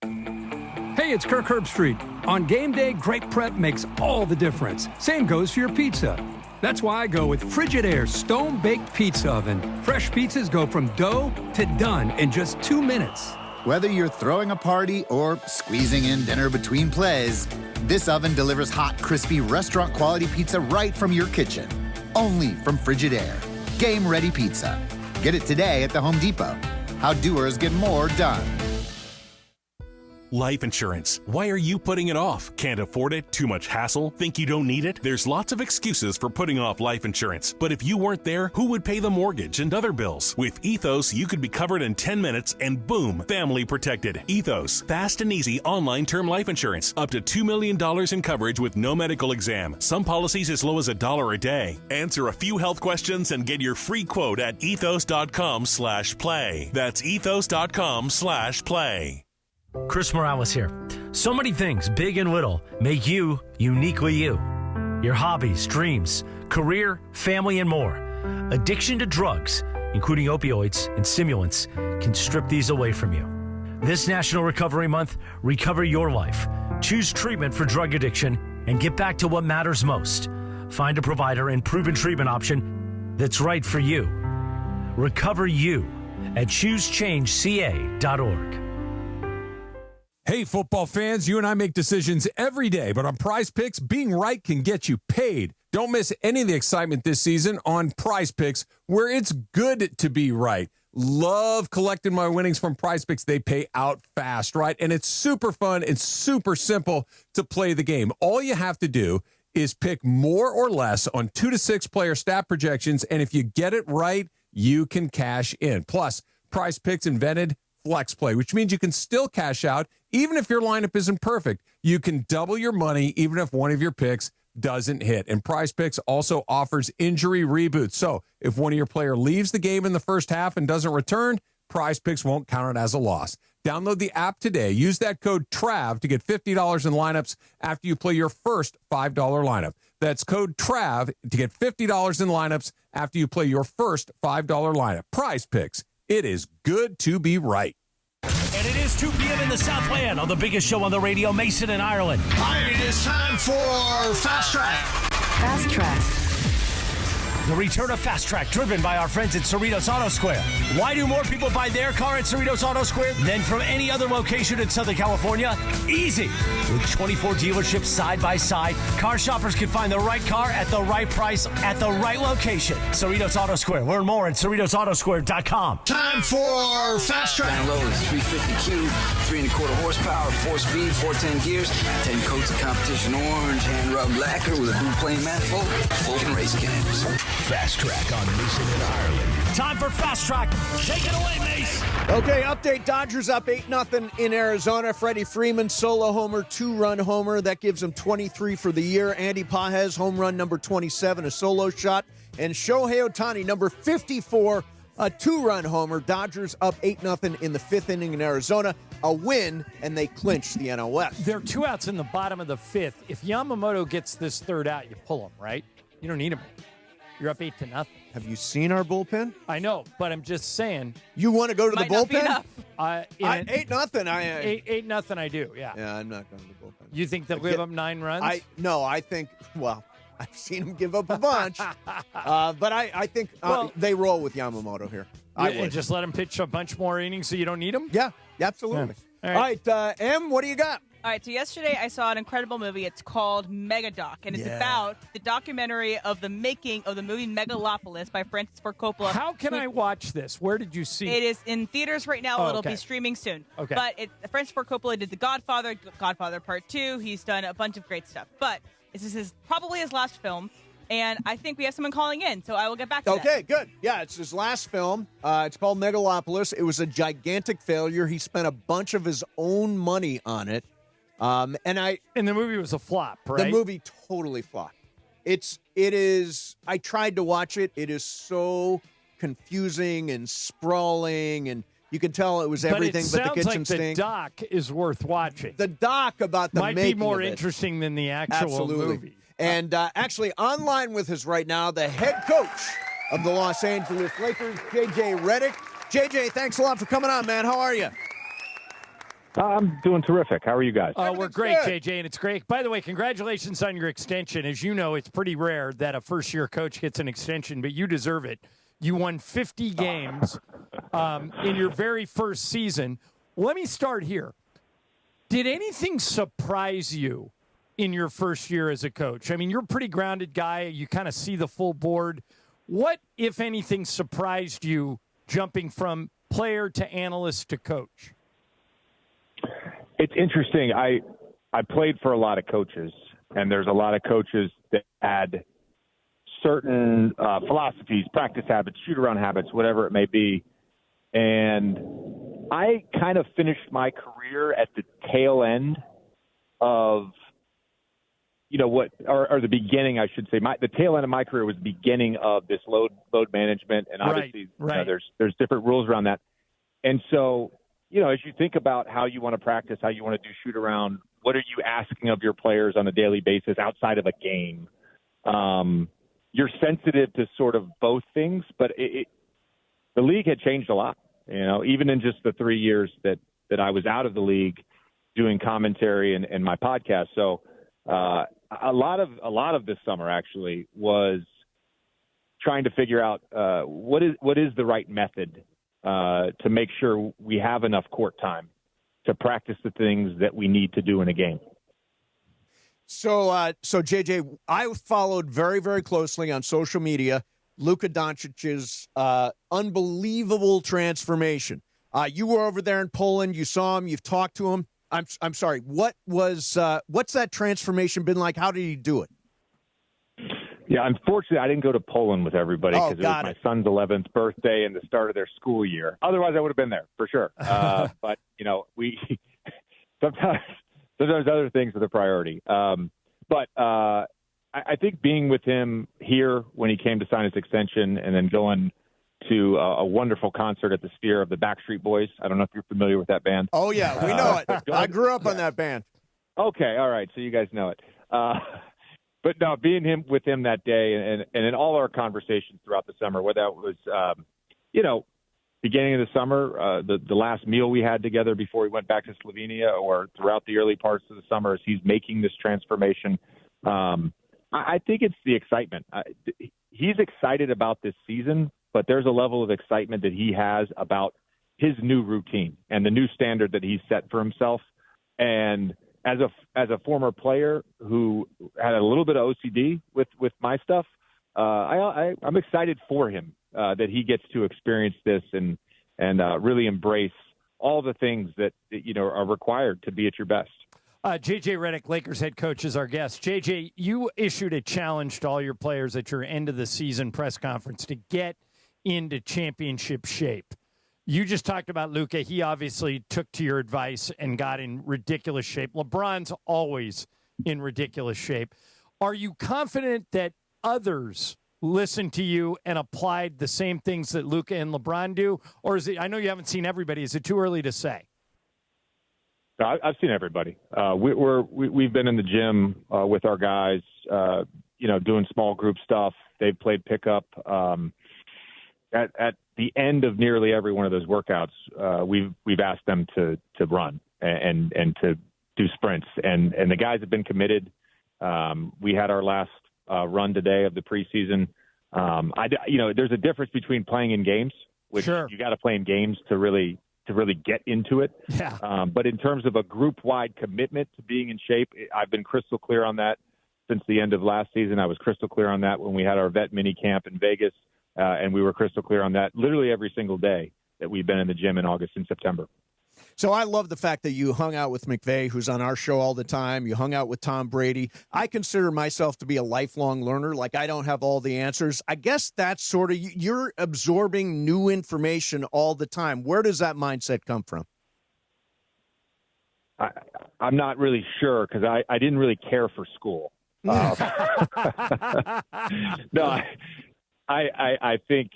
Hey, it's Kirk Herbstreit. On game day, great prep makes all the difference. Same goes for your pizza. That's why I go with Frigidaire Stone Baked Pizza Oven. Fresh pizzas go from dough to done in just 2 minutes. Whether you're throwing a party or squeezing in dinner between plays, this oven delivers hot, crispy, restaurant-quality pizza right from your kitchen. Only from Frigidaire. Game-ready pizza. Get it today at the Home Depot. How doers get more done. Life insurance. Why are you putting it off? Can't afford it? Too much hassle? Think you don't need it? There's lots of excuses for putting off life insurance. But if you weren't there, who would pay the mortgage and other bills? With Ethos, you could be covered in 10 minutes and boom, family protected. Ethos. Fast and easy online term life insurance. Up to $2 million in coverage with no medical exam. Some policies as low as $1 a day. Answer a few health questions and get your free quote at ethos.com/play. That's ethos.com/play. Chris Morales here. So many things, big and little, make you uniquely you. Your hobbies, dreams, career, family, and more. Addiction to drugs, including opioids and stimulants, can strip these away from you. This National Recovery Month, recover your life. Choose treatment for drug addiction and get back to what matters most. Find a provider and proven treatment option that's right for you. Recover you at choosechangeca.org. Hey, football fans, you and I make decisions every day, but on Prize Picks, being right can get you paid. Don't miss any of the excitement this season on Prize Picks, where it's good to be right. Love collecting my winnings from Prize Picks. They pay out fast, right? And it's super fun and super simple to play the game. All you have to do is pick more or less on 2 to 6 player stat projections, and if you get it right, you can cash in. Plus, Prize Picks invented Flex Play, which means you can still cash out even if your lineup isn't perfect. You can double your money even if one of your picks doesn't hit. And Prize Picks also offers injury reboots. So if one of your players leaves the game in the first half and doesn't return, Prize Picks won't count it as a loss. Download the app today. Use that code TRAV to get $50 in lineups after you play your first $5 lineup. That's code TRAV to get $50 in lineups after you play your first $5 lineup. Prize Picks. It is good to be right. And it is 2 p.m. in the Southland on the biggest show on the radio, Mason and Ireland. All right, it is time for Fast Track. Fast Track. The return of Fast Track, driven by our friends at Cerritos Auto Square. Why do more people buy their car at Cerritos Auto Square than from any other location in Southern California? Easy. With 24 dealerships side by side, car shoppers can find the right car at the right price at the right location. Cerritos Auto Square. Learn more at CerritosAutoSquare.com. Time for Fast Track. Down low is 350Q, 3.25 horsepower, 4-speed, 410 gears, 10 coats of competition orange, hand rubbed lacquer with a blue plane manifold, open race cams. Fast Track on Mason in Ireland. Time for Fast Track. Take it away, Mace. Okay, update. Dodgers up 8-0 in Arizona. Freddie Freeman, solo homer, 2-run homer. That gives him 23 for the year. Andy Pages, home run number 27, a solo shot. And Shohei Ohtani, number 54, a 2-run homer. Dodgers up 8-0 in the 5th inning in Arizona. A win, and they clinch the NL West. There are 2 outs in the bottom of the 5th. If Yamamoto gets this 3rd out, you pull him, right? You don't need him. You're up 8-0. Have you seen our bullpen? I know, but I'm just saying. You want to go to the bullpen? 8-0. 8-0. I do. Yeah. Yeah, I'm not going to the bullpen. You think they'll give up 9 runs? No, I think. Well, I've seen them give up a bunch, but I think they roll with Yamamoto here. And just let him pitch a bunch more innings so you don't need him? Yeah, absolutely. Yeah. All right, Em, what do you got? All right, so yesterday I saw an incredible movie. It's called Megadoc, and it's about the documentary of the making of the movie Megalopolis by Francis Ford Coppola. How can I watch this? Where did you see it? It is in theaters right now. It'll be streaming soon. Okay. But Francis Ford Coppola did The Godfather, Godfather Part 2. He's done a bunch of great stuff. But this is probably his last film, and I think we have someone calling in, so I will get back to that. Okay, good. Yeah, it's his last film. It's called Megalopolis. It was a gigantic failure. He spent a bunch of his own money on it. And the movie was a flop, right? The movie totally flopped. It is. I tried to watch it. It is so confusing and sprawling, and you can tell it was everything but the kitchen sink. The doc is worth watching. The doc about the might making be more of it. Interesting than the actual movie. And actually, online with us right now, the head coach of the Los Angeles Lakers, JJ Redick. JJ, thanks a lot for coming on, man. How are you? I'm doing terrific. How are you guys? We're great, JJ, and it's great. By the way, congratulations on your extension. As you know, it's pretty rare that a first-year coach gets an extension, but you deserve it. You won 50 games in your very first season. Let me start here. Did anything surprise you in your first year as a coach? I mean, you're a pretty grounded guy. You kind of see the full board. What, if anything, surprised you jumping from player to analyst to coach? It's interesting. I played for a lot of coaches, and there's a lot of coaches that had certain philosophies, practice habits, shoot-around habits, whatever it may be. And I kind of finished my career at the tail end of, or the beginning, I should say. The tail end of my career was the beginning of this load management, and obviously there's different rules around that. And so, as you think about how you want to practice, how you want to do shoot around, what are you asking of your players on a daily basis outside of a game? You're sensitive to sort of both things, but the league had changed a lot, even in just the 3 years that I was out of the league doing commentary and my podcast. So a lot of this summer actually was trying to figure out what is the right method to make sure we have enough court time to practice the things that we need to do in a game. So JJ, I followed very, very closely on social media Luka Doncic's unbelievable transformation. You were over there in Poland. You saw him. You've talked to him. I'm sorry. What's that transformation been like? How did he do it? Yeah, unfortunately, I didn't go to Poland with everybody because it was my son's 11th birthday and the start of their school year. Otherwise, I would have been there for sure. But we sometimes other things are the priority. But I think being with him here when he came to sign his extension and then going to a wonderful concert at the Sphere of the Backstreet Boys. I don't know if you're familiar with that band. Oh yeah, we know it. I grew up on that band. Okay, all right, so you guys know it. But no, being with him that day and in all our conversations throughout the summer, whether that was, beginning of the summer, the last meal we had together before we went back to Slovenia or throughout the early parts of the summer as he's making this transformation, I think it's the excitement. He's excited about this season, but there's a level of excitement that he has about his new routine and the new standard that he's set for himself. And as a former player who had a little bit of OCD with my stuff, I'm excited for him that he gets to experience this and really embrace all the things that are required to be at your best. JJ Redick, Lakers head coach, is our guest. JJ, you issued a challenge to all your players at your end of the season press conference to get into championship shape. You just talked about Luka. He obviously took to your advice and got in ridiculous shape. LeBron's always in ridiculous shape. Are you confident that others listened to you and applied the same things that Luka and LeBron do? Or is it, I know you haven't seen everybody. Is it too early to say? I've seen everybody. We've been in the gym with our guys, doing small group stuff. They've played pickup. At the end of nearly every one of those workouts, we've asked them to run and to do sprints, and the guys have been committed. We had our last run today of the preseason. There's a difference between playing in games, which sure. You got to play in games to really get into it. Yeah. But in terms of a group-wide commitment to being in shape, I've been crystal clear on that since the end of last season. I was crystal clear on that when we had our vet mini camp in Vegas, and we were crystal clear on that literally every single day that we've been in the gym in August and September. So I love the fact that you hung out with McVay, who's on our show all the time. You hung out with Tom Brady. I consider myself to be a lifelong learner. Like, I don't have all the answers. I guess that's sort of, you're absorbing new information all the time. Where does that mindset come from? I'm not really sure because I didn't really care for school. No, I think,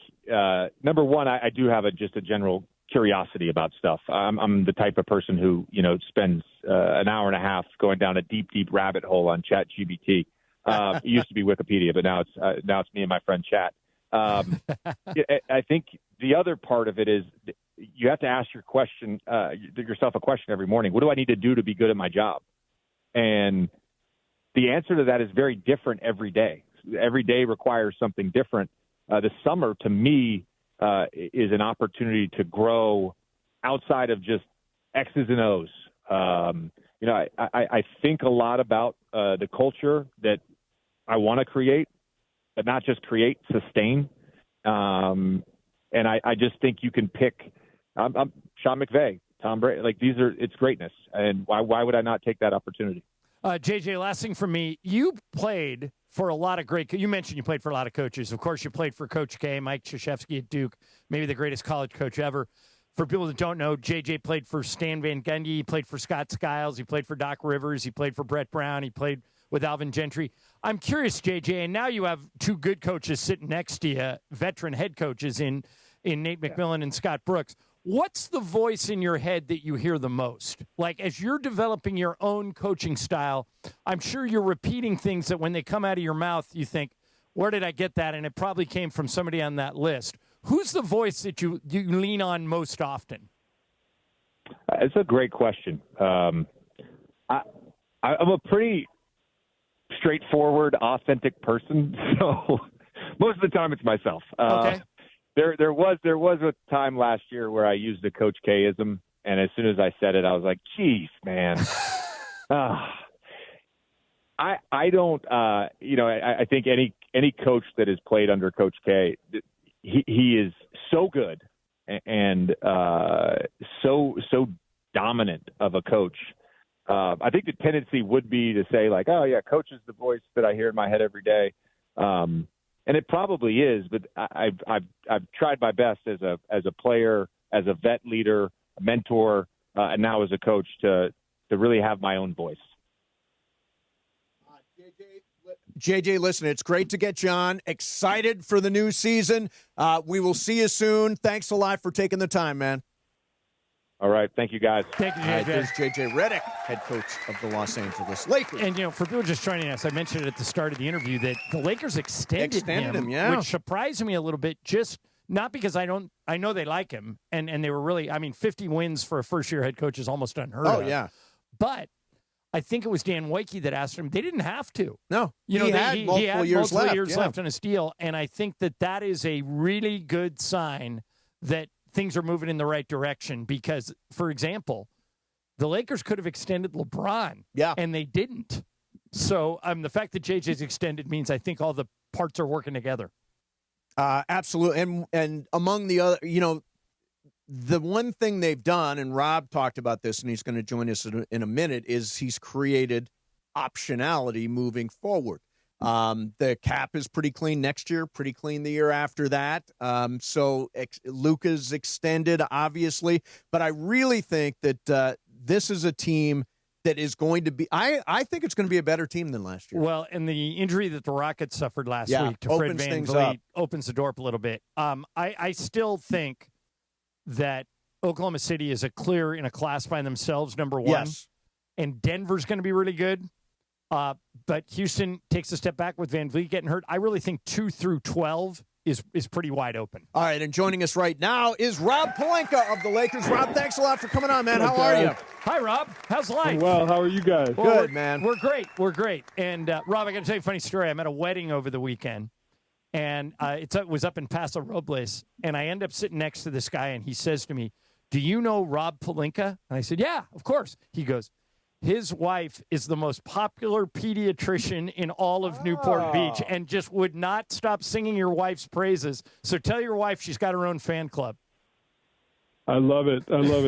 number one, I do have just a general curiosity about stuff. I'm the type of person who, spends an hour and a half going down a deep rabbit hole on ChatGPT. It used to be Wikipedia, but now it's me and my friend Chat. I think the other part of it is you have to ask yourself a question every morning. What do I need to do to be good at my job? And the answer to that is very different every day. Every day requires something different. The summer, to me, is an opportunity to grow outside of just X's and O's. I think a lot about the culture that I want to create, but not just create, sustain. And I just think you can pick Sean McVay, Tom Brady. It's greatness. And why would I not take that opportunity? JJ, last thing from me. You played for a lot of you mentioned you played for a lot of coaches. Of course, you played for Coach K, Mike Krzyzewski at Duke, maybe the greatest college coach ever. For people that don't know, JJ played for Stan Van Gundy. He played for Scott Skiles. He played for Doc Rivers. He played for Brett Brown. He played with Alvin Gentry. I'm curious, JJ, and now you have two good coaches sitting next to you, veteran head coaches in Nate McMillan and Scott Brooks. What's the voice in your head that you hear the most? Like, as you're developing your own coaching style, I'm sure you're repeating things that when they come out of your mouth, you think, where did I get that? And it probably came from somebody on that list. Who's the voice that you lean on most often? It's a great question. I'm a pretty straightforward, authentic person. So most of the time it's myself. Okay. There was a time last year where I used the Coach K-ism, and as soon as I said it, I was like, "Geez, man." I don't. I think any coach that has played under Coach K, he is so good and so dominant of a coach. I think the tendency would be to say like, "Oh yeah, coach is the voice that I hear in my head every day." And it probably is, but I've tried my best as a player, as a vet leader, a mentor, and now as a coach to really have my own voice. JJ, listen, it's great to get you on. Excited for the new season. We will see you soon. Thanks a lot for taking the time, man. All right. Thank you, guys. Thank you, JJ. There's JJ Redick, head coach of the Los Angeles Lakers. And, for people just joining us, I mentioned at the start of the interview that the Lakers extended him, yeah. which surprised me a little bit, just not because I know they like him, and they were really, 50 wins for a first-year head coach is almost unheard of. Oh, yeah. But I think it was Dan Wojcicki that asked him. They didn't have to. No, he had multiple years left on his deal, and I think that is a really good sign that things are moving in the right direction. Because, for example, the Lakers could have extended LeBron, and they didn't. So the fact that JJ's extended means I think all the parts are working together. Absolutely, and among the other, the one thing they've done, and Rob talked about this, and he's going to join us in a minute, is he's created optionality moving forward. The cap is pretty clean next year, pretty clean the year after that. So Luka's extended, obviously, but I really think that this is a team that is going to be I think it's going to be a better team than last year. Well, and the injury that the Rockets suffered last week to Fred VanVleet opens the door up a little bit. I still think that Oklahoma City is in a class by themselves, number one. Yes. And Denver's going to be really good. But Houston takes a step back with VanVleet getting hurt. I really think 2 through 12 is pretty wide open. All right, and joining us right now is Rob Pelinka of the Lakers. Rob, thanks a lot for coming on, man. How are you? Hi, Rob. How's life? Well, how are you guys? Well, good, man. We're great. We're great. And, Rob, I got to tell you a funny story. I'm at a wedding over the weekend, and it was up in Paso Robles, and I end up sitting next to this guy, and he says to me, "Do you know Rob Pelinka?" And I said, "Yeah, of course." He goes, "His wife is the most popular pediatrician in all of Newport Beach and just would not stop singing your wife's praises. So tell your wife she's got her own fan club." I love it.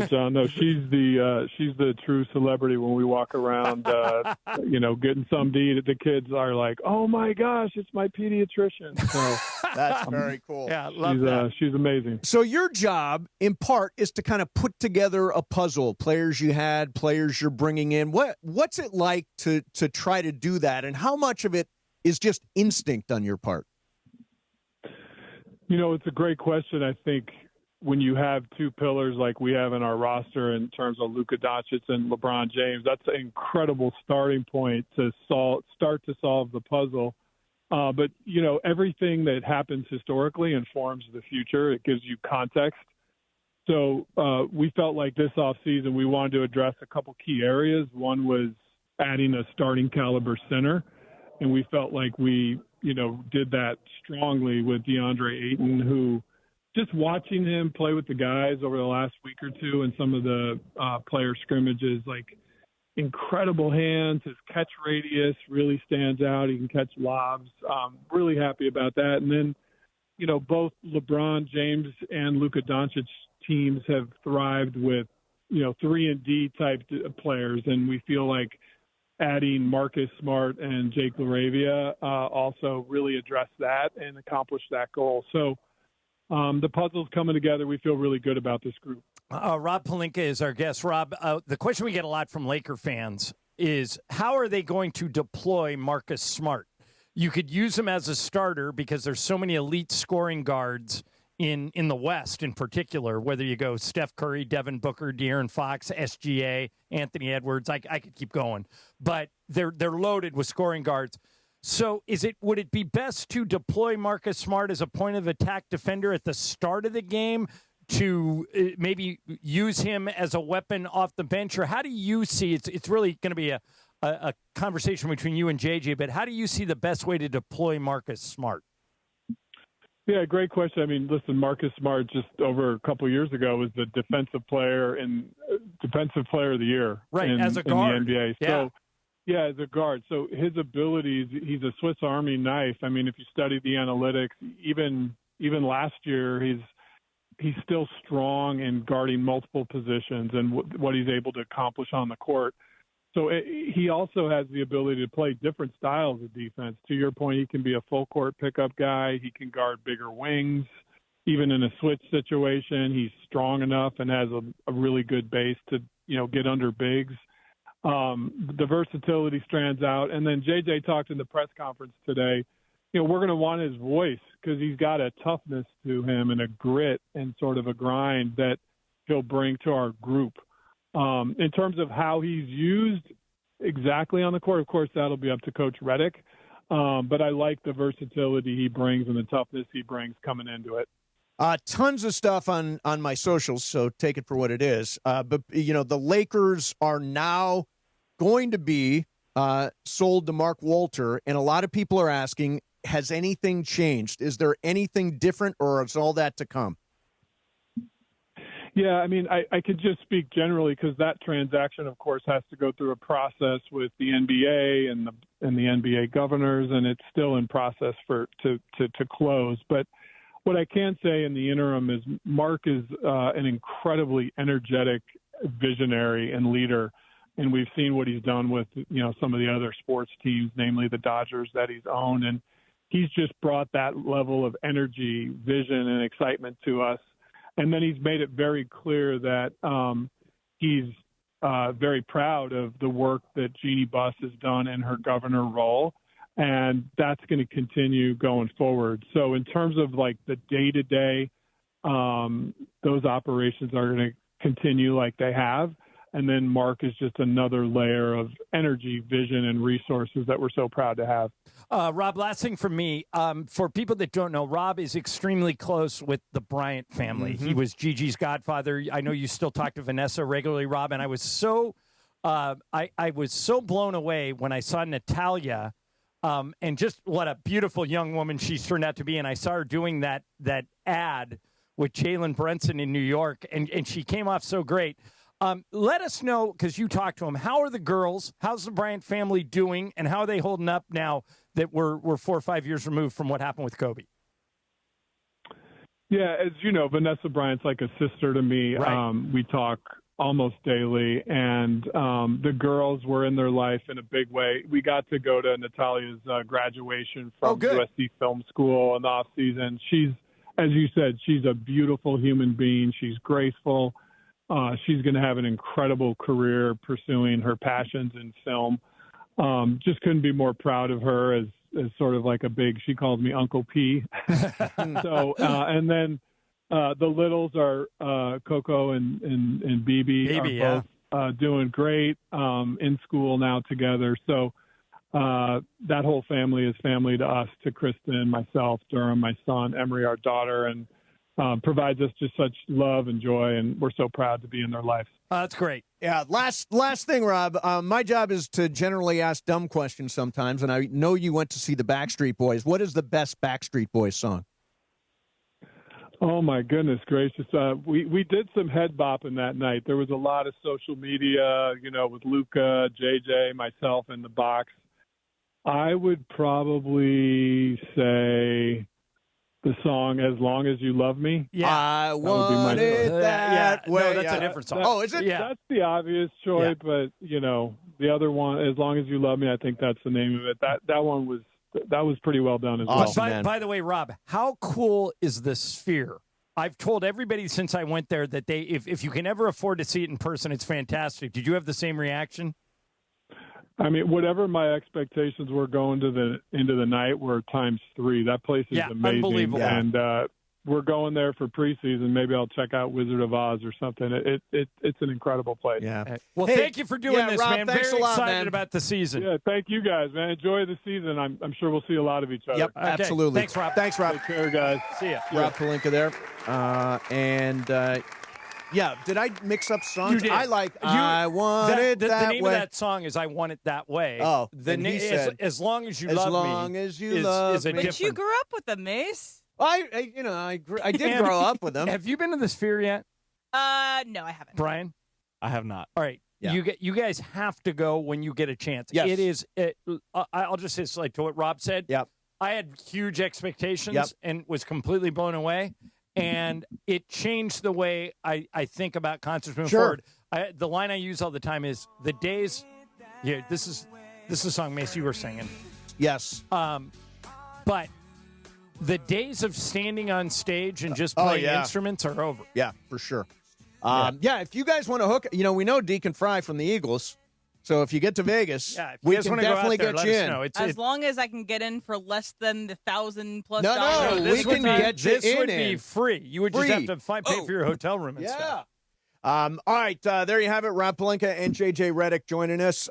John. No, she's the true celebrity when we walk around, getting something to eat. The kids are like, "Oh my gosh, it's my pediatrician." So that's very cool. Yeah, love that. She's amazing. So your job, in part, is to kind of put together a puzzle. Players you had, players you're bringing in. What's it like to try to do that, and how much of it is just instinct on your part? It's a great question. I think when you have two pillars like we have in our roster in terms of Luka Doncic and LeBron James, that's an incredible starting point to start to solve the puzzle. But, everything that happens historically informs the future. It gives you context. So we felt like this offseason we wanted to address a couple key areas. One was adding a starting caliber center, and we felt like we, did that strongly with DeAndre Ayton, who just watching him play with the guys over the last week or two and some of the player scrimmages, like incredible hands. His catch radius really stands out. He can catch lobs. Really happy about that. And then, both LeBron James and Luka Doncic teams have thrived with, 3-and-D type players. And we feel like adding Marcus Smart and Jake LaRavia also really address that and accomplish that goal. So, the puzzle's coming together. We feel really good about this group. Rob Pelinka is our guest. Rob, the question we get a lot from Laker fans is, how are they going to deploy Marcus Smart? You could use him as a starter because there's so many elite scoring guards in the West in particular, whether you go Steph Curry, Devin Booker, De'Aaron Fox, SGA, Anthony Edwards. I could keep going. But they're loaded with scoring guards. So would it be best to deploy Marcus Smart as a point of attack defender at the start of the game to maybe use him as a weapon off the bench? Or how do you see it's really going to be a conversation between you and JJ, but how do you see the best way to deploy Marcus Smart? Yeah, great question. I mean, listen, Marcus Smart just over a couple of years ago was the defensive player of the year as a guard in the NBA. Yeah. So yeah, as a guard. So his abilities, he's a Swiss Army knife. I mean, if you study the analytics, even last year, he's still strong in guarding multiple positions and what he's able to accomplish on the court. So he also has the ability to play different styles of defense. To your point, he can be a full court pickup guy. He can guard bigger wings. Even in a switch situation, he's strong enough and has a really good base to, get under bigs. The versatility strands out. And then JJ talked in the press conference today, we're going to want his voice because he's got a toughness to him and a grit and sort of a grind that he'll bring to our group. In terms of how he's used exactly on the court, of course, that'll be up to Coach Redick. But I like the versatility he brings and the toughness he brings coming into it. Tons of stuff on my socials, so take it for what it is. But, the Lakers are now going to be sold to Mark Walter, and a lot of people are asking, has anything changed? Is there anything different, or is all that to come? Yeah, I mean, I could just speak generally because that transaction, of course, has to go through a process with the NBA and the NBA governors, and it's still in process to close. But what I can say in the interim is Mark is an incredibly energetic visionary and leader, and we've seen what he's done with some of the other sports teams, namely the Dodgers that he's owned, and he's just brought that level of energy, vision, and excitement to us. And then he's made it very clear that he's very proud of the work that Jeannie Buss has done in her governor role, and that's going to continue going forward. So in terms of like the day-to-day, those operations are going to continue like they have. And then Mark is just another layer of energy, vision, and resources that we're so proud to have. Rob, last thing from me. For people that don't know, Rob is extremely close with the Bryant family. Mm-hmm. He was Gigi's godfather. I know you still talk to Vanessa regularly, Rob, and I was so I was so blown away when I saw Natalia, and just what a beautiful young woman she's turned out to be. And I saw her doing that ad with Jalen Brunson in New York, and she came off so great. Let us know, because you talked to them, how are the girls? How's the Bryant family doing? And how are they holding up now that we're 4 or 5 years removed from what happened with Kobe? Yeah, as you know, Vanessa Bryant's like a sister to me. Right. We talk almost daily, and the girls were in their life in a big way. We got to go to Natalia's graduation from USC Film School in the off season. She's, as you said, she's a beautiful human being. She's graceful. She's going to have an incredible career pursuing her passions in film. Just couldn't be more proud of her as sort of like a big, she calls me Uncle P. So, and then the littles are Coco and Bibi are both doing great in school now together. So that whole family is family to us, to Kristen, myself, Durham, my son, Emery, our daughter, and provides us just such love and joy, and we're so proud to be in their lives. That's great. Yeah, last thing, Rob. My job is to generally ask dumb questions sometimes, and I know you went to see the Backstreet Boys. What is the best Backstreet Boys song? Oh, my goodness gracious. We did some head bopping that night. There was a lot of social media, with Luca, JJ, myself in the box. I would probably say the song "As Long as You Love Me." Yeah, I wanted that way. No, that's a different song. Oh, is it? Yeah, that's the obvious choice, but the other one, "As Long as You Love Me," I think that's the name of it. That one was pretty well done as well. By the way, Rob, how cool is the Sphere? I've told everybody since I went there that if you can ever afford to see it in person, it's fantastic. Did you have the same reaction? I mean, whatever my expectations were going to into the night were times 3. That place is amazing. Unbelievable. And we're going there for preseason. Maybe I'll check out Wizard of Oz or something. It's an incredible place. Yeah. Well, thank you for doing this, Rob, man. Thanks Very a lot, excited man. about the season. Yeah, thank you guys, man. Enjoy the season. I'm sure we'll see a lot of each other. Yep, Okay. absolutely. Thanks, Rob. Thanks, Rob. Take care, guys. See ya. Rob Pelinka there. Yeah, did I mix up songs? You did. I wanted the that name way. of that song is "I Want It That Way." Oh, the and he name said, "As Long as You As Love Me." long as you love is a me. But different. you grew up with them, Mace. I did grow up with them. Have you been to the Sphere yet, No, I haven't. Brian? I have not. All right. Yeah. You guys have to go when you get a chance. Yes. It is. I'll just say, like to what Rob said. Yep. I had huge expectations Yep. and was completely blown away. And it changed the way I think about concerts moving Sure. forward. The line I use all the time is the days. Yeah, this is a song, Mace, you were singing. Yes. But the days of standing on stage and just playing instruments are over. Yeah, for sure. If you guys want to hook, we know Deacon Fry from the Eagles. So if you get to Vegas, Yeah, if you we guys can wanna go out definitely there, get let you us in. know. As long as I can get in for less than the $1,000+ No, dollars. we this can would be, get you this would in. be free. You would just Free. have to pay for your hotel room and stuff. All right, there you have it. Rob Pelinka and JJ Redick joining us.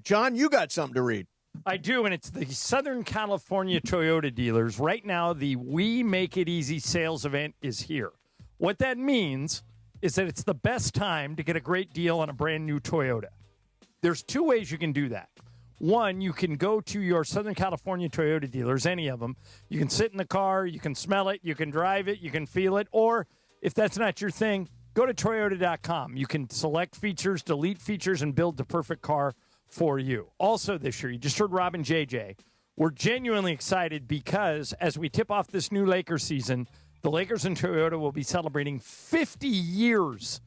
John, you got something to read. I do, and it's the Southern California Toyota dealers. Right now, the We Make It Easy sales event is here. What that means is that it's the best time to get a great deal on a brand new Toyota. There's two ways you can do that. One, you can go to your Southern California Toyota dealers, any of them. You can sit in the car, you can smell it, you can drive it, you can feel it. Or if that's not your thing, go to Toyota.com. You can select features, delete features, and build the perfect car for you. Also this year, you just heard Rob and JJ. We're genuinely excited because as we tip off this new Lakers season, the Lakers and Toyota will be celebrating 50 years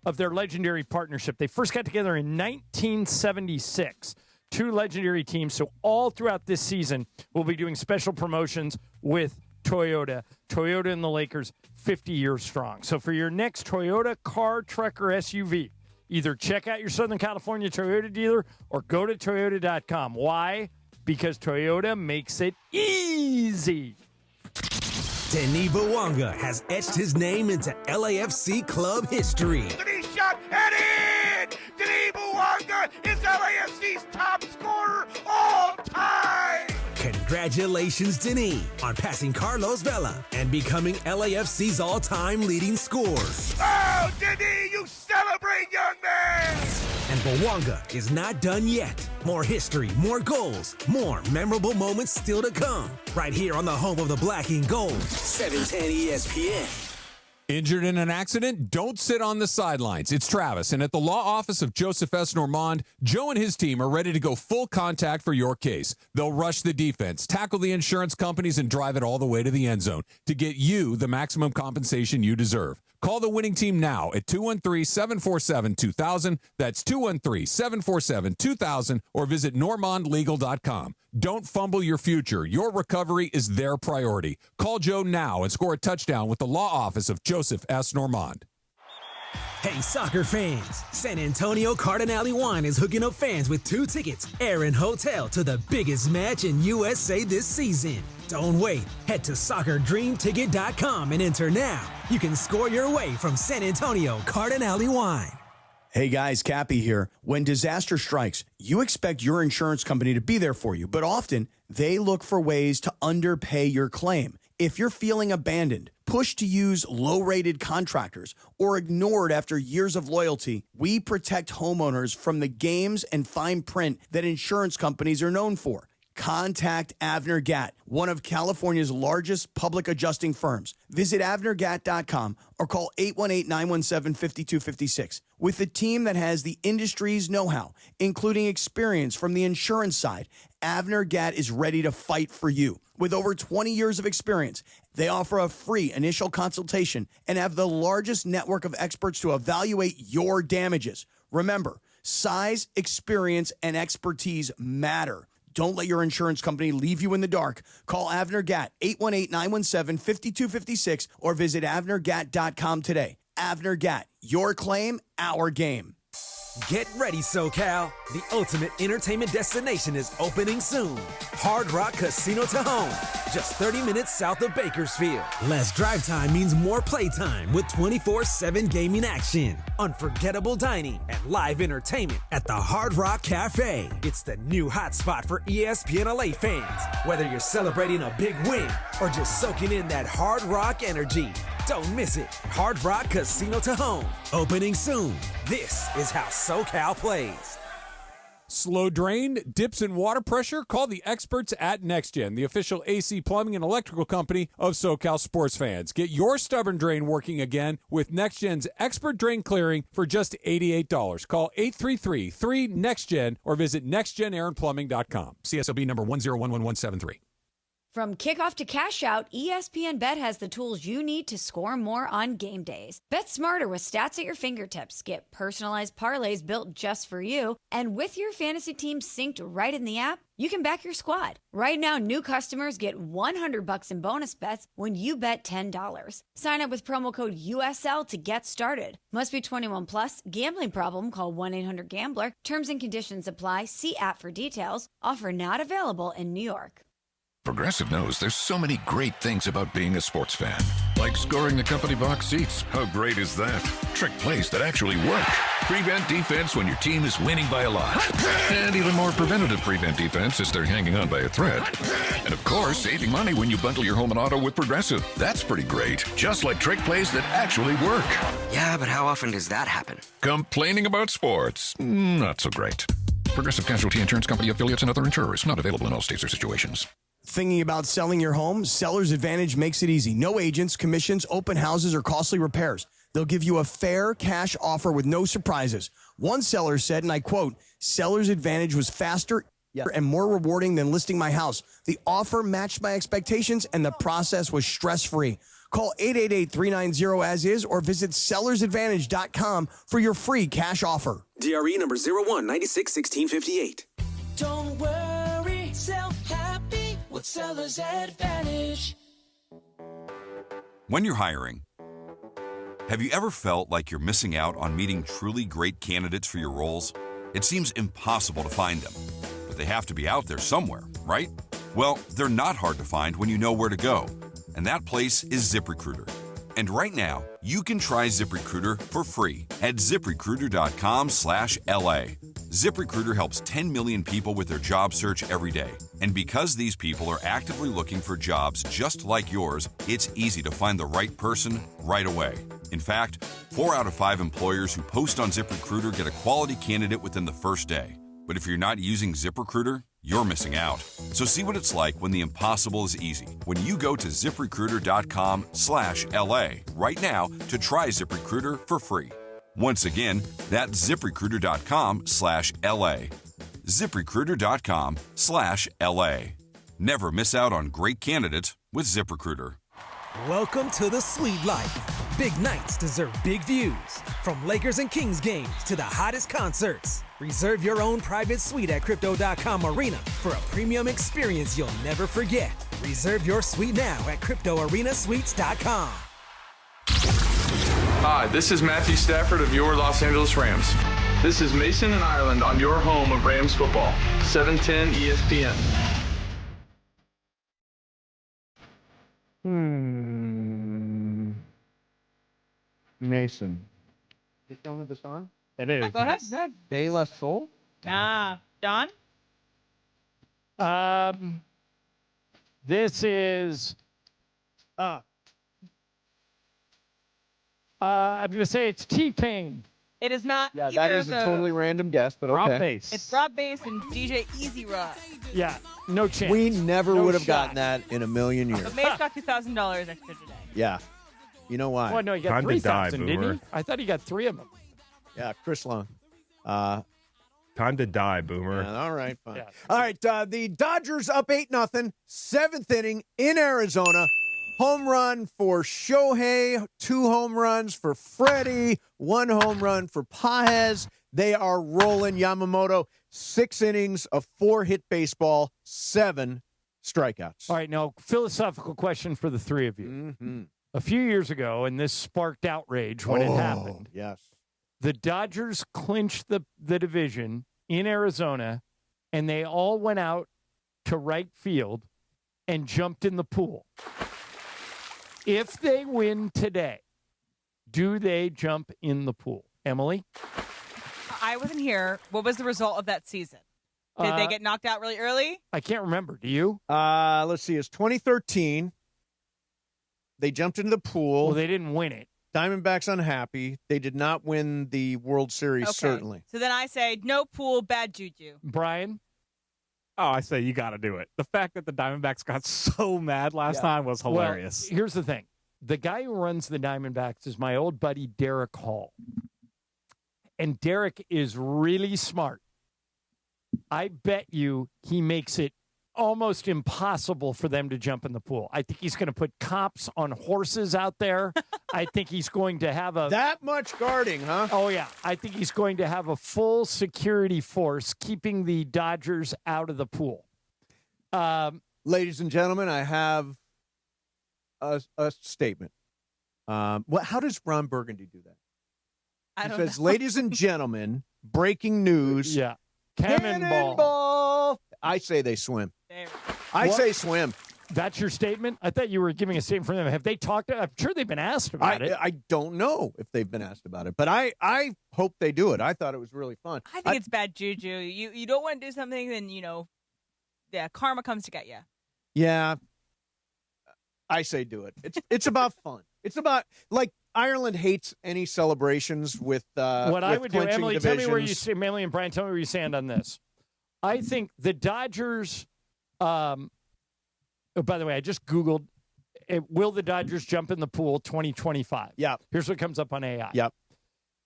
of their legendary partnership. They first got together in 1976. Two legendary teams. So all throughout this season, we'll be doing special promotions with Toyota. Toyota and the Lakers, 50 years strong. So for your next Toyota car, truck, or SUV, either check out your Southern California Toyota dealer or go to Toyota.com. Why? Because Toyota makes it easy. Denis Bouanga has etched his name into LAFC club history. Denis shot and in! Denis Bouanga is LAFC's top scorer all time! Congratulations, Denis, on passing Carlos Vela and becoming LAFC's all-time leading scorer. Oh, Denis, you celebrate, young man! And Bouanga is not done yet. More history, more goals, more memorable moments still to come. Right here on the home of the black and gold, 710 ESPN. Injured in an accident? Don't sit on the sidelines. It's Travis, and at the law office of Joseph S. Normand, Joe and his team are ready to go full contact for your case. They'll rush the defense, tackle the insurance companies, and drive it all the way to the end zone to get you the maximum compensation you deserve. Call the winning team now at 213-747-2000. That's 213-747-2000, or visit normandlegal.com. Don't fumble your future. Your recovery is their priority. Call Joe now and score a touchdown with the law office of Joseph S. Normand. Hey, soccer fans! San Antonio Cardinale Wine is hooking up fans with 2 tickets, air and hotel, to the biggest match in USA this season. Don't wait. Head to soccerdreamticket.com and enter now. You can score your way from San Antonio Cardinale Wine. Hey guys, Cappy here. When disaster strikes, you expect your insurance company to be there for you, but often they look for ways to underpay your claim. If you're feeling abandoned, pushed to use low-rated contractors, or ignored after years of loyalty, we protect homeowners from the games and fine print that insurance companies are known for. Contact Avner Gatt, one of California's largest public adjusting firms. Visit avnergatt.com or call 818-917-5256. With a team that has the industry's know-how, including experience from the insurance side, Avner Gatt is ready to fight for you. With over 20 years of experience, they offer a free initial consultation and have the largest network of experts to evaluate your damages. Remember, size, experience, and expertise matter. Don't let your insurance company leave you in the dark. Call Avner Gatt, 818-917-5256, or visit avnergatt.com today. Avner Gatt, your claim, our game. Get ready, SoCal. The ultimate entertainment destination is opening soon. Hard Rock Casino Tejon, just 30 minutes south of Bakersfield. Less drive time means more playtime with 24/7 gaming action, unforgettable dining, and live entertainment at the Hard Rock Cafe. It's the new hotspot for ESPN LA fans. Whether you're celebrating a big win or just soaking in that Hard Rock energy, don't miss it. Hard Rock Casino Tejon, opening soon. This is how SoCal plays. Slow drain, dips in water pressure? Call the experts at NextGen, the official AC plumbing and electrical company of SoCal sports fans. Get your stubborn drain working again with NextGen's expert drain clearing for just $88. Call 833-3NEXTGEN or visit nextgenairandplumbing.com. CSOB number 1011173. From kickoff to cash out, ESPN Bet has the tools you need to score more on game days. Bet smarter with stats at your fingertips. Get personalized parlays built just for you. And with your fantasy team synced right in the app, you can back your squad. Right now, new customers get $100 in bonus bets when you bet $10. Sign up with promo code USL to get started. Must be 21 plus. Gambling problem? Call 1-800-GAMBLER. Terms and conditions apply. See app for details. Offer not available in New York. Progressive knows there's so many great things about being a sports fan. Like scoring the company box seats. How great is that? Trick plays that actually work. Prevent defense when your team is winning by a lot. And even more preventative prevent defense as they're hanging on by a thread. And of course, saving money when you bundle your home and auto with Progressive. That's pretty great. Just like trick plays that actually work. Yeah, but how often does that happen? Complaining about sports. Not so great. Progressive Casualty Insurance Company affiliates and other insurers. Not available in all states or situations. Thinking about selling your home? Seller's Advantage makes it easy. No agents, commissions, open houses, or costly repairs. They'll give you a fair cash offer with no surprises. One seller said, and I quote, "Seller's Advantage was faster and more rewarding than listing my house. The offer matched my expectations, and the process was stress-free." Call 888-390-AS-IS or visit sellersadvantage.com for your free cash offer. DRE number 01961658. Don't worry, sell happy with Seller's Advantage. When you're hiring, have you ever felt like you're missing out on meeting truly great candidates for your roles? It seems impossible to find them, but they have to be out there somewhere, right? Well, they're not hard to find when you know where to go, and that place is ZipRecruiter. And right now, you can try ZipRecruiter for free at ZipRecruiter.com/LA. ZipRecruiter helps 10 million people with their job search every day. And because these people are actively looking for jobs just like yours, it's easy to find the right person right away. In fact, 4 out of 5 employers who post on ZipRecruiter get a quality candidate within the first day. But if you're not using ZipRecruiter, you're missing out. So see what it's like when the impossible is easy. When you go to ZipRecruiter.com/LA right now to try ZipRecruiter for free. Once again, that's ZipRecruiter.com/LA. ZipRecruiter.com/LA. Never miss out on great candidates with ZipRecruiter. Welcome to the sweet life. Big nights deserve big views. From Lakers and Kings games to the hottest concerts. Reserve your own private suite at Crypto.com Arena for a premium experience you'll never forget. Reserve your suite now at CryptoArenaSuites.com. Hi, this is Matthew Stafford of your Los Angeles Rams. This is Mason in Ireland on your home of Rams football, 710 ESPN. Mason. Is it on the song? It is. Go ahead. De La Soul? Don? This is. I'm going to say it's T-Pain. It is not. Yeah, either that is of a those. totally random guess, but okay. Rob Bass. It's Rob Bass and DJ Easy Rock. Yeah, no chance. We never No would have shot. gotten that in a million years. But Mace got $2,000 extra today. Yeah. You know why? Well, no, he got Time to die, 3,000, didn't Boomer. he? I thought he got 3 of them. Yeah, Chris Long. Time to die, Boomer. Yeah, all right, fine. Yeah. All right, the Dodgers up 8-0, 7th inning in Arizona. Home run for Shohei, 2 home runs for Freddie, 1 home run for Paez. They are rolling. Yamamoto, 6 innings of 4-hit baseball, 7 strikeouts. All right, now, philosophical question for the 3 of you. Mm-hmm. A few years ago, and this sparked outrage when it happened. Yes. The Dodgers clinched the division in Arizona, and they all went out to right field and jumped in the pool. If they win today, do they jump in the pool? Emily? I wasn't here. What was the result of that season? Did they get knocked out really early? I can't remember. Do you? Let's see. It's 2013. They jumped into the pool. Well, they didn't win it. Diamondbacks unhappy. They did not win the World Series, certainly. So then I say, no pool, bad juju. Brian? Oh, I say you got to do it. The fact that the Diamondbacks got so mad last time was hilarious. Well, here's the thing. The guy who runs the Diamondbacks is my old buddy, Derek Hall. And Derek is really smart. I bet you he makes it almost impossible for them to jump in the pool. I think he's going to put cops on horses out there. I think he's going to have that much guarding, huh? Oh, yeah. I think he's going to have a full security force keeping the Dodgers out of the pool. Ladies and gentlemen, I have a statement. How does Ron Burgundy do that? He says, ladies and gentlemen, breaking news. Yeah. Cannonball. I say they swim. There. I say swim. That's your statement? I thought you were giving a statement for them. Have they talked? I'm sure they've been asked about it. I don't know if they've been asked about it, but I hope they do it. I thought it was really fun. I think it's bad juju. You don't want to do something, then, karma comes to get you. Yeah. I say do it. It's about fun. It's about, like, Ireland hates any celebrations with what I would do, Emily, divisions. tell me where you stand. Emily and Brian, tell me where you stand on this. I think the Dodgers. By the way, I just Googled, will the Dodgers jump in the pool 2025? Yeah. Here's what comes up on AI. Yep.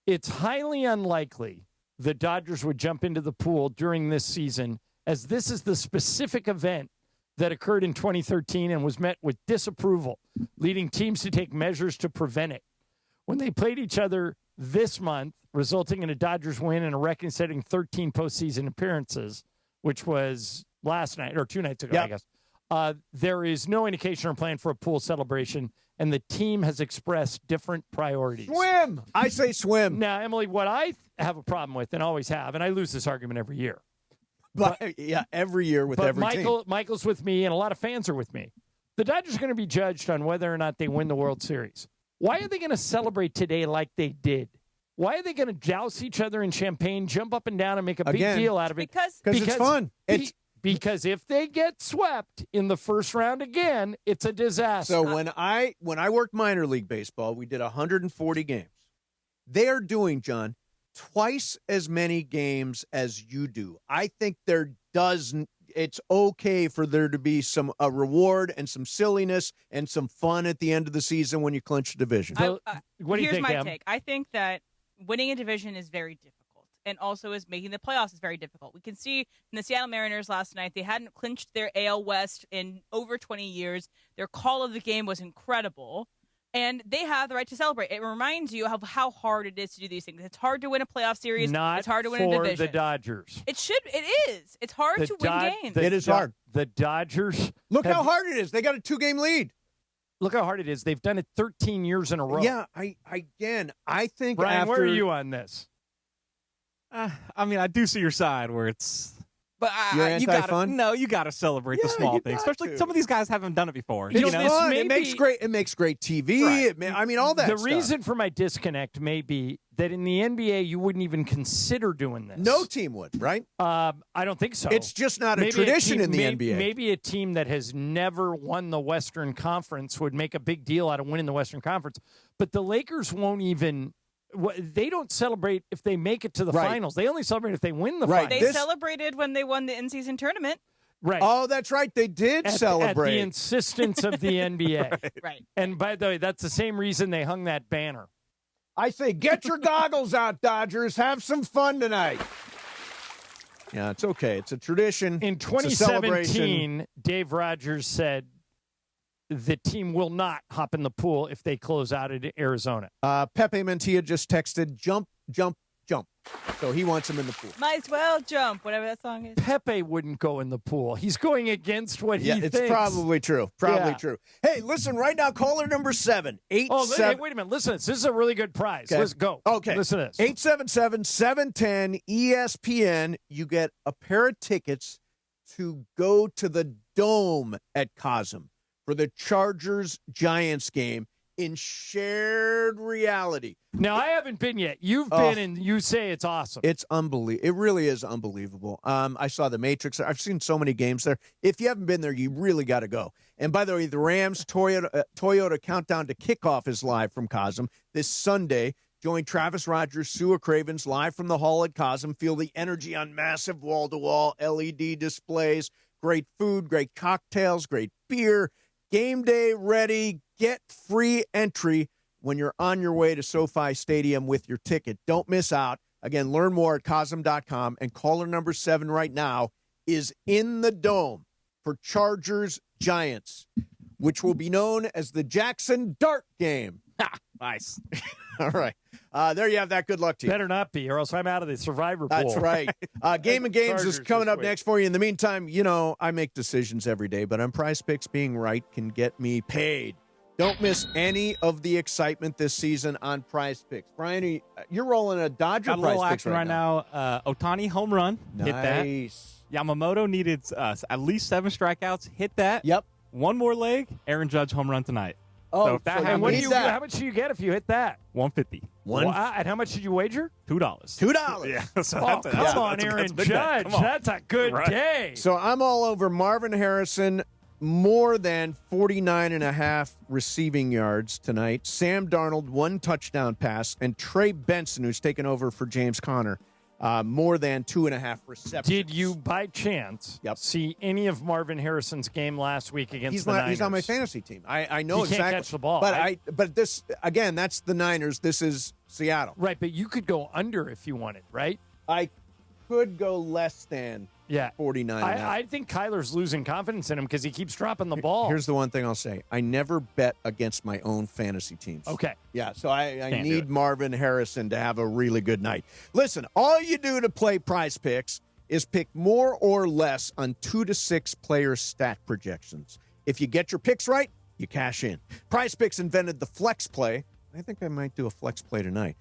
It's highly unlikely the Dodgers would jump into the pool during this season, as this is the specific event that occurred in 2013 and was met with disapproval, leading teams to take measures to prevent it. When they played each other this month, resulting in a Dodgers win and a record-setting 13 postseason appearances, which was last night or 2 nights ago, I guess. There is no indication or plan for a pool celebration, and the team has expressed different priorities. Swim! I say swim. Now, Emily, what I have a problem with, and always have, and I lose this argument every year. But yeah, every year with every team. Michael's with me, and a lot of fans are with me. The Dodgers are going to be judged on whether or not they win the World Series. Why are they going to celebrate today like they did? Why are they going to douse each other in champagne, jump up and down, and make a big deal out of it? Because it's fun. Because if they get swept in the first round again, it's a disaster. So when I worked minor league baseball, we did 140 games. They are doing, John, twice as many games as you do. I think it's okay for there to be a reward and some silliness and some fun at the end of the season when you clinch a division. What do you Here's think, my Em? take. I think that winning a division is very difficult, and also is making the playoffs is very difficult. We can see in the Seattle Mariners last night, they hadn't clinched their AL West in over 20 years. Their call of the game was incredible, and they have the right to celebrate. It reminds you of how hard it is to do these things. It's hard to win a playoff series. Not it's hard to win a division. for the Dodgers. It is. It's hard to win games. It is hard. The Dodgers. Look how hard it is. They got a 2-game lead. Look how hard it is. They've done it 13 years in a row. Yeah, I think Brian, where are you on this? I mean, I do see your side where it's. But You're you gotta anti-fun? no, you got to celebrate the small things, especially some of these guys haven't done it before. You know, It's fun. may It makes be- great. It makes great TV. Right. All that. The stuff. reason for my disconnect may be that in the NBA, you wouldn't even consider doing this. No team would, right? I don't think so. It's just not a Maybe tradition team- in the maybe, NBA. Maybe a team that has never won the Western Conference would make a big deal out of winning the Western Conference. But the Lakers won't even. They don't celebrate if they make it to the finals. They only celebrate if they win the finals. They celebrated when they won the in-season tournament. Right. Oh, that's right. They did celebrate. At the insistence of the NBA. Right. And by the way, that's the same reason they hung that banner. I say, get your goggles out, Dodgers. Have some fun tonight. Yeah, it's okay. It's a tradition. In It's a celebration. 2017, Dave Rogers said the team will not hop in the pool if they close out at Arizona. Pepe Mantilla just texted, jump, jump, jump. So he wants him in the pool. Might as well jump, whatever that song is. Pepe wouldn't go in the pool. He's going against what he it's thinks. probably true. True. Hey, listen, right now, caller number 7. Hey, wait a minute. Listen to this. This is a really good prize. Okay. Let's go. Okay. Listen to this. 877-710-ESPN. You get a pair of tickets to go to the Dome at Cosm for the Chargers-Giants game in shared reality. Now, I haven't been yet. You've been, and you say it's awesome. It's unbelievable. It really is unbelievable. I saw The Matrix. I've seen so many games there. If you haven't been there, you really got to go. And by the way, the Rams Toyota Countdown to Kickoff is live from Cosm this Sunday. Join Travis Rogers, Sua Cravens live from the hall at Cosm. Feel the energy on massive wall-to-wall LED displays. Great food, great cocktails, great beer. Game day ready. Get free entry when you're on your way to SoFi Stadium with your ticket. Don't miss out. Again, learn more at Cosm.com. And caller number 7 right now is in the Dome for Chargers-Giants, which will be known as the Jackson Dart Game. Nice. All right. There you have that. Good luck to you. Better not be, or else I'm out of the Survivor pool. That's right. Game of Games is Chargers coming up this week. next for you. In the meantime, I make decisions every day, but on Prize Picks, being right can get me paid. Don't miss any of the excitement this season on Prize Picks. Brian, you're rolling a Dodger Got a Prize little Picks action right now. Ohtani home run. Nice. Hit that. Yamamoto needed at least 7 strikeouts. Hit that. Yep. One more leg. Aaron Judge home run tonight. Oh, so if that And how much do you get if you hit that? $150. Wow, and how much did you wager? $2. $2. Yeah. So come on, Aaron Judge. That's a good day. So I'm all over Marvin Harrison, more than 49.5 receiving yards tonight. Sam Darnold, 1 touchdown pass. And Trey Benson, who's taken over for James Conner, more than 2.5 receptions. Did you, by chance, see any of Marvin Harrison's game last week against the Niners? He's on my fantasy team. I know he exactly. Can't catch the ball. But this, again, that's the Niners. This is Seattle. Right, but you could go under if you wanted, right? I could go less than 49.5. I think Kyler's losing confidence in him because he keeps dropping the ball. Here's the one thing I'll say. I never bet against my own fantasy teams. Okay. Yeah, so I need Marvin Harrison to have a really good night. Listen, all you do to play Prize Picks is pick more or less on 2 to 6 player stat projections. If you get your picks right, you cash in. Prize Picks invented the flex play. I think I might do a flex play tonight,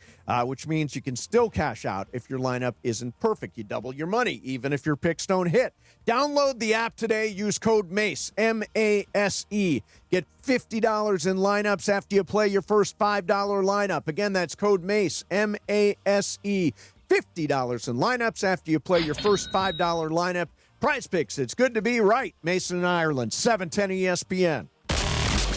which means you can still cash out if your lineup isn't perfect. You double your money, even if your picks don't hit. Download the app today. Use code MACE, M-A-S-E. Get $50 in lineups after you play your first $5 lineup. Again, that's code MACE, M-A-S-E. $50 in lineups after you play your first $5 lineup. Prize Picks, it's good to be right. Mason and Ireland, 710 ESPN.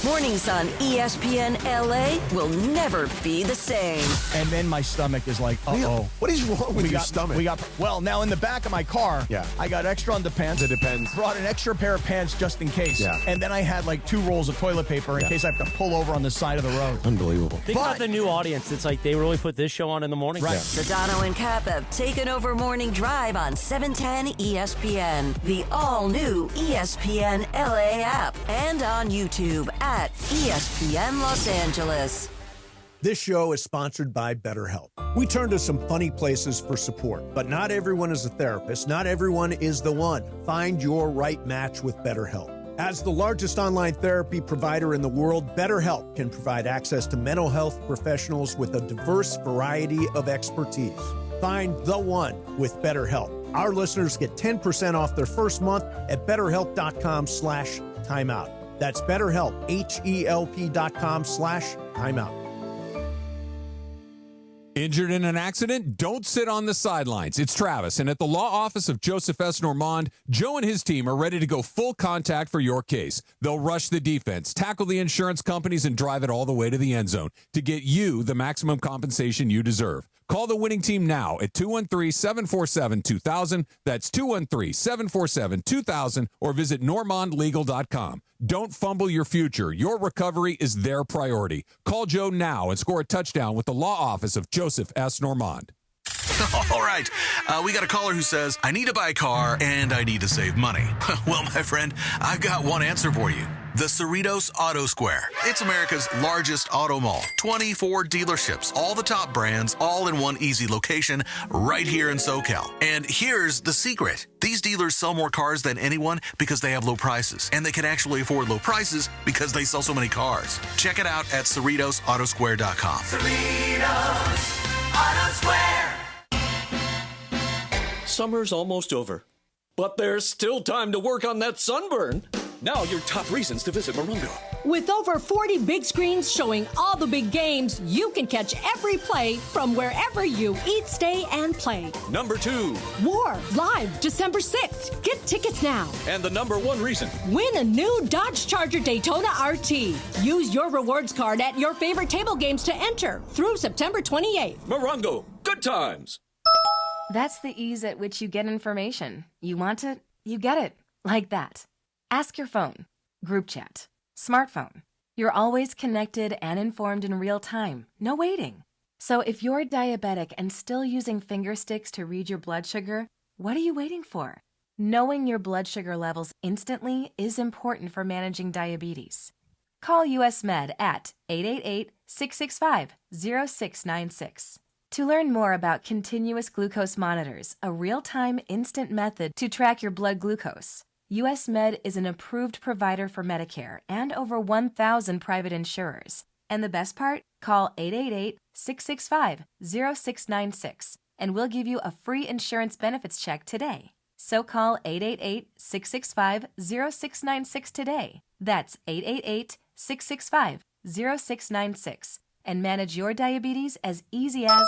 Mornings on ESPN LA will never be the same. And then my stomach is like, uh-oh. What is wrong with your stomach? Well, now in the back of my car, I got extra underpants. It depends. Brought an extra pair of pants just in case. Yeah. And then I had like 2 rolls of toilet paper in case I have to pull over on the side of the road. Unbelievable. Think about the new audience. It's like they really put this show on in the morning. Right. Sedano and Cap have taken over Morning Drive on 710 ESPN, the all-new ESPN LA app, and on YouTube at ESPN Los Angeles. This show is sponsored by BetterHelp. We turn to some funny places for support, but not everyone is a therapist. Not everyone is the one. Find your right match with BetterHelp. As the largest online therapy provider in the world, BetterHelp can provide access to mental health professionals with a diverse variety of expertise. Find the one with BetterHelp. Our listeners get 10% off their first month at BetterHelp.com/timeout. That's BetterHelp, HELP.com/timeout. Injured in an accident? Don't sit on the sidelines. It's Travis, and at the law office of Joseph S. Normand, Joe and his team are ready to go full contact for your case. They'll rush the defense, tackle the insurance companies, and drive it all the way to the end zone to get you the maximum compensation you deserve. Call the winning team now at 213-747-2000. That's 213-747-2000, or visit normandlegal.com. Don't fumble your future. Your recovery is their priority. Call Joe now and score a touchdown with the law office of Joseph S. Normand. All right. We got a caller who says, I need to buy a car and I need to save money. Well, my friend, I've got one answer for you. The Cerritos Auto Square. It's America's largest auto mall. 24 dealerships, all the top brands, all in one easy location right here in SoCal. And here's the secret. These dealers sell more cars than anyone because they have low prices. And they can actually afford low prices because they sell so many cars. Check it out at CerritosAutosquare.com. Cerritos Auto Square. Summer's almost over, but there's still time to work on that sunburn. Now your top reasons to visit Morongo. With over 40 big screens showing all the big games, you can catch every play from wherever you eat, stay, and play. Number 2. War, live December 6th. Get tickets now. And the number 1 reason. Win a new Dodge Charger Daytona RT. Use your rewards card at your favorite table games to enter through September 28th. Morongo, good times. That's the ease at which you get information. You want it, you get it. Like that. Ask your phone. Group chat. Smartphone. You're always connected and informed in real time. No waiting. So if you're diabetic and still using finger sticks to read your blood sugar, what are you waiting for? Knowing your blood sugar levels instantly is important for managing diabetes. Call US Med at 888-665-0696. To learn more about continuous glucose monitors, a real-time instant method to track your blood glucose, US Med is an approved provider for Medicare and over 1,000 private insurers. And the best part? Call 888-665-0696 and we'll give you a free insurance benefits check today. So call 888-665-0696 today. That's 888-665-0696. And manage your diabetes as easy as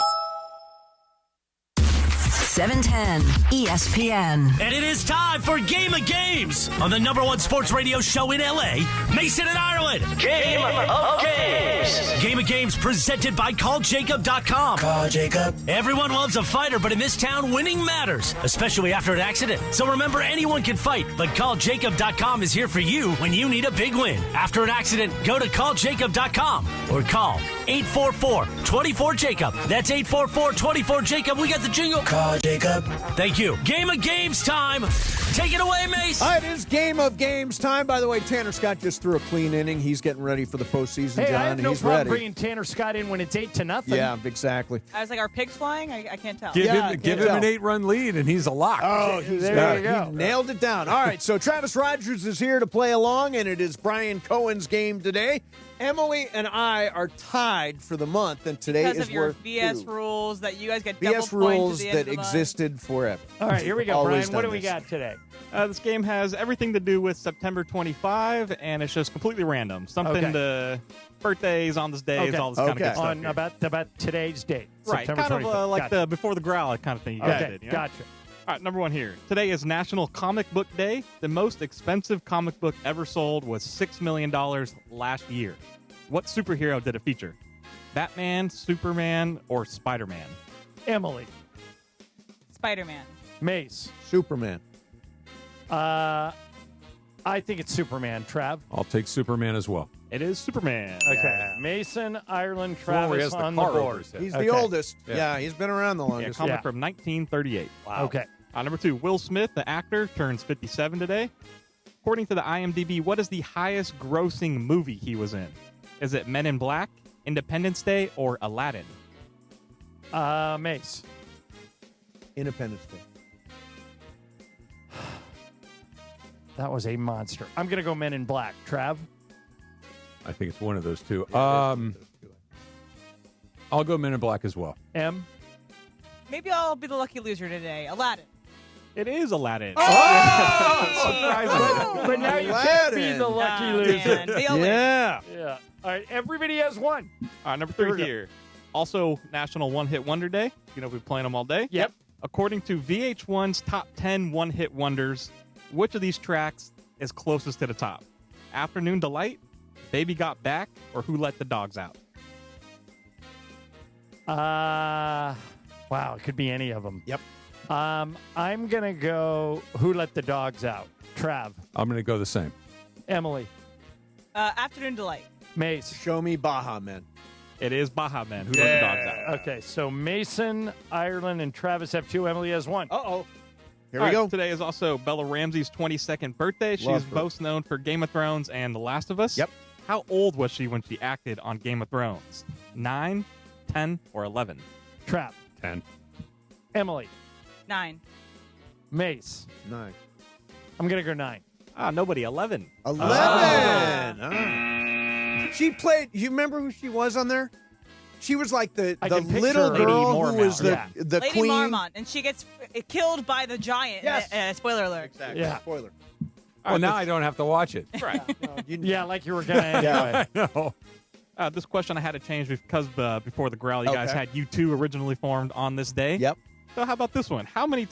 710 ESPN. And it is time for Game of Games on the #1 sports radio show in LA, Mason and Ireland. Game of Games. Game of Games presented by CallJacob.com. Call Jacob. Everyone loves a fighter, but in this town, winning matters, especially after an accident. So remember, anyone can fight, but CallJacob.com is here for you when you need a big win. After an accident, go to CallJacob.com or call 844-24-JACOB. That's 844-24-JACOB. We got the jingle. Call Jacob. Thank you. Game of Games time. Take it away, Mace. All right, it is Game of Games time. By the way, Tanner Scott just threw a clean inning. He's getting ready for the postseason, Hey, John, I have and no he's problem ready. bringing Tanner Scott in when it's 8-0. Yeah, exactly. I was like, are pigs flying? I can't tell. Give Yeah, him can't an tell. 8-run lead, and he's a lock. Oh, there you go. He nailed it down. All right, so Travis Rogers is here to play along, and it is Brian Cohen's game today. Emily and I are tied for the month, and today Because is of your worth BS 2. rules that you guys get double BS points rules at the end that of the month. existed forever. All right, here we go, Always Brian. What do done we this. got today? This game has everything to do with September 25, and it's just completely random. Something Okay. to birthdays on this day, all this kind of good stuff. On here. about today's date, Right, September kind of 25th. like Gotcha. the before the growl kind of thing you guys Okay, did. You know? gotcha. All right, number 1 here. Today is National Comic Book Day. The most expensive comic book ever sold was $6 million last year. What superhero did it feature? Batman, Superman, or Spider-Man? Emily. Spider-Man. Mace. Superman. I think it's Superman. Trav. I'll take Superman as well. It is Superman. Okay. Mason, Ireland, The one where he Travis has the on the car over board. his head. He's Okay. the oldest. Yeah. Yeah, he's been around the Yeah, longest. comic from 1938. Wow. Okay. Number 2, Will Smith, the actor, turns 57 today. According to the IMDb, what is the highest grossing movie he was in? Is it Men in Black, Independence Day, or Aladdin? Mace. Independence Day. That was a monster. I'm going to go Men in Black. Trav? I think it's one of those two. I'll go Men in Black as well. M? Maybe I'll be the lucky loser today. Aladdin. It is Aladdin. Oh! But now you can't be the lucky loser. Man, they always- Yeah. Yeah. All right. Everybody has one. All right, number 3 Here we go. here. Also, National One Hit Wonder Day. You know, we've been playing them all day. Yep. According to VH1's top 10 one-hit wonders, which of these tracks is closest to the top? Afternoon Delight, Baby Got Back, or Who Let the Dogs Out? Wow. It could be any of them. Yep. I'm going to go Who Let the Dogs Out. Trav. I'm going to go the same. Emily. Afternoon Delight. Mace. Show me Baja Men. It is Baja Man. Who Let the Dogs Out? Okay, so Mason, Ireland, and Travis have 2. Emily has 1. Uh-oh. Here All we right, go. Today is also Bella Ramsey's 22nd birthday. She's Love her. most known for Game of Thrones and The Last of Us. Yep. How old was she when she acted on Game of Thrones? 9, 10, or 11? Trav. 10. Emily. 9. Mace. 9. I'm going to go 9. Nobody. 11. 11. She played. You remember who she was on there? She was like the I can picture little Lady girl Mormont. who was the Lady queen. Marmont, and she gets killed by the giant. Yes. Spoiler alert. Exactly. Yeah. Spoiler. Well, now I don't have to watch it. Right. Yeah, like you were going to anyway. No. This question I had to change because before the growl, you guys Okay. had U2 originally formed on this day. Yep. So how about this one? How many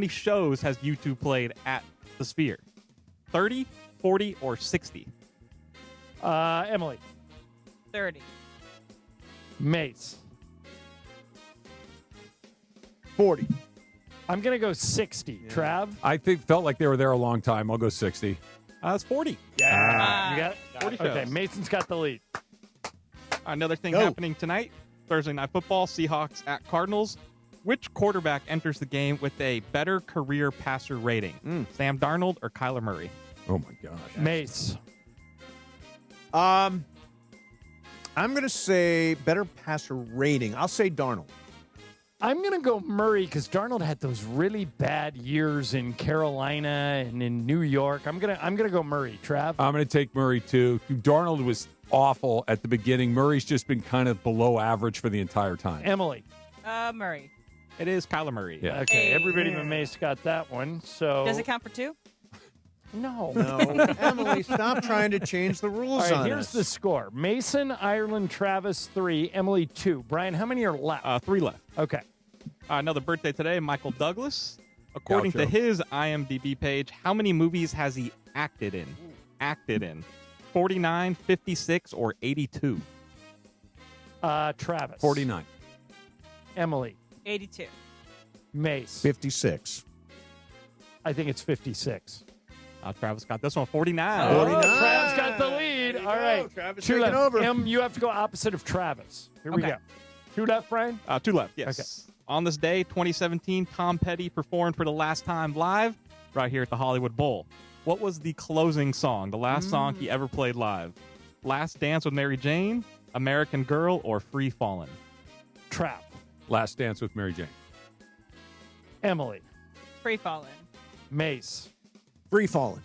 shows has U2 played at the Sphere? 30, 40, or 60? Emily. 30. Mace. 40. I'm going to go 60. Trav? I felt like they were there a long time. I'll go 60. It's 40. Yeah. You got it? 40 Okay, shows. Mason's got the lead. Another thing Go. happening tonight, Thursday Night Football, Seahawks at Cardinals. Which quarterback enters the game with a better career passer rating? Sam Darnold or Kyler Murray? Oh, my gosh. Mace. I'm going to say better passer rating. I'll say Darnold. I'm going to go Murray because Darnold had those really bad years in Carolina and in New York. I'm gonna go Murray. Trav? I'm going to take Murray, too. Darnold was awful at the beginning. Murray's just been kind of below average for the entire time. Emily. Murray. It is Kyler Murray. Yeah. Okay, everybody but Mace got that one. So Does it count for 2? No. No, Emily, stop trying to change the rules All right, on here's us. the score. Mason, Ireland, Travis, 3. Emily, 2. Brian, how many are left? 3 left. Okay. Another birthday today, Michael Douglas. According to Gaucho. his IMDb page, how many movies has he acted in? 49, 56, or 82? Travis. 49. Emily. 82. Mace. 56. I think it's 56. Travis got this one, 49. Oh, Travis got the lead. All right. Travis Two taking left. over. Em, you have to go opposite of Travis. Here we Okay. go. 2 left, Brian? 2 left, yes. Okay. On this day, 2017, Tom Petty performed for the last time live right here at the Hollywood Bowl. What was the closing song, the last song he ever played live? Last Dance with Mary Jane, American Girl, or Free Fallin'? Trap. Last Dance with Mary Jane. Emily. Free falling. Mace. Free falling.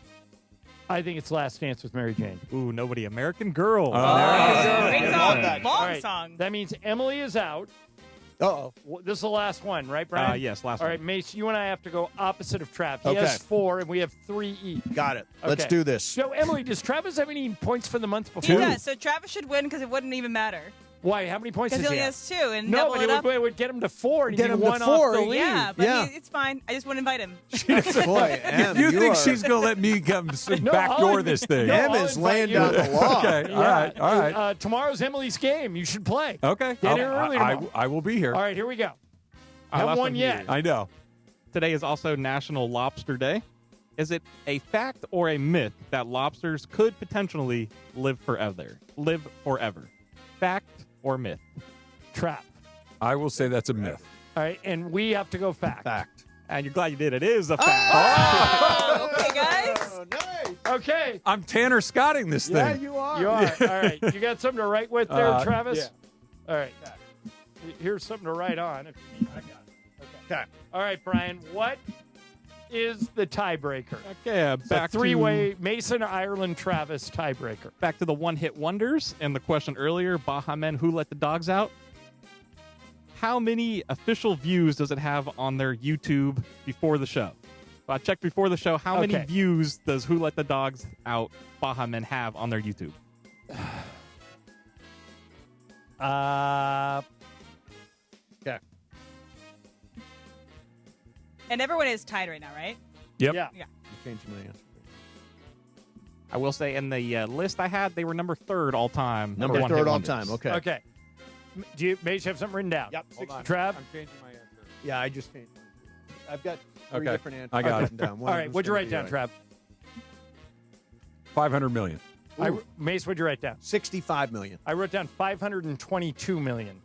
I think it's Last Dance with Mary Jane. Ooh, nobody. American Girl. Great song. that. Long All right. song. That means Emily is out. Uh-oh. This is the last one, right, Brian? Yes, last All one. right, Mace, you and I have to go opposite of Trav. He Okay. has 4, and we have 3 each. Got it. Let's Okay. do this. So, Emily, does Travis have any points for the month before? He does. So Travis should win because it wouldn't even matter. Why? How many points Because does he he only have? has 2 and No, double but it up. it would get him to 4 and Get he'd him be to 1 4. off the lead. Yeah, but Yeah. it's fine. I just wouldn't invite him. Boy, Em, You think are- she's going to let me come No, backdoor I'll- this thing? No, Em I'll is invite laying you. down the law. Okay, all right, all right. Tomorrow's Emily's game. You should play. Okay. Get here early tomorrow. I will be here. All right, here we go. I Have left one them yet. here. I know. Today is also National Lobster Day. Is it a fact or a myth that lobsters could potentially live forever? Fact or myth? Trap. I will say that's a myth. All right, and we have to go fact. Fact. And you're glad you did. It is a fact. Oh, okay, guys. Oh, nice. Okay. I'm Tanner Scotting this Yeah, thing. you are. You are. All right. You got something to write with there, Travis? yeah. All right. Here's something to write on. I got it. Okay. All right, Brian. What is the tiebreaker? Okay, It's a back three-way Mason, Ireland, Travis tiebreaker. back to the one-hit wonders and the question earlier, Baha Men, who let the dogs out? How many official views does it have on their YouTube before the show? So I checked before the show. How many Okay. views does Who Let the Dogs Out Baha Men have on their YouTube? Okay. And everyone is tied right now, right? Yep. Yeah. Yeah. Change my answer. I will say in the list I had, they were number 3rd all time. Number for one-hit 3rd all wonders. time. Okay. Okay. Do you, Mace, have something written down? Yep. Trav? I'm changing my answer. Yeah, I just changed. I've got 3 Okay. different answers. I got it. written down. One All of right. them's What'd you gonna write be down, right. Trav? 500 million. Mace, what'd you write down? 65 million. I wrote down 522 million.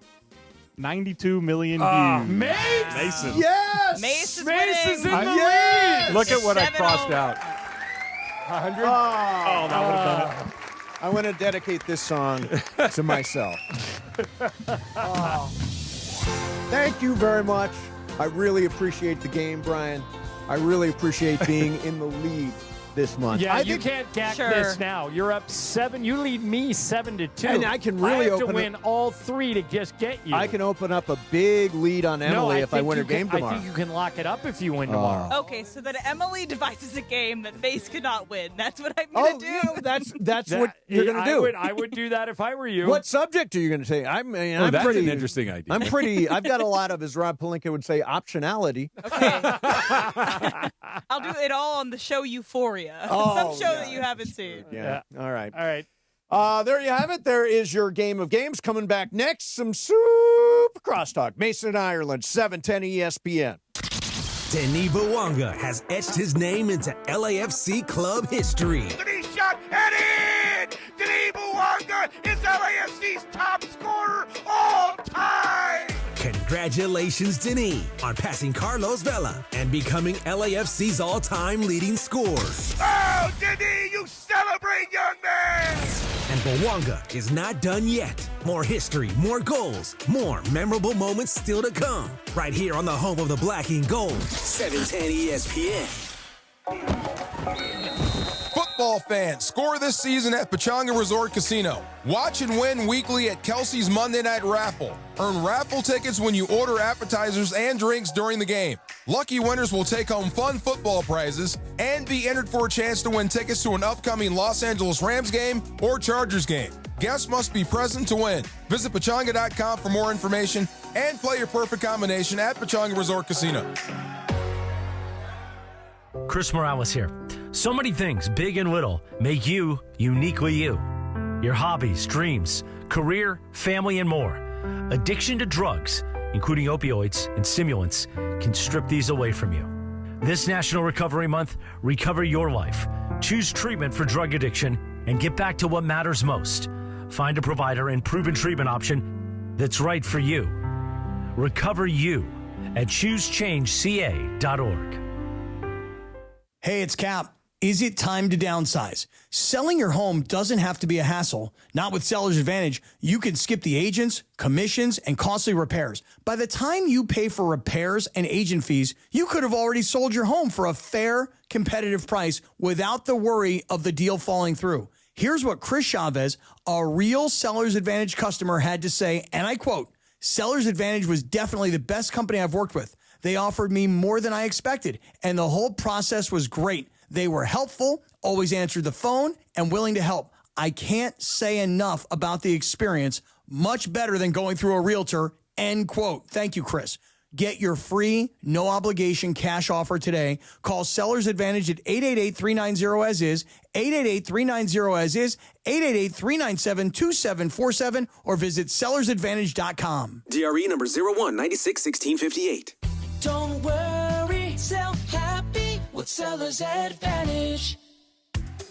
92 million Ah, views. Mace! Mason. Yes! Mace is Mace is in winning. the Yes! lead. Look at what I 7-0. crossed out. 100. Oh, that would have done it. I want to dedicate this song to myself. Oh. Thank you very much. I really appreciate the game, Brian. I really appreciate being in the lead this month. Yeah, I you think- can't gack Sure. this now. You're up 7. You lead me 7-2. And I can really I have to open win all 3 to just get you. I can open up a big lead on Emily if I think win her you can- game tomorrow. I think you can lock it up if you win tomorrow. Okay, so then Emily devises a game that Mace could not win. That's what I'm Oh, going to do. no, that's That- what you're going to do. I would do that if I were you. What subject are you going to take? I'm that's pretty an interesting idea. I'm pretty. I've got a lot of, as Rob Pelinka would say, optionality. Okay. I'll do it all on the show Euphoria. Oh, Some show yeah. that you haven't seen. Yeah. All right. All right. There you have it. There is your game of games. Coming back next, some super crosstalk. Mason and Ireland, 710 ESPN. Denis Bouanga has etched his name into LAFC club history. Denis shot and in! Denis Bouanga is LAFC's top scorer all time! Congratulations, Denis, on passing Carlos Vela and becoming LAFC's all-time leading scorer. Oh, Denis, you celebrate, young man! And Bouanga is not done yet. More history, more goals, more memorable moments still to come. Right here on the home of the black and gold, 710 ESPN. football fans, score this season at Pechanga Resort Casino. Watch and win weekly at Kelsey's Monday Night Raffle. Earn raffle tickets when you order appetizers and drinks during the game. Lucky winners will take home fun football prizes and be entered for a chance to win tickets to an upcoming Los Angeles Rams game or Chargers game. Guests must be present to win. Visit Pechanga.com for more information and play your perfect combination at Pechanga Resort Casino. Chris Morales here. So many things, big and little, make you uniquely you. Your hobbies, dreams, career, family, and more. Addiction to drugs, including opioids and stimulants, can strip these away from you. This National Recovery Month, recover your life. Choose treatment for drug addiction and get back to what matters most. Find a provider and proven treatment option that's right for you. Recover you at choosechangeca.org. Hey, it's Cap. Is it time to downsize? Selling your home doesn't have to be a hassle. Not with Seller's Advantage. You can skip the agents, commissions, and costly repairs. By the time you pay for repairs and agent fees, you could have already sold your home for a fair, competitive price without the worry of the deal falling through. Here's what Chris Chavez, a real Seller's Advantage customer, had to say, and I quote, "Seller's Advantage was definitely the best company I've worked with. They offered me more than I expected, and the whole process was great. They were helpful, always answered the phone, and willing to help. I can't say enough about the experience. Much better than going through a realtor," end quote. Thank you, Chris. Get your free, no-obligation cash offer today. Call Seller's Advantage at 888-390-AS-IS, 888-390-AS-IS, 888-397-2747, or visit sellersadvantage.com. DRE number 01961658. Don't worry, sell happy with Seller's Advantage.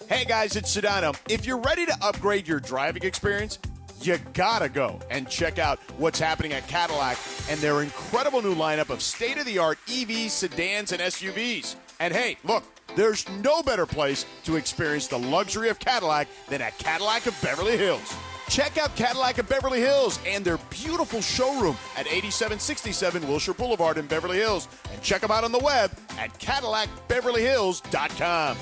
Hey guys, it's Sedano. If you're ready to upgrade your driving experience, you gotta go and check out what's happening at Cadillac and their incredible new lineup of state-of-the-art EVs, sedans, and SUVs. And hey, look, there's no better place to experience the luxury of Cadillac than at Cadillac of Beverly Hills. Check out Cadillac of Beverly Hills and their beautiful showroom at 8767 Wilshire Boulevard in Beverly Hills. And check them out on the web at CadillacBeverlyHills.com.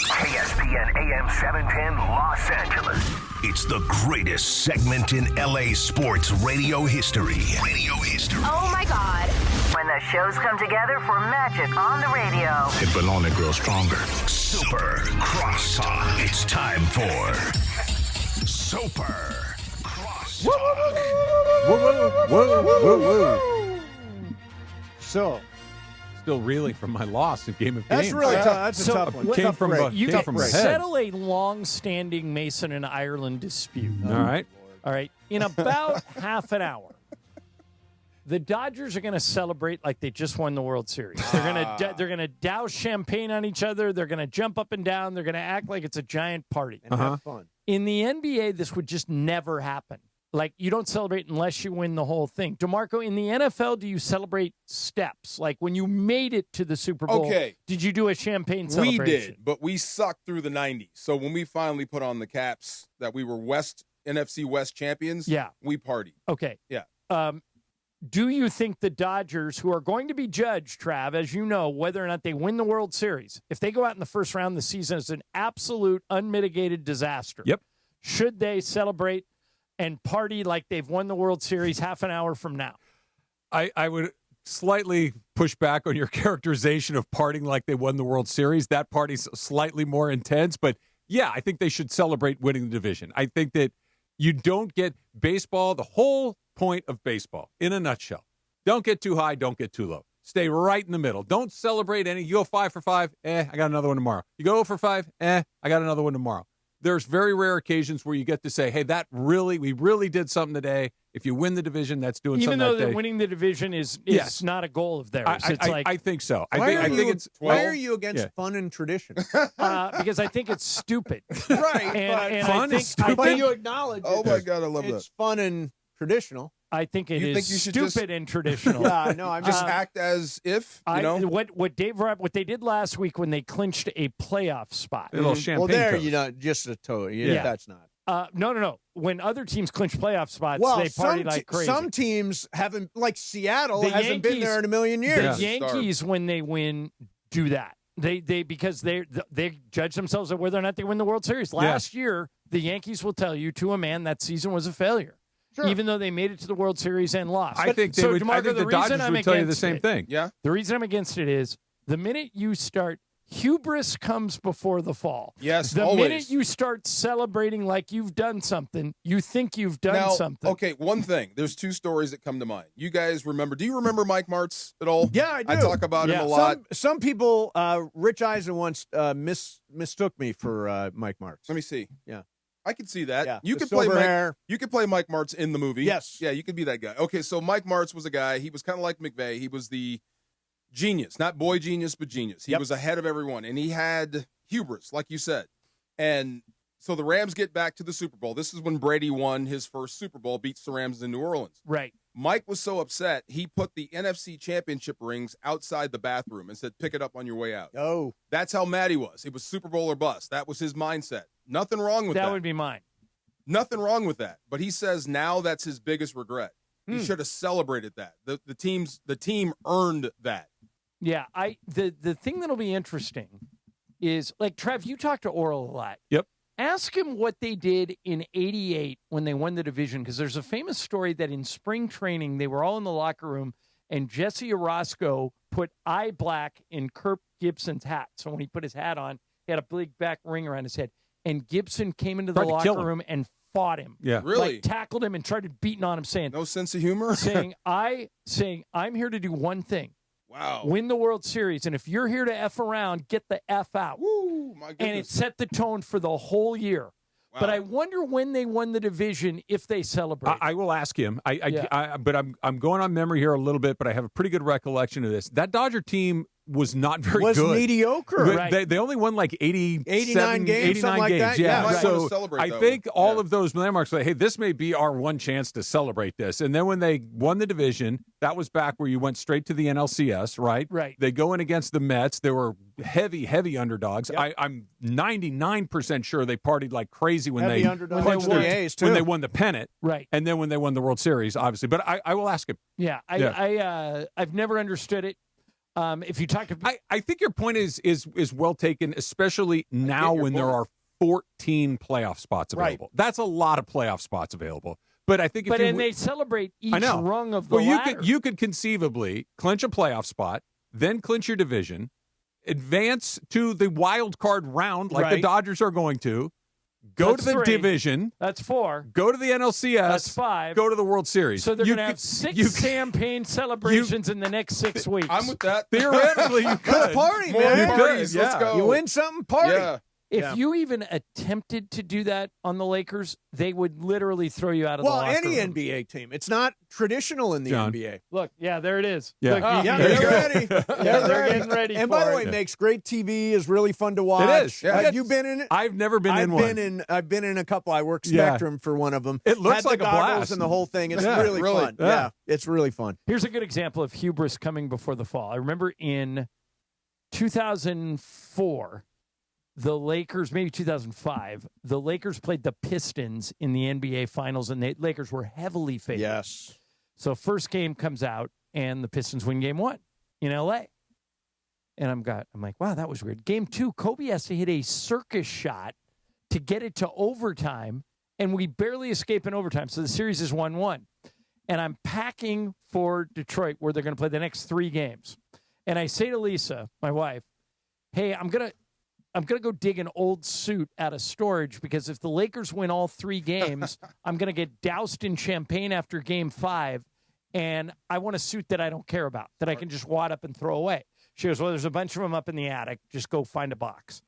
ESPN AM 710 Los Angeles. It's the greatest segment in LA sports radio history. Oh my God. When the shows come together for magic on the radio. It will only grow stronger. Super Crosstalk. It's time for Super Crosstalk. So, still reeling from my loss in Game of That's Games. really tough. That's a tough one. Came from the head. Settle a long-standing Mason and Ireland dispute. All right. All right. In about half an hour, the Dodgers are going to celebrate like they just won the World Series. They're going to douse champagne on each other. They're going to jump up and down. They're going to act like it's a giant party. And have fun. In the NBA, this would just never happen. Like, you don't celebrate unless you win the whole thing. DeMarco, in the NFL, do you celebrate steps? Like, when you made it to the Super Bowl, did you do a champagne celebration? We did, but we sucked through the 90s. So when we finally put on the caps that we were NFC West champions, we partied. Okay. Yeah. Do you think the Dodgers, who are going to be judged, Trav, as you know, whether or not they win the World Series, if they go out in the first round, the season is an absolute unmitigated disaster. Yep. Should they celebrate and party like they've won the World Series half an hour from now? I would slightly push back on your characterization of partying like they won the World Series. That party's slightly more intense, but yeah, I think they should celebrate winning the division. I think that you don't get baseball, the whole point of baseball, in a nutshell. Don't get too high, don't get too low. Stay right in the middle. Don't celebrate any. You go 5 for 5, I got another one tomorrow. You go 0 for 5, I got another one tomorrow. There's very rare occasions where you get to say, hey, we really did something today. If you win the division, that's doing Even something that day. Even though winning the division is not a goal of theirs. I think so. Why Why are you against fun and tradition? Because I think it's stupid. Right. Fun is stupid. But you acknowledge Oh, my God, I love that. It's fun and traditional. I think it You is think you should stupid and traditional. Yeah, no, I'm Just act as if, you know. What they did last week when they clinched a playoff spot. A little champagne Well, there, toast. just a toe. Yeah. That's not. No. When other teams clinch playoff spots, they party like crazy. Some teams haven't, like Seattle, The hasn't been Yankees- there in a million years. The Yankees, when they win, do that. Because they judge themselves on whether or not they win the World Series. Last year, the Yankees will tell you to a man that season was a failure. Sure. Even though they made it to the World Series and lost. I think the Dodgers would tell you the same thing. Yeah. The reason I'm against it is the minute you start, hubris comes before the fall. Yes, the always. minute you start celebrating like you've done something, you think you've done something. Okay, one thing. There's two stories that come to mind. You guys remember? Do you remember Mike Martz at all? Yeah, I do. I talk about him a lot. Some people, Rich Eisen once mistook me for Mike Martz. Let me see. Yeah. I could see that. Yeah, You the could play silver Mike. hair. You could play Mike Martz in the movie. Yes. Yeah, you could be that guy. Okay, so Mike Martz was a guy. He was kind of like McVay. He was the genius, not boy genius, but genius. He was ahead of everyone, and he had hubris, like you said. And so the Rams get back to the Super Bowl. This is when Brady won his first Super Bowl, beats the Rams in New Orleans. Right. Mike was so upset, he put the NFC Championship rings outside the bathroom and said, pick it up on your way out. Oh. That's how mad he was. It was Super Bowl or bust. That was his mindset. Nothing wrong with that. That would be mine. Nothing wrong with that. But he says now that's his biggest regret. He should have celebrated that. The team earned that. Yeah, the thing that'll be interesting is, like, Trev, you talk to Oral a lot. Yep. Ask him what they did in '88 when they won the division, because there's a famous story that in spring training they were all in the locker room and Jesse Orozco put eye black in Kirk Gibson's hat. So when he put his hat on, he had a big back ring around his head. And Gibson came into the locker room and fought him. Yeah. Really? Like, tackled him and started beating on him, saying, no sense of humor? saying, I'm here to do one thing. Wow. Win the World Series. And if you're here to F around, get the F out. Woo, my goodness. And it set the tone for the whole year. Wow. But I wonder when they won the division if they celebrate. I will ask him. But I'm going on memory here a little bit, but I have a pretty good recollection of this. That Dodger team was not very good. Was mediocre. Right. They only won like 89 games, something like that. Yeah. Might So want to celebrate, I though. think all of those landmarks, like, hey, this may be our one chance to celebrate this. And then when they won the division, that was back where you went straight to the NLCS, right? Right. They go in against the Mets. They were heavy underdogs. Yep. I'm 99% sure they partied like crazy when Heavy they underdogs. punched When they their- won the A's, when too. they won the pennant. Right. And then when they won the World Series, obviously. But I will ask him. Yeah. I've never understood it. If you talk to, I think your point is well taken, especially now when there are 14 playoff spots available. Right. That's a lot of playoff spots available. But I think if they celebrate each I know. rung of the well, ladder. you could conceivably clinch a playoff spot, then clinch your division, advance to the wild card round like the Right. Dodgers are going to, go That's to the 3. division, That's 4. go to the NLCS, That's 5. go to the World Series. So they're You going to have could- 6 you could- champagne celebrations in the next 6 weeks. I'm with that. Theoretically, you could. Let's party, More man. parties. You could, Let's yeah. go. You win something, party. Yeah. If you even attempted to do that on the Lakers, they would literally throw you out of the Well, locker any room. NBA team. It's not traditional in the John. NBA. Look, yeah, there it is. Yeah. Look, Yeah, you- they're ready. they're getting ready And for by the way, it. it makes great TV. Is really fun to watch. It is. Yeah. You've been in it. I've never been in one. I've been in a couple. I work Yeah. Spectrum for one of them. It looks Had the like a goggles blast. and the whole thing. It's Yeah, really really. fun. Yeah. Yeah, it's really fun. Here's a good example of hubris coming before the fall. I remember in 2004, the Lakers, maybe 2005, the Lakers played the Pistons in the NBA Finals, and the Lakers were heavily favored. Yes. So first game comes out, and the Pistons win game 1 in L.A. And I'm like, wow, that was weird. Game 2, Kobe has to hit a circus shot to get it to overtime, and we barely escape in overtime. So the series is 1-1. And I'm packing for Detroit, where they're going to play the next 3 games. And I say to Lisa, my wife, hey, I'm gonna go dig an old suit out of storage, because if the Lakers win all 3 games, I'm going to get doused in champagne after game 5, and I want a suit that I don't care about, that I can just wad up and throw away. She goes, well, there's a bunch of them up in the attic. Just go find a box.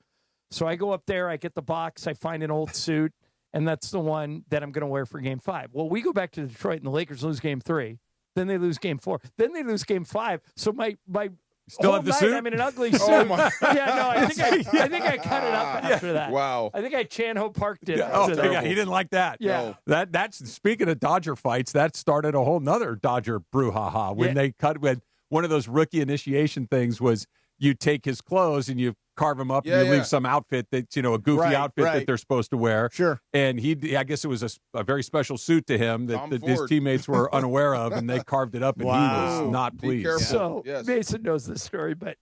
So I go up there, I get the box, I find an old suit, and that's the one that I'm going to wear for game 5. Well, we go back to Detroit, and the Lakers lose game 3. Then they lose game 4. Then they lose game 5. So my Still whole have the night, suit? I'm in an ugly suit. Oh, my. Yeah, no, I think I cut it up after that. Wow. I think I Chan-Ho Parked it. Oh, after that. yeah, he didn't like that. Yeah. That's speaking of Dodger fights, that started a whole nother Dodger brouhaha when they cut with one of those rookie initiation things was you take his clothes and you carve him up and you leave some outfit that's, a goofy outfit that they're supposed to wear. Sure. And I guess it was a very special suit to him that his teammates were unaware of, and they carved it up, and he was not pleased. So Mason knows this story, but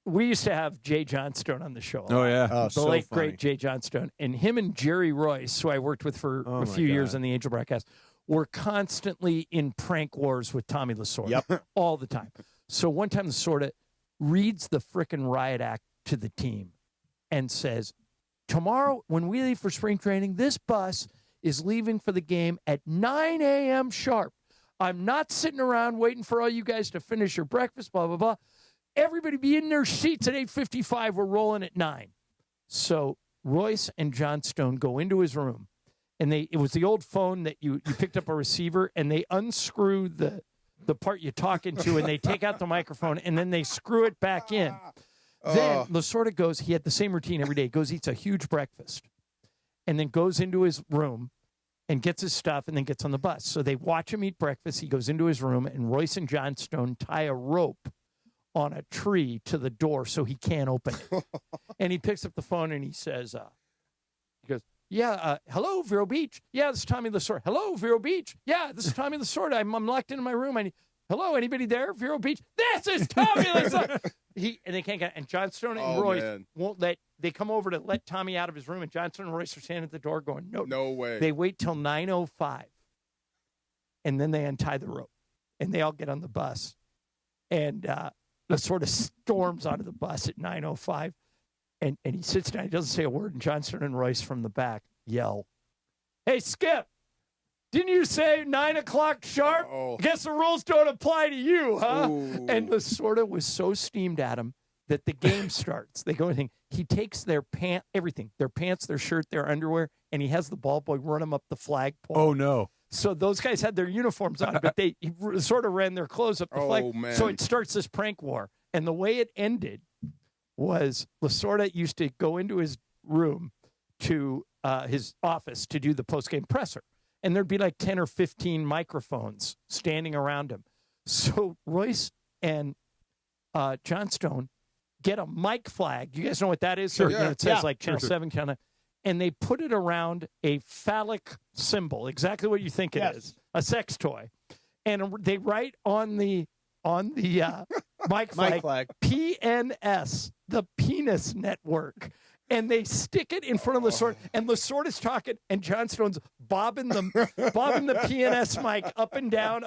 we used to have Jay Johnstone on the show. Oh, yeah. Oh, The so late, funny. great Jay Johnstone. And him and Jerry Royce, who I worked with for Oh, a my few years God. on the Angel broadcast, were constantly in prank wars with Tommy Lasorda. Yep. All the time. So one time Lasorda reads the frickin' riot act to the team and says, tomorrow when we leave for spring training, this bus is leaving for the game at 9 a.m. sharp. I'm not sitting around waiting for all you guys to finish your breakfast, blah, blah, blah. Everybody be in their seats at 8:55. We're rolling at 9. So Royce and Johnstone go into his room, and it was the old phone that you picked up a receiver, and they unscrew the part you talk into, and they take out the microphone, and then they screw it back in. Then Lasorda goes, he had the same routine every day, goes, eats a huge breakfast, and then goes into his room and gets his stuff and then gets on the bus. So they watch him eat breakfast. He goes into his room, and Royce and Johnstone tie a rope on a tree to the door so he can't open it. And he picks up the phone and he says, he goes, yeah, hello, Vero Beach. Yeah, this is Tommy Lasorda. Hello, Vero Beach. Yeah, this is Tommy Lasorda. I'm locked into my room. Hello, anybody there? Vero Beach. This is Tommy Lasorda. And they can't get, and Johnstone and Royce won't let, they come over to let Tommy out of his room, and Johnstone and Royce are standing at the door going, no way. They wait till 9:05, and then they untie the rope, and they all get on the bus, and Lasorda storms onto the bus at 9:05, and he sits down, he doesn't say a word, and Johnstone and Royce from the back yell, hey, Skip, didn't you say 9 o'clock sharp? Guess the rules don't apply to you, huh? Ooh. And Lasorda was so steamed at him that the game starts. They go and he takes their everything, their pants, their shirt, their underwear, and he has the ball boy run them up the flagpole. Oh, no. So those guys had their uniforms on, but he sort of ran their clothes up the flag. Man. So it starts this prank war. And the way it ended was Lasorda used to go into his room to his office to do the postgame presser. And there'd be like 10 or 15 microphones standing around him. So Royce and Johnstone get a mic flag. You guys know what that is? Sure. You know, it says like Channel Sure. 7, Channel 9. And they put it around a phallic symbol, exactly what you think it is, a sex toy. And they write on the mic flag, PNS, the Penis Network. And they stick it in front of Lasorda, and Lasorda's talking, and Johnstone's bobbing the PNS mic up and down,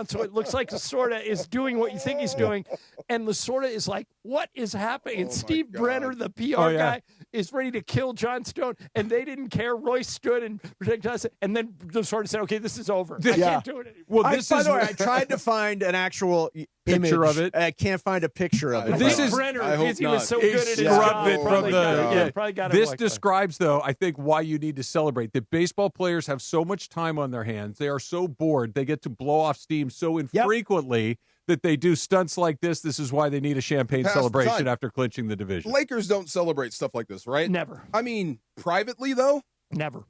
so it looks like Lasorda is doing what you think he's doing. And Lasorda is like, what is happening? And Steve Brenner, the PR guy, is ready to kill Johnstone, and they didn't care. Royce stood and protected Johnstone, and then Lasorda said, okay, this is over. I can't do it anymore. Well, By the way, I tried to find an actual picture image. of it. I can't find a picture of it. This is Brenner, I hope he was so not. good at his Scrubbed job. it from Probably the. got it This like that. describes, though, I think why you need to celebrate that baseball players have so much time on their hands. They are so bored. They get to blow off steam so infrequently that they do stunts like this. This is why they need a champagne Pass the celebration time. after clinching the division. Lakers don't celebrate stuff like this, right? Never. I mean, privately, though? Never.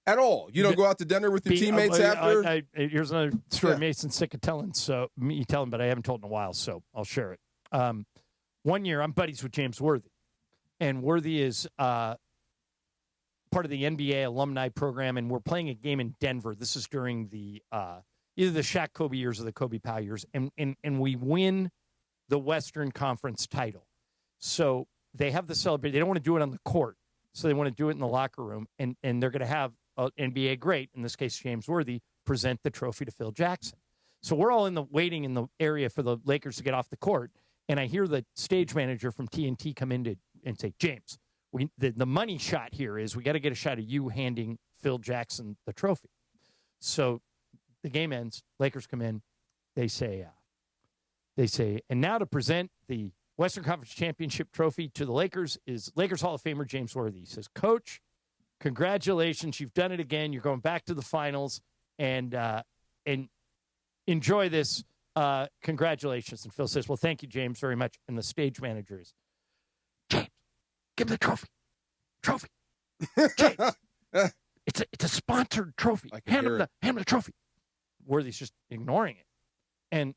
At all. You don't go out to dinner with your teammates after? Here's another story Mason's sick of telling, so me tell him, but I haven't told in a while, so I'll share it. One year, I'm buddies with James Worthy, and Worthy is part of the NBA alumni program, and we're playing a game in Denver. This is during the either the Shaq Kobe years or the Kobe Powell years, and we win the Western Conference title. So they have the celebration. They don't want to do it on the court, so they want to do it in the locker room, and they're going to have an NBA great, in this case James Worthy, present the trophy to Phil Jackson. So we're all waiting in the area for the Lakers to get off the court, and I hear the stage manager from TNT come in and say, James, the money shot here is we got to get a shot of you handing Phil Jackson the trophy. So the game ends. Lakers come in. They say, and now to present the Western Conference Championship trophy to the Lakers is Lakers Hall of Famer James Worthy. He says, Coach, congratulations. You've done it again. You're going back to the finals, and enjoy this. Congratulations. And Phil says, well, thank you, James, very much. And the stage manager is, James, give him the trophy. James, it's a sponsored trophy. Hand him the trophy. Worthy's just ignoring it.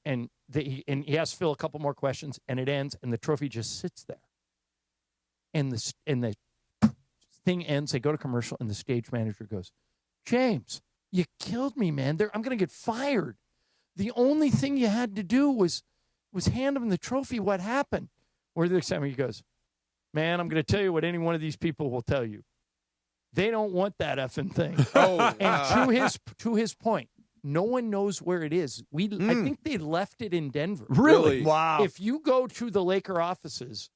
And he asks Phil a couple more questions, and it ends, and the trophy just sits there. And the thing ends. They go to commercial, and the stage manager goes, James, you killed me, man. I'm going to get fired. The only thing you had to do was hand him the trophy. What happened? Where the excitement? He goes, man, I'm going to tell you what any one of these people will tell you. They don't want that effing thing. And to his point, no one knows where it is. I think they left it in Denver. Really? Wow. If you go to the Laker offices,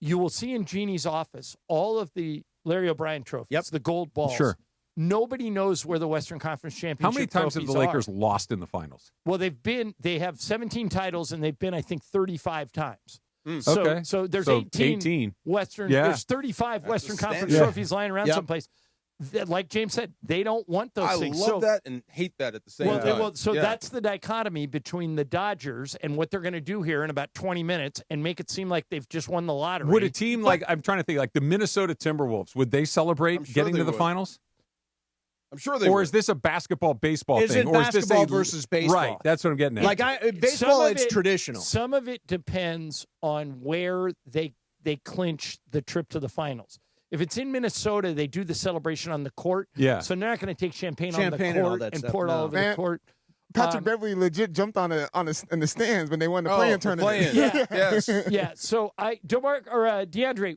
you will see in Jeannie's office all of the Larry O'Brien trophies, the gold balls. Sure. Nobody knows where the Western Conference Championship How many times have the Lakers are. lost in the finals? Well, they have 17 titles, and they've been, I think, 35 times. Okay. So there's 18 Western. Yeah. There's 35 Western Conference trophies lying around someplace. Like James said, they don't want those things. I love that and hate that at the same time. That's the dichotomy between the Dodgers and what they're going to do here in about 20 minutes and make it seem like they've just won the lottery. Would a team I'm trying to think, like the Minnesota Timberwolves, would they celebrate getting to the finals? I'm sure they Or would. is this a baseball Is thing? it Or is this basketball versus baseball? Right, that's what I'm getting at. Like baseball, it's traditional. Some of it depends on where they clinch the trip to the finals. If it's in Minnesota, they do the celebration on the court. Yeah. So they're not going to take champagne on the and all court that and stuff, pour it all no. over the court. Patrick Beverly legit jumped in the stands when they won the playing tournament. Yeah. So DeAndre,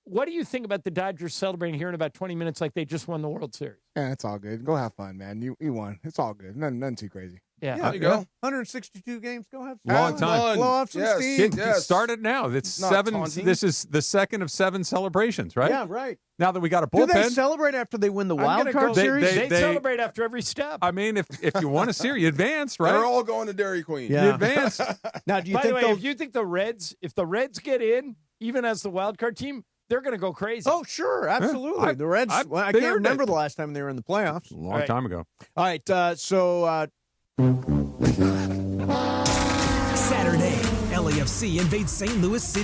what do you think about the Dodgers celebrating here in about 20 minutes like they just won the World Series? Yeah, it's all good. Go have fun, man. You won. It's all good. Nothing too crazy. Yeah. There you go. 162 games. Go have Long time. Blow off some steam. Start it now. It's Not 7. taunting. This is the second of 7 celebrations, right? Yeah, right. Now that we got a Do they bullpen. celebrate after they win the I'm wild gonna card go- series? They celebrate after every step. I mean, if you won a series, you advance, right? They're all going to Dairy Queen. You advance. Now, do you By think the way, they'll? if you think if the Reds get in, even as the wild card team, they're going to go crazy. Oh, sure, absolutely. The Reds. I they can't earned remember it. the last time they were in the playoffs. A long time ago. All right, so. Saturday, LAFC invades St. Louis City.